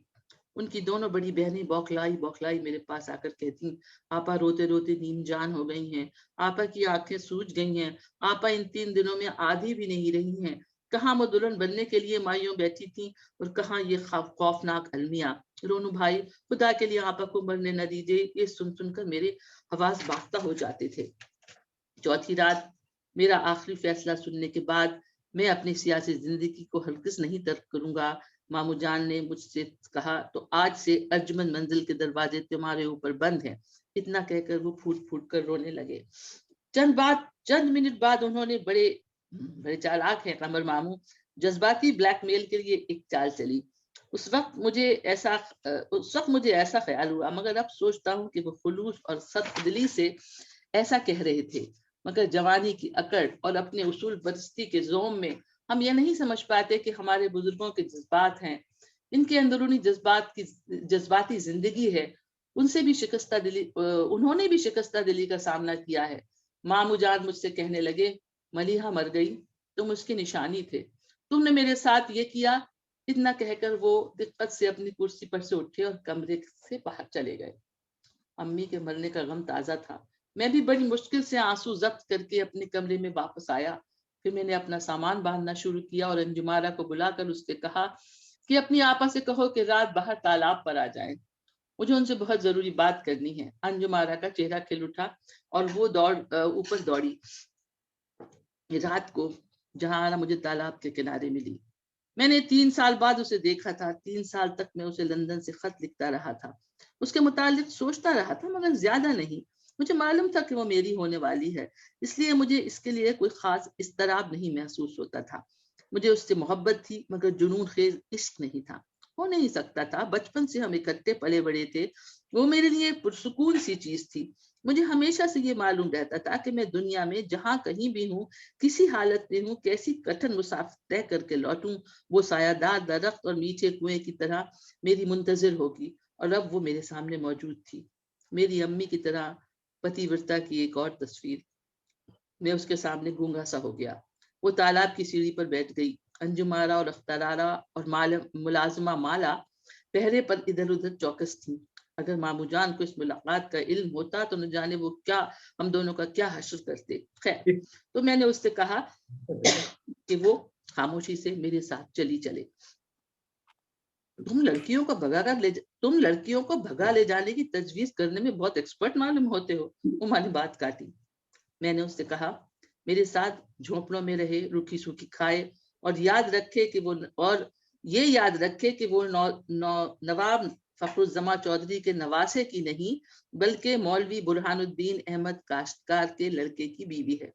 ان کی دونوں بڑی بہنیں بوکھلائی میرے پاس آ کر کہتی، آپا روتے روتے نیم جان ہو گئی ہیں، آپا کی آنکھیں سوج گئی ہیں، آپا ان 3 دنوں میں آدھی بھی نہیں رہی ہیں۔ کہاں وہ دلہن بننے کے لیے مائیوں بیٹھی تھیں اور کہاں یہ خوفناک المیاں۔ رونو بھائی، خدا کے لیے آپا کو مرنے نہ دیجیے، یہ سن کر میرے حواس باختہ ہو جاتے تھے۔ چوتھی رات میرا آخری فیصلہ سننے کے بعد میں اپنی سیاسی زندگی کو ہرگز نہیں ترک کروں گا۔ مامو جان نے مجھ سے کہا، تو آج سے ارجمن منزل کے دروازے تمہارے اوپر بند ہیں۔ اتنا کہہ کر وہ پھوٹ پھوٹ کر رونے لگے۔ چند منٹ بعد انہوں نے بڑے چالاک ہیں قمر مامو، جذباتی بلیک میل کے لیے ایک چال چلی۔ اس وقت مجھے ایسا خیال ہوا، مگر اب سوچتا ہوں کہ وہ خلوص اور صدق دلی سے ایسا کہہ رہے تھے، مگر جوانی کی اکڑ اور اپنے اصول پرستی کے زوم میں ہم یہ نہیں سمجھ پاتے کہ ہمارے بزرگوں کے جذبات ہیں، ان کے اندرونی جذباتی زندگی ہے، انہوں نے بھی شکستہ دلی کا سامنا کیا ہے۔ مامو جان مجھ سے کہنے لگے، ملیحہ مر گئی، تم اس کی نشانی تھے، تم نے میرے ساتھ یہ کیا۔ اتنا کہہ کر وہ دقت سے اپنی کرسی پر سے اٹھے اور کمرے سے باہر چلے گئے۔ امی کے مرنے کا غم تازہ تھا۔ میں بھی بڑی مشکل سے آنسو ضبط کر کے اپنے کمرے میں واپس آیا۔ پھر میں نے اپنا سامان باندھنا شروع کیا اور انجمارہ کو بلا کر اس سے کہا کہ اپنی آپا سے کہو کہ رات باہر تالاب پر آ جائیں، مجھے ان سے بہت ضروری بات کرنی ہے۔ انجمارہ کا چہرہ کھل اٹھا اور وہ اوپر دوڑی۔ رات کو جہاں مجھے تالاب کے کنارے ملی۔ میں نے 3 سال بعد اسے دیکھا تھا۔ 3 سال تک میں اسے لندن سے خط لکھتا رہا تھا، اس کے متعلق سوچتا رہا تھا، مگر زیادہ نہیں۔ مجھے معلوم تھا کہ وہ میری ہونے والی ہے، اس لیے مجھے اس کے لیے کوئی خاص اضطراب نہیں محسوس ہوتا تھا۔ مجھے اس سے محبت تھی، مگر جنون خیز عشق نہیں تھا۔ हो नहीं सकता था। बचपन से हम इकट्ठे पले बड़े थे। वो मेरे लिए पुरसुकून सी चीज थी। मुझे हमेशा से ये मालूम रहता था कि मैं दुनिया में जहां कहीं भी हूँ, किसी हालत में हूँ, कैसी कठिन मुसाफिर तय करके लौटूं, वो सायादार दरख्त और मीठे कुएं की तरह मेरी मुंतजिर होगी। और अब वो मेरे सामने मौजूद थी, मेरी अम्मी की तरह पतिव्रता की एक और तस्वीर। मैं उसके सामने गूंगा सा हो गया। वो तालाब की सीढ़ी पर बैठ गई। अंजुमारा और अख्तरारा और मुलाजमा माला पहरे पर इधर उधर चौकस थी। अगर मामू जान को इस मुलाकात का इल्म होता तो न जाने वो क्या, हम दोनों का क्या हश्र करते। खैर, तो मैंने उससे कहा कि वो खामोशी से मेरे साथ चली चले। तुम लड़कियों को भगा ले जाने की तजवीज करने में बहुत एक्सपर्ट मालूम होते हो। उमा ने बात काटी। मैंने उससे कहा, मेरे साथ झोंपड़ों में रहे, रूखी सूखी खाए, और ये याद रखे कि वो नवाब फखरुज्जमा चौधरी के नवासे की नहीं, बल्कि मौलवी बुरहानुद्दीन अहमद काश्तकार के लड़के की बीवी है।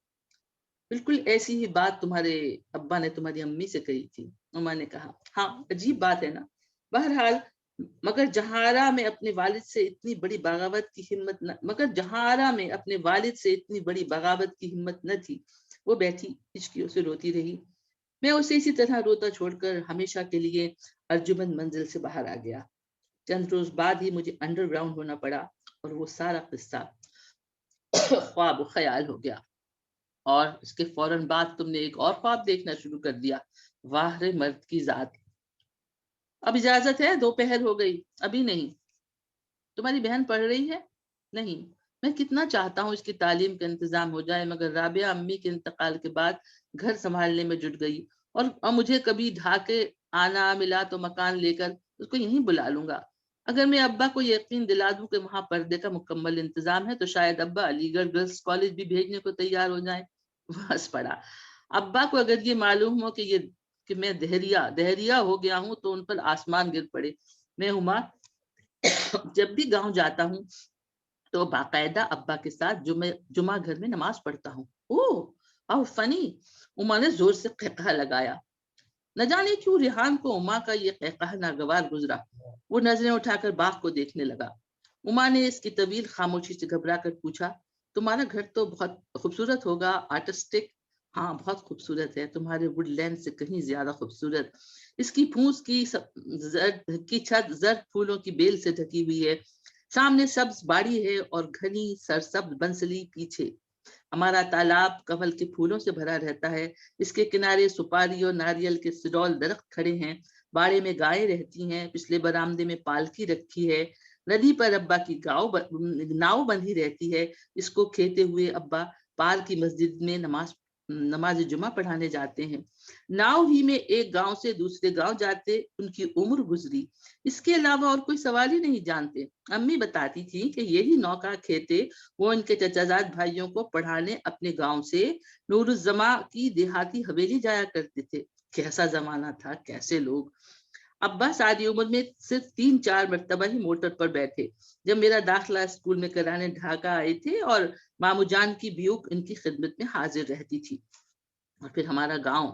बिल्कुल ऐसी ही बात तुम्हारे अब्बा ने तुम्हारी अम्मी से कही थी। उमा ने कहा, हाँ, अजीब बात है ना। बहरहाल, मगर जहारा में अपने वालिद से इतनी बड़ी बगावत की हिम्मत न थी। वो बैठी हिचकियों से रोती रही। मैं उसे इसी तरह रोता छोड़कर हमेशा के लिए अर्जुमंद मंजिल से बाहर आ गया। चंद रोज बाद ही मुझे अंडरग्राउंड होना पड़ा और वो सारा किस्सा ख्वाब ख्याल हो गया। और इसके फौरन बाद तुमने एक और ख्वाब देखना शुरू कर दिया। वाह रे मर्द की जात। अब इजाजत है, दोपहर हो गई। अभी नहीं। तुम्हारी बहन पढ़ रही है? नहीं। मैं कितना चाहता हूँ इसकी तालीम का इंतजाम हो जाए, मगर राबिया अम्मी के इंतकाल के बाद घर संभालने में जुट गई। और मुझे कभी ढाके आना मिला तो मकान लेकर उसको यहीं बुला लूंगा। अगर मैं अब्बा को यकीन दिला दूं कि वहां पर्दे का मुकम्मल इंतजाम है, तो शायद अब्बा अलीगढ़ गर्ल्स कॉलेज भी भेजने को तैयार हो जाए। बस पड़ा। अब्बा को अगर ये मालूम हो कि मैं दहरिया हो गया हूँ, तो उन पर आसमान गिर पड़े। मैं उमा जब भी गांव जाता हूँ तो बाकायदा अब्बा के साथ जुमा घर में नमाज पढ़ता हूँ। ओह, हाउ फनी। उमा ने जोर से कहकहा लगाया। न जाने क्यों रिहान को उमा का ये कहकहा नागवार गुजरा। वो नजरें उठाकर बाग को देखने लगा। उमा ने इसकी तवील खामोशी से घबरा कर पूछा, तुम्हारा घर तो बहुत खूबसूरत होगा, आर्टिस्टिक। हाँ, बहुत खूबसूरत है, तुम्हारे वुडलैंड से कहीं ज्यादा खूबसूरत। इसकी फूस की छत जर्द फूलों की बेल से ढकी हुई है। सामने सब्ज बाड़ी है और घनी सरसब्ज बंसली पीछे। हमारा तालाब कमल के फूलों से भरा रहता है। इसके किनारे सुपारी और नारियल के सिडौल दरख्त खड़े हैं। बाड़े में गायें रहती हैं। पिछले बरामदे में पालकी रखी है। नदी पर अब्बा की नाव बंधी रहती है। इसको खेते हुए अब्बा पार की मस्जिद में नमाज जुमा पढ़ाने जाते हैं। नाव ही में एक गांव से दूसरे गांव जाते उनकी उम्र गुजरी। इसके अलावा और कोई सवाल ही नहीं जानते। अम्मी बताती थी कि यही नौका खेते वो इनके चचाजाद भाइयों को पढ़ाने अपने गांव से नूरुज्जमा की देहाती हवेली जाया करते थे। कैसा जमाना था, कैसे लोग। अब्बा सारी उम्र में सिर्फ 3-4 मरतबा ही मोटर पर बैठे, जब मेरा दाखिला स्कूल में कराने ढाका आए थे और मामू जान की ब्यूक इनकी खिदमत में हाजिर रहती थी। और फिर हमारा गांव,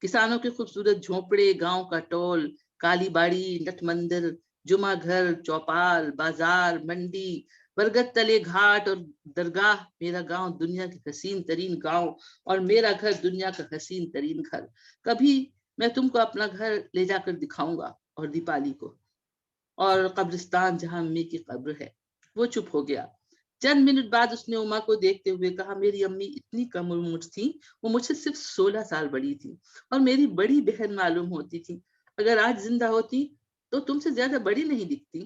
किसानों के खूबसूरत झोपड़े, गांव का टोल, काली बाड़ी, नट मंदिर, जुमा घर, चौपाल, बाजार, मंडी, बरगद तले घाट और दरगाह। मेरा गांव दुनिया के हसीन तरीन गांव और मेरा घर दुनिया का हसीन तरीन घर। कभी मैं तुमको अपना घर ले जाकर दिखाऊंगा, और दीपाली को, और कब्रिस्तान जहां अम्मी की कब्र है। वो चुप हो गया। चंद मिनट बाद उसने उमा को देखते हुए कहा, मेरी अम्मी इतनी कम उम्र थी, वो मुझसे सिर्फ 16 साल बड़ी थी और मेरी बड़ी बहन मालूम होती थी। अगर आज जिंदा होती तो तुमसे ज्यादा बड़ी नहीं दिखती।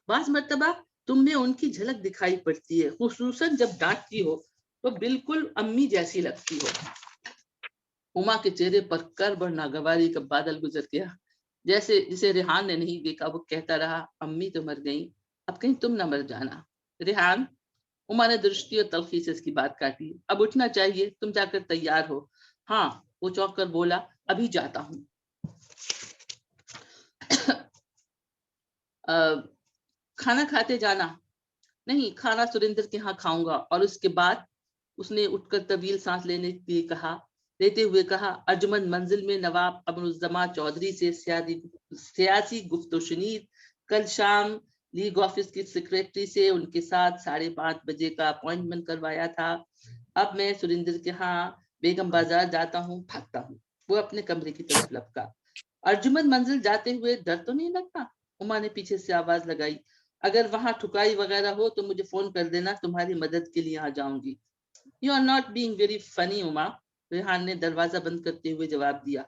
बाज मर्तबा तुम में उनकी झलक दिखाई पड़ती है, खुसूसन जब डांटती हो तो बिल्कुल अम्मी जैसी लगती हो। उमा के चेहरे पर कर्ब और नागवारी का बादल गुजर गया। जैसे जिसे रेहान ने नहीं देखा, वो कहता रहा, अम्मी तो मर गई, अब कहीं तुम ना मर जाना। रेहान, उमा ने दृष्टि और तलखी से इसकी बात काटी, अब उठना चाहिए, तुम जाकर तैयार हो। हाँ, वो चौंक कर बोला, अभी जाता हूँ। खाना खाते जाना। नहीं, खाना सुरेंद्र के यहाँ खाऊंगा। और उसके बाद उसने उठकर तवील सांस लेने के लिए कहा, लेते हुए कहा, अर्जुमंद मंजिल में नवाब अमरुज्जमा चौधरी से सियासी गुफ्तगू, कल शाम लीग ऑफिस की सेक्रेटरी से उनके साथ 5:30 बजे का अपॉइंटमेंट करवाया था। अब मैं सुरिंदर के यहाँ बेगम बाजार जाता हूँ, भागता हूँ। वो अपने कमरे की तरफ लपका। अर्जुमंद मंजिल जाते हुए डर तो नहीं लगता? उमा ने पीछे से आवाज लगाई। अगर वहां ठुकाई वगैरह हो तो मुझे फोन कर देना, तुम्हारी मदद के लिए आ जाऊंगी। You are not being very funny Uma, Rehan ने दरवाजा बंद करते हुए जवाब दिया।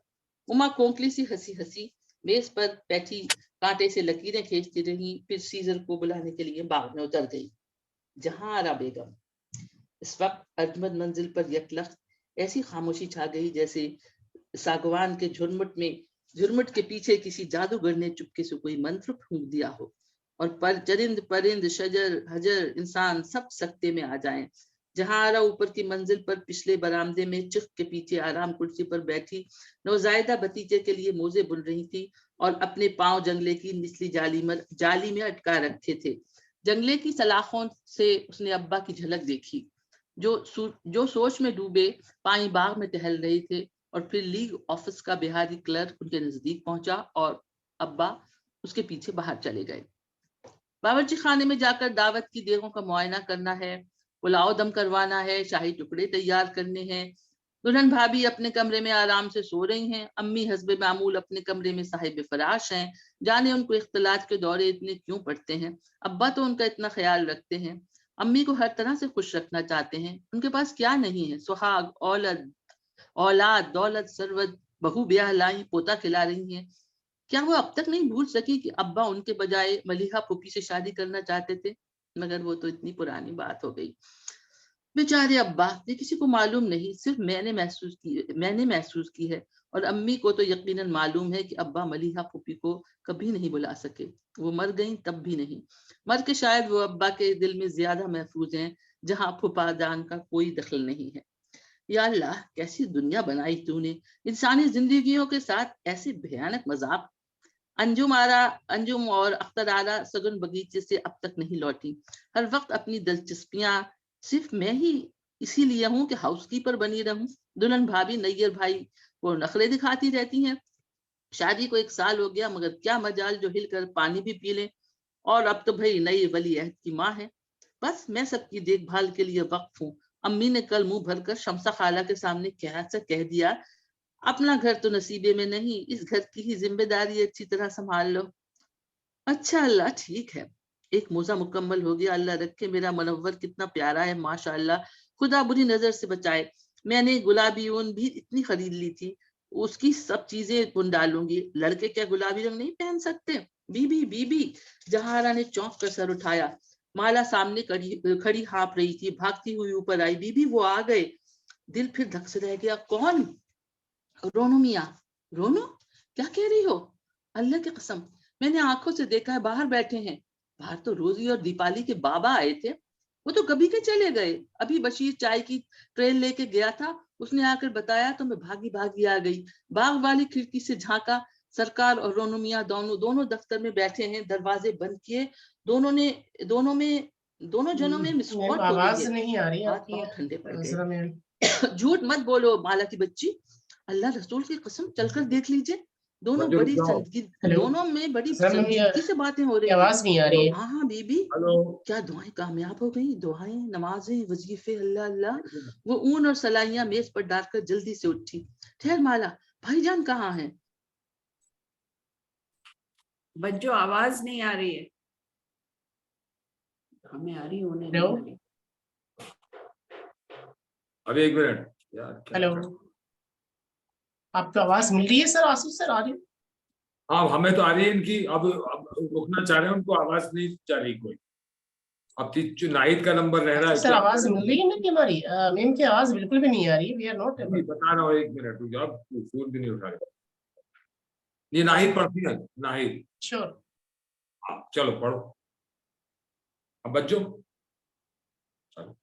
उमा कोंकली सी हंसी मेज पर बैठी कांटे से लकीरें खींचती रही, फिर सीजर को बुलाने के लिए बाग में उतर गई। जहां आरा बेगम। इस वक्त अर्जुमंद मंजिल पर यकलख्त ऐसी खामोशी छा गई जैसे सागवान के झुरमुट के पीछे किसी जादूगर ने चुपके से कोई मंत्र फूंक दिया हो और चरिंद परिंद शजर हजर इंसान सब सकते में आ जाएं। जहां आरा ऊपर की मंजिल पर पिछले बरामदे में चिख के पीछे आराम कुर्सी पर बैठी नौजायदा भतीजे के लिए मोजे बुन रही थी और अपने पांव जंगले की निचली जाली में अटका रखे थे। जंगले की सलाखों से उसने अब्बा की झलक देखी जो सोच में डूबे पाई बाग में टहल रहे थे, और फिर लीग ऑफिस का बिहारी क्लर्क उनके नजदीक पहुंचा और अब्बा उसके पीछे बाहर चले गए। बावर्ची खाने में जाकर दावत की देगों का मुआयना करना है, पुलाव दम करवाना है, शाही टुकड़े तैयार करने हैं। दुल्हन भाभी अपने कमरे में आराम से सो रही हैं। अम्मी हस्बे मामूल अपने कमरे में साहिब फराश हैं। जाने उनको इख्तिलात के दौरे इतने क्यों पड़ते हैं। अब्बा तो उनका इतना ख्याल रखते हैं, अम्मी को हर तरह से खुश रखना चाहते हैं। उनके पास क्या नहीं है, सुहाग औलाद दौलत सरवत, बहू ब्याह लाई, पोता खिला रही हैं। क्या वो अब तक नहीं भूल सकी कि अब्बा उनके बजाय मलिहा फूफी से शादी करना चाहते थे, मगर वो तो इतनी पुरानी बात हो गई। बेचारे अब्बा, ये किसी को मालूम नहीं, सिर्फ मैंने महसूस की है, और अम्मी को तो यकीनन मालूम है कि अब्बा मलिहा फूफी को कभी नहीं बुला सके। वो मर गई तब भी नहीं, मर के शायद वो अब्बा के दिल में ज्यादा महफूज हैं जहां फूफा जान का कोई दखल नहीं है। या अल्लाह, कैसी दुनिया बनाई तूने, इंसानी जिंदगियों के साथ ऐसे भयानक मजाक। अंजुम और अख्तर आरा सगुन बगीचे से अब तक नहीं लौटी। हर वक्त अपनी दिलचस्पियां सिर्फ मैं ही इसीलिए हूं कि हाउसकीपर बनी रहूं। दुल्हन भाभी नैयर भाई को नखरे दिखाती रहती हैं। शादी को 1 साल हो गया, मगर क्या मजाल जो हिलकर पानी भी पी ले। और अब तो भाई नई वली अहद की माँ है। बस मैं सबकी देखभाल के लिए वक्फ हूँ। अम्मी ने कल मुंह भरकर शमसा खाला के सामने क्या से कह दिया, अपना घर तो नसीबे में नहीं, इस घर की ही जिम्मेदारी अच्छी तरह संभाल लो। अच्छा अल्लाह, ठीक है। एक मोजा मुकम्मल हो गया। अल्लाह रखे मेरा मनव्वर कितना प्यारा है, माशाअल्लाह, खुदा बुरी नजर से बचाए। मैंने गुलाबी ऊन भी इतनी खरीद ली थी, उसकी सब चीजें बुन डालूंगी। लड़के क्या गुलाबी रंग नहीं पहन सकते? बीबी बीबी, जहारा ने चौंक कर सर उठाया। माला सामने खड़ी हाँप रही थी, भागती हुई ऊपर आई। बीबी वो आ गए। दिल फिर धक से रह गया। कौन? रोनो मियाँ। रोनो, क्या कह रही हो? अल्लाह की कसम, मैंने आंखों से देखा है, बाहर बैठे हैं। बाहर तो रोजी और दीपाली के बाबा आए थे, वो तो कभी के चले गए। अभी बशीर चाय की ट्रेन लेके गया था, उसने आकर बताया तो मैं भागी भागी आ गई। बाग वाली खिड़की से झांका, सरकार और रोनो मियाँ दोनों दफ्तर में बैठे हैं, दरवाजे बंद किए। दोनों जनों में मिसकॉट हो गई आवाज है। नहीं आ रही हाथ आपकी, पांव ठंडे पड़ जरा गए। मेरी झूठ मत बोलो माला की बच्ची, अल्लाह रसूल की कसम, चलकर देख लीजिए। बच्चों रुक जाओ। दोनों में बड़ी सर, मेरी संजीदगी से बातें हो रही हैं। आवाज नहीं आ रही है। हाँ हाँ बीबी, हेलो, क्या दुआएं कामयाब हो गई? दुआएं, नमाजें, वजीफे, अल्लाह अल्लाह। वो ऊन और सलाइयां मेज पर डालकर जल्दी से उठी। ठहर माला, भाईजान कहाँ हैं? बच्चों आवाज नहीं आ रही है। हमें आ रही, उन्हें नहीं हेलो? आ रही। अभी 1 मिनट यार, क्या हेलो, आपको आवाज मिल रही है सर? आसूस सर, आ रही है? हाँ, हमें तो आ रही है इनकी। अब रुकना चाह रहे हैं, उनको आवाज नहीं जा रही कोई। अब नाहिद का नंबर रह रहा है। सर आवाज मिल रही है ना कि हमारी? मैम की आवाज बिल्कुल भी नहीं आ रही है। वी आर नॉट नहीं, बता रहा हूँ, 1 मिनट रुक जाओ। अब फोन भी नहीं उठा रहे। ये नाहिद पढ़ती है, नाहिद। श्योर। हाँ, चलो पढ़ो। अब बच्चों चलो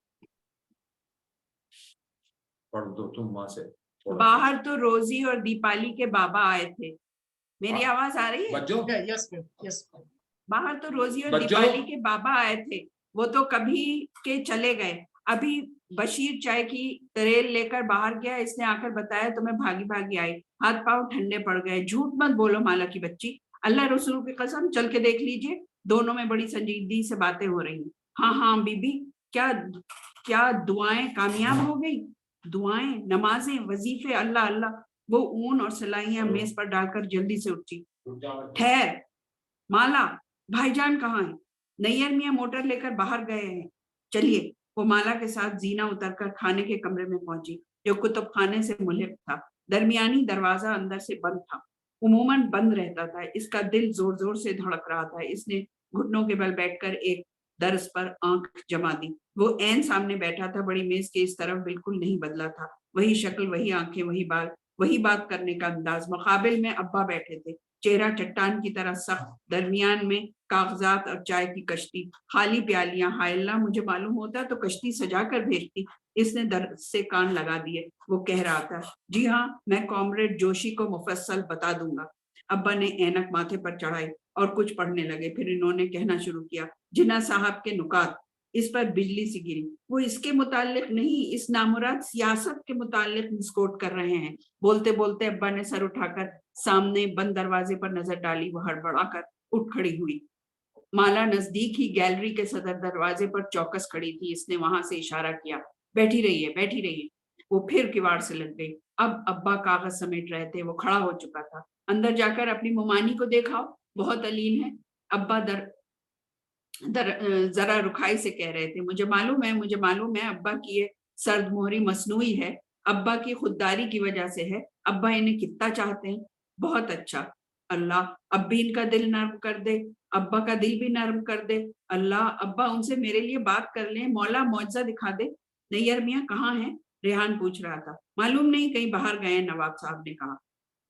पढ़ दो तुम वहां से। बाहर तो रोजी और दीपाली के बाबा आए थे। मेरी हाँ। आवाज आ रही है? बच्चों, यस मैम, यस। बाहर तो रोजी और बच्चों। दीपाली के बाबा आए थे, वो तो कभी के चले गए। अभी बशीर चाय की तरेल लेकर बाहर गया, इसने आकर बताया तो मैं भागी भागी आई, हाथ पांव ठंडे पड़ गए। झूठ मत बोलो माला की बच्ची, अल्लाह रसूल की कसम, चल के देख लीजिए। दोनों में बड़ी संजीदगी से बातें हो रही हैं। हाँ हाँ बीबी, क्या क्या दुआएं कामयाब हो गई? दुआएं, नमाजें, वजीफे, अल्लाह अल्लाह। वो ऊन और सलाइयां मेज पर डालकर जल्दी से उठी। ठहर माला, भाईजान कहाँ है? नैयर मियाँ मोटर लेकर बाहर गए हैं, चलिए। वो माला के साथ जीना उतरकर खाने के कमरे में पहुंची, जो कुतुब खाने से मुल्हिक था। दरमियानी दरवाजा अंदर से बंद था, उमूमन बंद रहता था। इसका दिल जोर जोर से धड़क रहा था। इसने घुटनों के बल बैठकर एक दर्स पर आंख जमा दी। वो ऐन सामने बैठा था, बड़ी मेज के इस तरफ बिल्कुल नहीं बदला था। वही शक्ल, वही आंखें, वही बाल, वही बात करने का अंदाज। मुकाबिल में अब्बा बैठे थे, चेहरा चट्टान की तरह सख्त, दरमियान में कागजात और चाय की कश्ती, खाली प्यालियां। हाय अल्लाह, मुझे मालूम होता तो कश्ती सजा कर भेजती। इसने दर्द से कान लगा दिए। वो कह रहा था, जी हाँ, मैं कॉमरेड जोशी को मुफस्सल बता दूंगा। अब्बा ने ऐनक माथे पर चढ़ाई और कुछ पढ़ने लगे। फिर इन्होंने कहना शुरू किया, जिन्ना साहब के नुकात। इस पर बिजली सी गिरी। वो इसके मुतालिक नहीं, इस नामुराद सियासत के मुतालिक मिसकोट कर रहे हैं। बोलते बोलते अब्बा ने सर उठाकर सामने बंद दरवाजे पर नजर डाली। वो हड़बड़ाकर उठ खड़ी हुई। माला नजदीक ही गैलरी के सदर दरवाजे पर चौकस खड़ी थी। इसने वहां से इशारा किया, बैठी रहिए, बैठी रहिए। वो फिर किवाड़ से लग गई। अब अब्बा कागज समेट रहे थे। वो खड़ा हो चुका था। अंदर जाकर अपनी मुमानी को देखाओ, बहुत अलीन है। अब्बा जरा रुखाई से कह रहे थे, मुझे मालूम है, मुझे मालूम है। अब्बा की ये सर्द मोहरी मसनूई है, अब्बा की खुददारी की वजह से है। अब्बा इन्हें कितना चाहते हैं। बहुत अच्छा, अल्लाह अब भी इनका दिल नर्म कर दे, अब्बा का दिल भी नर्म कर दे। अल्लाह अब्बा उनसे मेरे लिए बात कर लें, मौला मौजज़ा दिखा दे। नैयर मियाँ कहाँ हैं? रेहान पूछ रहा था। मालूम नहीं, कहीं बाहर गए, नवाब साहब ने कहा,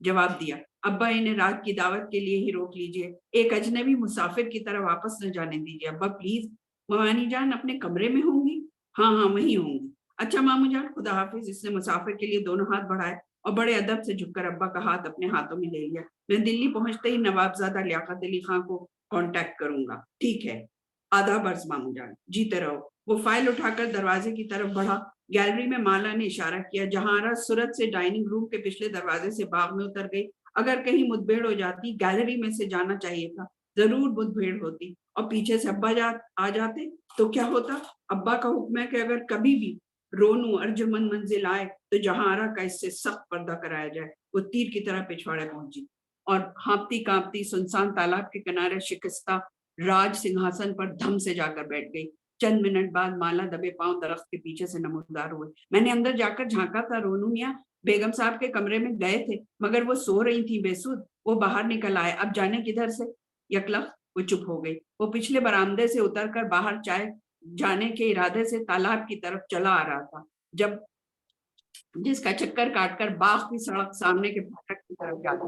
जवाब दिया। अब्बा इन्हें रात की दावत के लिए ही रोक लीजिए, एक अजनबी मुसाफिर की तरह वापस न जाने दीजिए। अब्बा प्लीज। मानी जान अपने कमरे में होंगी? हाँ हाँ वहीं होंगी। अच्छा मामू जान, खुदा हाफिज। इसने मुसाफिर के लिए दोनों हाथ बढ़ाए और बड़े अदब से झुककर अब्बा का हाथ अपने हाथों में ले लिया। मैं दिल्ली पहुंचते ही नवाबजादा लियाकत अली खां को कांटेक्ट करूंगा। ठीक है, आधा बर्स मामू जान, जीते रहो। वो फाइल उठाकर दरवाजे की तरफ बढ़ा। गैलरी में माला ने इशारा किया। जहांरा सूरत से डाइनिंग रूम के पिछले दरवाजे से बाग में उतर गई। अगर कहीं मुठभेड़ हो जाती, गैलरी में से जाना चाहिए था। जरूर मुठभेड़ होती और पीछे से अब्बा आ जाते तो क्या होता? अब्बा का हुक्म है कि अगर कभी भी रोनू अर्जुमन मंजिल आए तो जहांरा का इससे सख्त पर्दा कराया जाए। वो तीर की तरह पिछवाड़े पहुंची और हाँपती कांपती सुनसान तालाब के किनारे शिकस्ता राज सिंहासन पर धम से जाकर बैठ गई। चंद मिनट बाद माला दबे पांव दरख्त के पीछे से नमूदार हुए। मैंने अंदर जाकर झांका था, रोनू मियाँ बेगम साहब के कमरे में गए थे, मगर वो सो रही थी बेसुध। वो बाहर निकल आए, अब जाने किधर से? यकलख वो चुप हो गई। वो पिछले बरामदे से उतरकर बाहर चाय जाने के इरादे से तालाब की तरफ चला आ रहा था, जब जिसका चक्कर काटकर बाग की सड़क सामने के फाटक की तरफ जाती।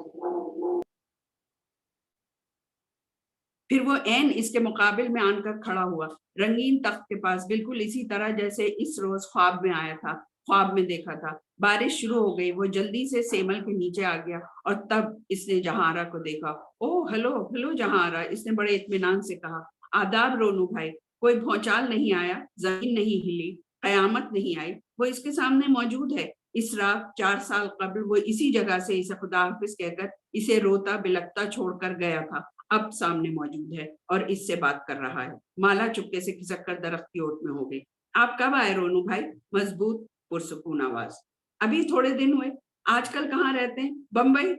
फिर वो ऐन इसके मुकाबिल में आकर खड़ा हुआ, रंगीन तख्त के पास, बिल्कुल इसी तरह जैसे इस रोज ख्वाब में आया था, ख्वाब में देखा था। बारिश शुरू हो गई। वो जल्दी से सेमल के नीचे आ गया और तब इसने जहांरा को देखा। ओह हेलो हेलो जहांरा, इसने बड़े इत्मीनान से कहा। आदाब रोनू भाई। कोई भौचाल नहीं आया, जमीन नहीं हिली, कयामत नहीं आई। वो इसके सामने मौजूद है। इस रात 4 साल कबल वो इसी जगह से इसे खुदा हाफिज कहकर इसे रोता बिलखता छोड़कर गया था। अब सामने मौजूद है और इससे बात कर रहा है। माला चुपके से खिसक कर दरख्त की ओट में हो गई। आप कब आए रोनू भाई? मजबूत पुरसुकून आवाज। अभी थोड़े दिन हुए। आजकल कहाँ रहते हैं? बम्बई।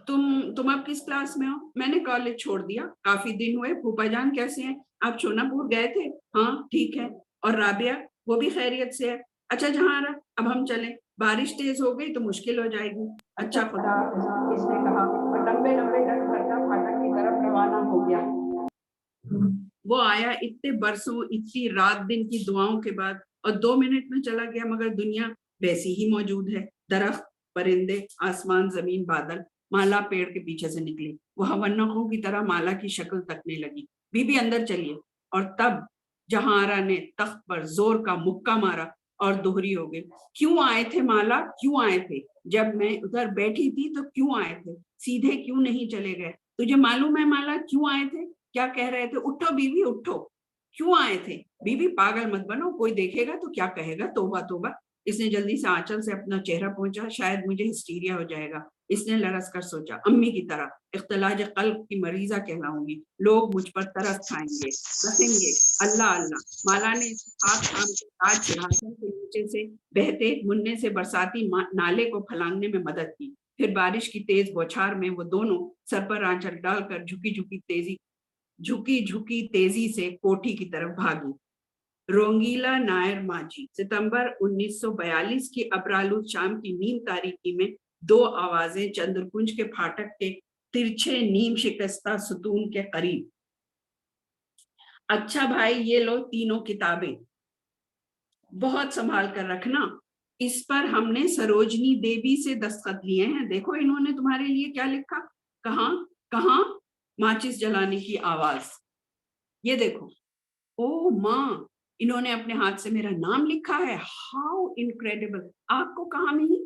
तुम अब किस क्लास में हो? मैंने कॉलेज छोड़ दिया, काफी दिन हुए। फूफा जान कैसे हैं? आप शोनापुर गए थे? हाँ ठीक है। और राबिया? वो भी खैरियत से है। अच्छा जहांरा, अब हम चलें, बारिश तेज हो गई तो मुश्किल हो जाएगी। अच्छा खुदा हाफिज, इसने कहा और लंबे लंबे डग भरता फाटक की तरफ रवाना हो गया। वो आया इतने बरसों, इतनी रात दिन की दुआओं के बाद, और 2 मिनट में चला गया, मगर दुनिया वैसी ही मौजूद है। दरख्त, परिंदे, आसमान, जमीन, बादल। माला पेड़ के पीछे से निकली। वो हवन्नकों की तरह माला की शक्ल तकने लगी। बीबी अंदर चलिए। और तब जहांरा ने तख्त पर जोर का मुक्का मारा और दोहरी हो गई। क्यों आए थे माला, क्यों आए थे? जब मैं उधर बैठी थी तो क्यों आए थे? सीधे क्यों नहीं चले गए? तुझे मालूम है माला क्यों आए थे? क्या कह रहे थे? उठो बीवी उठो। क्यों आए थे? बीबी पागल मत बनो, कोई देखेगा तो क्या कहेगा, तौबा तौबा। इसने जल्दी से आंचल से अपना चेहरा पहुंचा, शायद मुझे हिस्टीरिया हो जाएगा। इसने लरस कर सोचा, अम्मी की तरह इख्तिलाज क़ल्ब की मरीजा कहलाऊंगी, लोग मुझ पर तरस खाएंगे, हंसेंगे, अल्लाह अल्लाह। माला ने हाथ थाम के ताज सिंहासन के नीचे से बहते मुन्ने से बरसाती नाले को फलांगने में मदद की। फिर बारिश की तेज बौछार में वो दोनों सर पर आंचल डालकर झुकी झुकी तेजी से कोठी की तरफ भागी। रोंगीला नायर माझी। सितंबर 1942 की अबरालू शाम की नीम तारीकी में दो आवाजें चंद्रकुंज के फाटक के तिरछे नीम शिकस्ता सुतून के करीब। अच्छा भाई, ये लो तीनों किताबें, बहुत संभाल कर रखना। इस पर हमने सरोजनी देवी से दस्तखत लिए हैं। देखो इन्होंने तुम्हारे लिए क्या लिखा। कहाँ कहाँ? माचिस जलाने की आवाज। ये देखो। ओ माँ, इन्होंने अपने हाथ से मेरा नाम लिखा है। How incredible. आपको कहाँ मिली?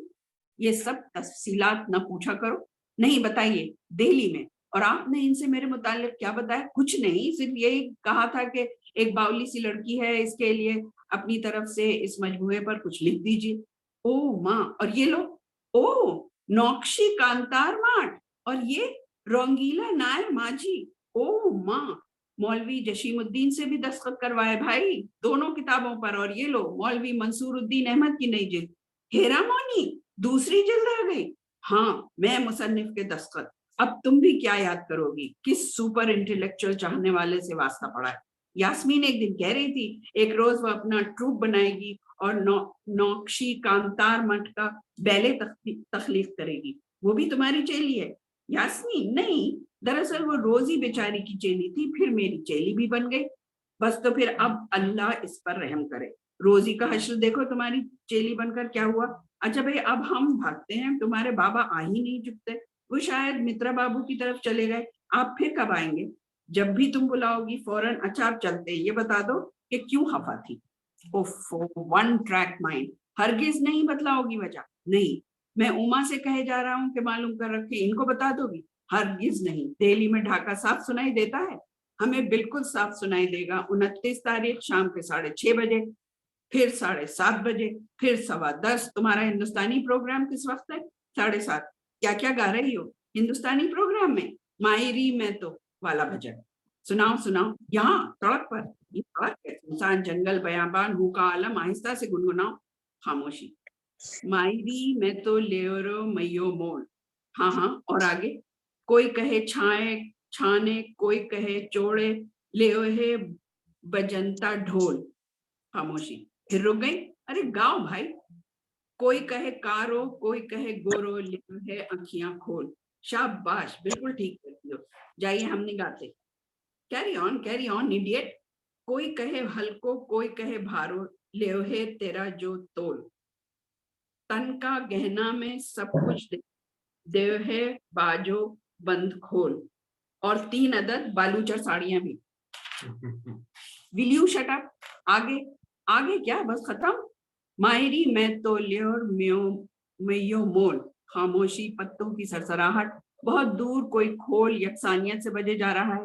ये सब तफसीलात न पूछा करो। नहीं बताइए, दिल्ली में। और आपने इनसे मेरे मुतालिक क्या बताया? कुछ नहीं, सिर्फ यही कहा था कि एक बावली सी लड़की है, इसके लिए अपनी तरफ से इस मजमूए पर कुछ लिख दीजिए। ओ माँ, और ये लो, ओ नौक्शी कांतार माठ, और ये रोंगीला नायर माझी। ओ माँ, मौलवी जशीमुद्दीन से भी दस्तखत करवाए भाई, दोनों किताबों पर। और ये लो, मौलवी मंसूरुद्दीन अहमद की नई जिल्द, हेरा मोनी दूसरी जिल्द आ गई। हाँ, मैं मुसन्निफ के दस्तखत। अब तुम भी क्या याद करोगी? किस सुपर इंटेलेक्चुअल चाहने वाले से वास्ता पड़ा है। यास्मीन एक दिन कह रही थी एक रोज वो अपना ट्रूप बनाएगी और नौक्शी कांतार मठ का बैले तख्लीक करेगी। वो भी तुम्हारी चेली है? यास्मीन नहीं, दरअसल वो रोजी बेचारी की चेली थी, फिर मेरी चेली भी बन गई। बस तो फिर अब अल्लाह इस पर रहम करे। रोजी का हश्र देखो, तुम्हारी चेली बनकर क्या हुआ। अच्छा भाई, अब हम भागते हैं, तुम्हारे बाबा आ ही नहीं चुकते। वो शायद मित्रा बाबू की तरफ चले गए। आप फिर कब आएंगे? जब भी तुम बुलाओगी फौरन। अच्छा आप चलते हैं, ये बता दो कि क्यों खफा थी। ओफो, वन ट्रैक माइंड। हरगिज नहीं बतलाओगी वजह? नहीं, मैं उमा से कहे जा रहा हूँ कि मालूम कर रखे, इनको बता दोगी? हरगिज नहीं। दिल्ली में ढाका साफ सुनाई देता है? हमें बिल्कुल साफ सुनाई देगा। 29 तारीख शाम के 6:30 बजे, फिर 7:30 बजे, फिर 10:15। तुम्हारा हिंदुस्तानी प्रोग्राम किस वक्त है? 7:30। क्या क्या गा रही हो हिंदुस्तानी प्रोग्राम में? मायरी मैं तो वाला भजन सुनाओ सुनाओ। यहाँ सड़क पर? ये सड़क है, इंसान, जंगल, बयाबान, हुका आलम। आहिस्ता से गुनगुनाओ। खामोशी। मायरी मैं तो लेरो मैयो मोल। हाँ हाँ, और आगे? कोई कहे छाए छाने, कोई कहे चोड़े, ले बजंता ढोल। खामोशी। फिर रुक गई। अरे गाओ भाई। कोई कहे कारो, कोई कहे गोरो, ले अखियां खोल। शाबाश, बिल्कुल ठीक करती हो। जाइए, हम नहीं गाते। Carry on idiot. कोई कहे हल्को, कोई कहे भारो, ले तेरा जो तोल। तन का गहना में सब कुछ देव है, बाजो बंद खोल। और 3 अदद बालूचर साड़ियां भी। Will you shut up? आगे आगे क्या? बस खत्म? मायरी मैं तो ल्योर मेयो मोल। खामोशी। पत्तों की सरसराहट। बहुत दूर कोई खोल यकसानियत से बजे जा रहा है।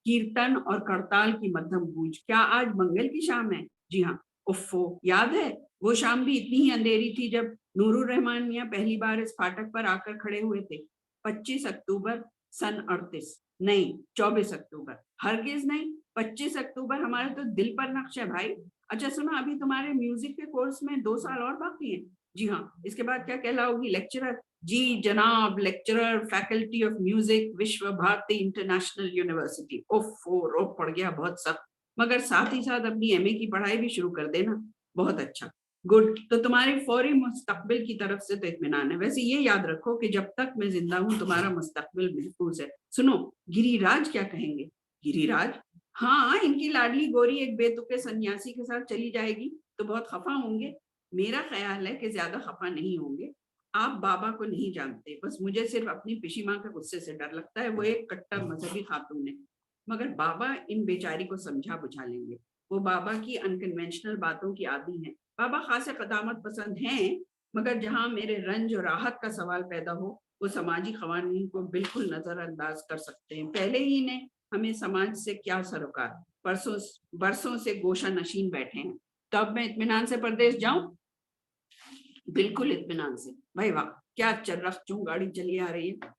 कीर्तन और करताल की मध्यम गूंज। क्या आज मंगल की शाम है? जी हाँ। उफ़्फ़ो, याद है वो शाम भी इतनी ही अंधेरी थी जब नूरुर रहमान मियां पहली बार इस फाटक पर आकर खड़े हुए थे। 25 अक्टूबर सन 38। नहीं, 24 अक्टूबर। हरगिज नहीं, 25 अक्टूबर हमारे तो दिल पर नक्श है भाई। अच्छा सुनो, अभी तुम्हारे म्यूजिक के कोर्स में 2 साल और बाकी है। जी हाँ। इसके बाद क्या कहलाओगी? लेक्चरर? जी जनाब, लेक्चरर, फैकल्टी ऑफ म्यूजिक, विश्व भारती इंटरनेशनल यूनिवर्सिटी। ओफो, रोक पड़ गया बहुत सख्त। मगर साथ ही साथ अपनी एमए की पढ़ाई भी शुरू कर देना। बहुत अच्छा, गुड। तो तुम्हारे फौरी मुस्तकबिल की तरफ से तो इत्मीनान है। वैसे ये याद रखो कि जब तक मैं जिंदा हूँ तुम्हारा मुस्तकबिल महफूज है। सुनो, गिरिराज क्या कहेंगे? गिरिराज? हाँ, इनकी लाडली गोरी एक बेतुके सन्यासी के साथ चली जाएगी तो बहुत खफा होंगे। मेरा ख्याल है कि ज्यादा खफा नहीं होंगे। आप बाबा को नहीं जानते, बस मुझे सिर्फ अपनी पिशी माँ के गुस्से से डर लगता है। वो एक कट्टर मजहबी खातून है, मगर बाबा इन बेचारी को समझा बुझा लेंगे। वो बाबा की अनकन्वेंशनल बातों की आदी हैं। बाबा खासे कदामत पसंद हैं, मगर जहाँ मेरे रंज और राहत का सवाल पैदा हो, वो समाजी कवानीन को बिल्कुल नजरअंदाज कर सकते हैं। पहले ही इन्हें हमें समाज से क्या सरोकार, बरसों से गोशा नशीन बैठे हैं, तो अब मैं इत्मीनान से परदेश जाऊं? बिल्कुल इत्मीनान से। भाई वाह, क्या चर्रख चूं गाड़ी चली आ रही है।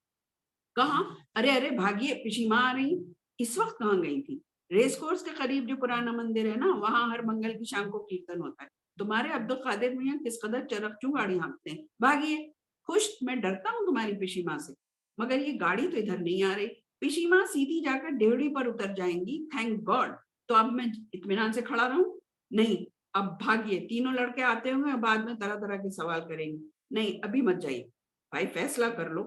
कहाँ? अरे अरे भागिए, पिशीमा आ रही। इस वक्त कहाँ गई थी? रेस कोर्स के करीब जो पुराना मंदिर है ना, वहां हर मंगल की शाम को कीर्तन होता है। तुम्हारे अब्दुल कादिर मियाँ किस कदर चरखचू गाड़ी हाँकते हैं। भागिए। खुश, मैं डरता हूँ तुम्हारी पिशीमा से, मगर ये गाड़ी तो इधर नहीं आ रही। पिशीमा सीधी जाकर डेवड़ी पर उतर जाएंगी, थैंक गॉड। तो अब मैं इत्मीनान से खड़ा रहूं? नहीं, अब भागिए। तीनों लड़के आते होंगे, बाद में तरह तरह के सवाल करेंगे। नहीं, अभी मत जाइए। भाई फैसला कर लो।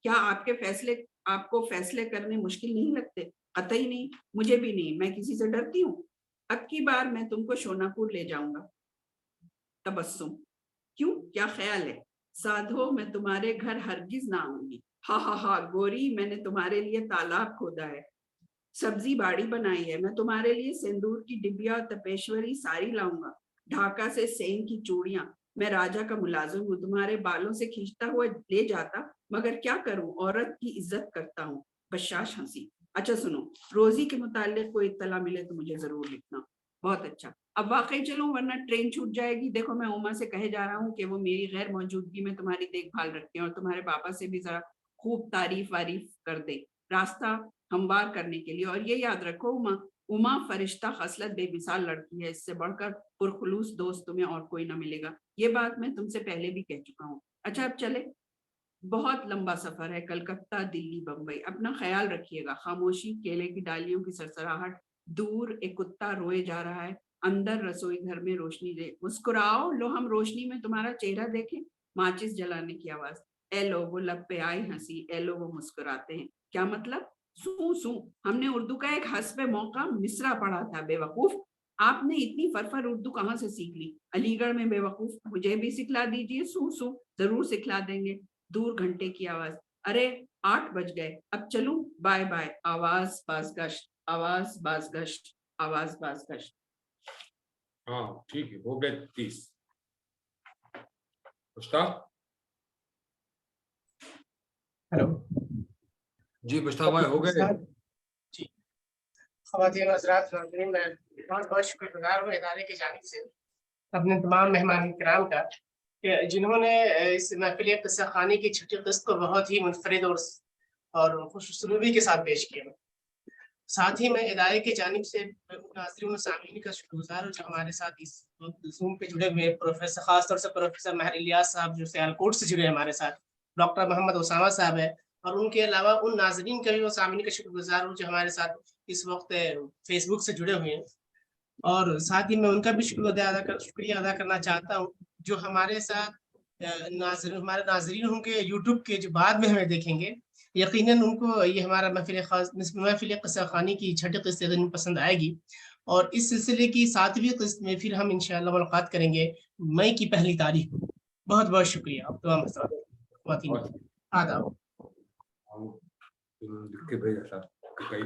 क्या आपको फैसले करने मुश्किल नहीं लगते? कतई नहीं, मुझे भी नहीं, मैं किसी से डरती हूँ। अब की बार मैं तुमको शोनापुर ले जाऊंगा। तबस्सुम, क्यों, क्या ख्याल है? साधो, मैं तुम्हारे घर हरगिज ना आऊंगी। हा गोरी, मैंने तुम्हारे लिए तालाब खोदा है, सब्जी बाड़ी बनाई है, मैं तुम्हारे लिए सिंदूर की डिबिया और तपेश्वरी साड़ी लाऊंगा, ढाका से सेन की चूड़ियां। मैं राजा का मुलाजिम हूँ, तुम्हारे बालों से खींचता हुआ ले जाता, मगर क्या करूं, औरत की इज्जत करता हूँ। बशाश हंसी। अच्छा सुनो, रोजी के मुतालिक कोई इत्तला मिले तो मुझे जरूर लिखना। बहुत अच्छा, अब वाकई चलूं वरना ट्रेन छूट जाएगी। देखो, मैं उमा से कहे जा रहा हूँ कि वो मेरी गैर मौजूदगी में तुम्हारी देखभाल रखें और तुम्हारे पापा से भी जरा खूब तारीफ वारीफ कर दे, रास्ता हमवार करने के लिए। और ये याद रखो उमा फरिश्ता खसलत बेमिसाल लड़की है, इससे बढ़कर पुरखुलूस दोस्त तुम्हें और कोई ना मिलेगा। ये बात मैं तुमसे पहले भी कह चुका हूँ। अच्छा, अब चले, बहुत लंबा सफर है, कलकत्ता, दिल्ली, बम्बई। अपना ख्याल रखिएगा। खामोशी, केले की डालियों की सरसराहट, दूर एक कुत्ता रोए जा रहा है, अंदर रसोई घर में रोशनी दे। मुस्कुराओ, लो हम रोशनी में तुम्हारा चेहरा देखें। माचिस जलाने की आवाज। ए लो वो लब पे आई हंसी, ए लो वो मुस्कुराते हैं। क्या मतलब? सू सू। हमने उर्दू का एक हस्बे मौका मिसरा पढ़ा था, बेवकूफ। आपने इतनी फरफर उर्दू कहाँ से सीख ली? अलीगढ़ में, बेवकूफ। मुझे भी सिखला दीजिए। सू सू, जरूर सिखला देंगे। दूर घंटे की आवाज। अरे 8 बज गए, अब चलूं? Bye bye. आवाज बाजगश्त, आवाज बाजगश्त, आवाज बाजगश्त। हाँ ठीक है, हो गए 30। मुश्ताक हेलो जी, मुश्ताक भाई हो गए? जी, ख़वातीन और हज़रात, नाज़रीन, मैं बहुत बहुत शुक्रगुज़ार हूँ इदारे की जानिब से अपने तमाम मेहमान किराम का, कि जिन्होंने इस महफ़िल क़िस्सा ख़ानी की छठी क़िस्त को बहुत ही मुनफ़रिद और खुश उसलूबी के साथ पेश किया। साथ ही मैं इदारे की जानिब से नाज़रीन और सामीन का शुक्रगुज़ार हूँ जो हमारे साथ इस ज़ूम पे जुड़े हुए प्रोफेसर, ख़ास तौर से प्रोफेसर महर इलियास साहब जो सियालकोट से जुड़े हैं हमारे साथ, डॉक्टर मोहम्मद उसामा साहब है, और उनके अलावा उन नाज़रीन का भी और सामीन का शुक्रगुज़ार हूँ जो हमारे साथ इस वक्त फेसबुक से जुड़े हुए हैं। और साथ ही मैं उनका भी शुक्रिया अदा करना चाहता हूँ जो हमारे साथ हमारे नाज़रीन होंगे यूट्यूब के, जो बाद में हमें देखेंगे। यकीनन उनको ये हमारा महफ़िल क़िस्सा ख़ानी की छठी क़िस्त पसंद आएगी, और इस सिलसिले की 7वीं क़िस्त में फिर हम इंशाअल्लाह मुलाक़ात करेंगे मई की पहली तारीख को। बहुत बहुत शुक्रिया आप तमाम हज़रात। आदाब। लिख के भेजा था।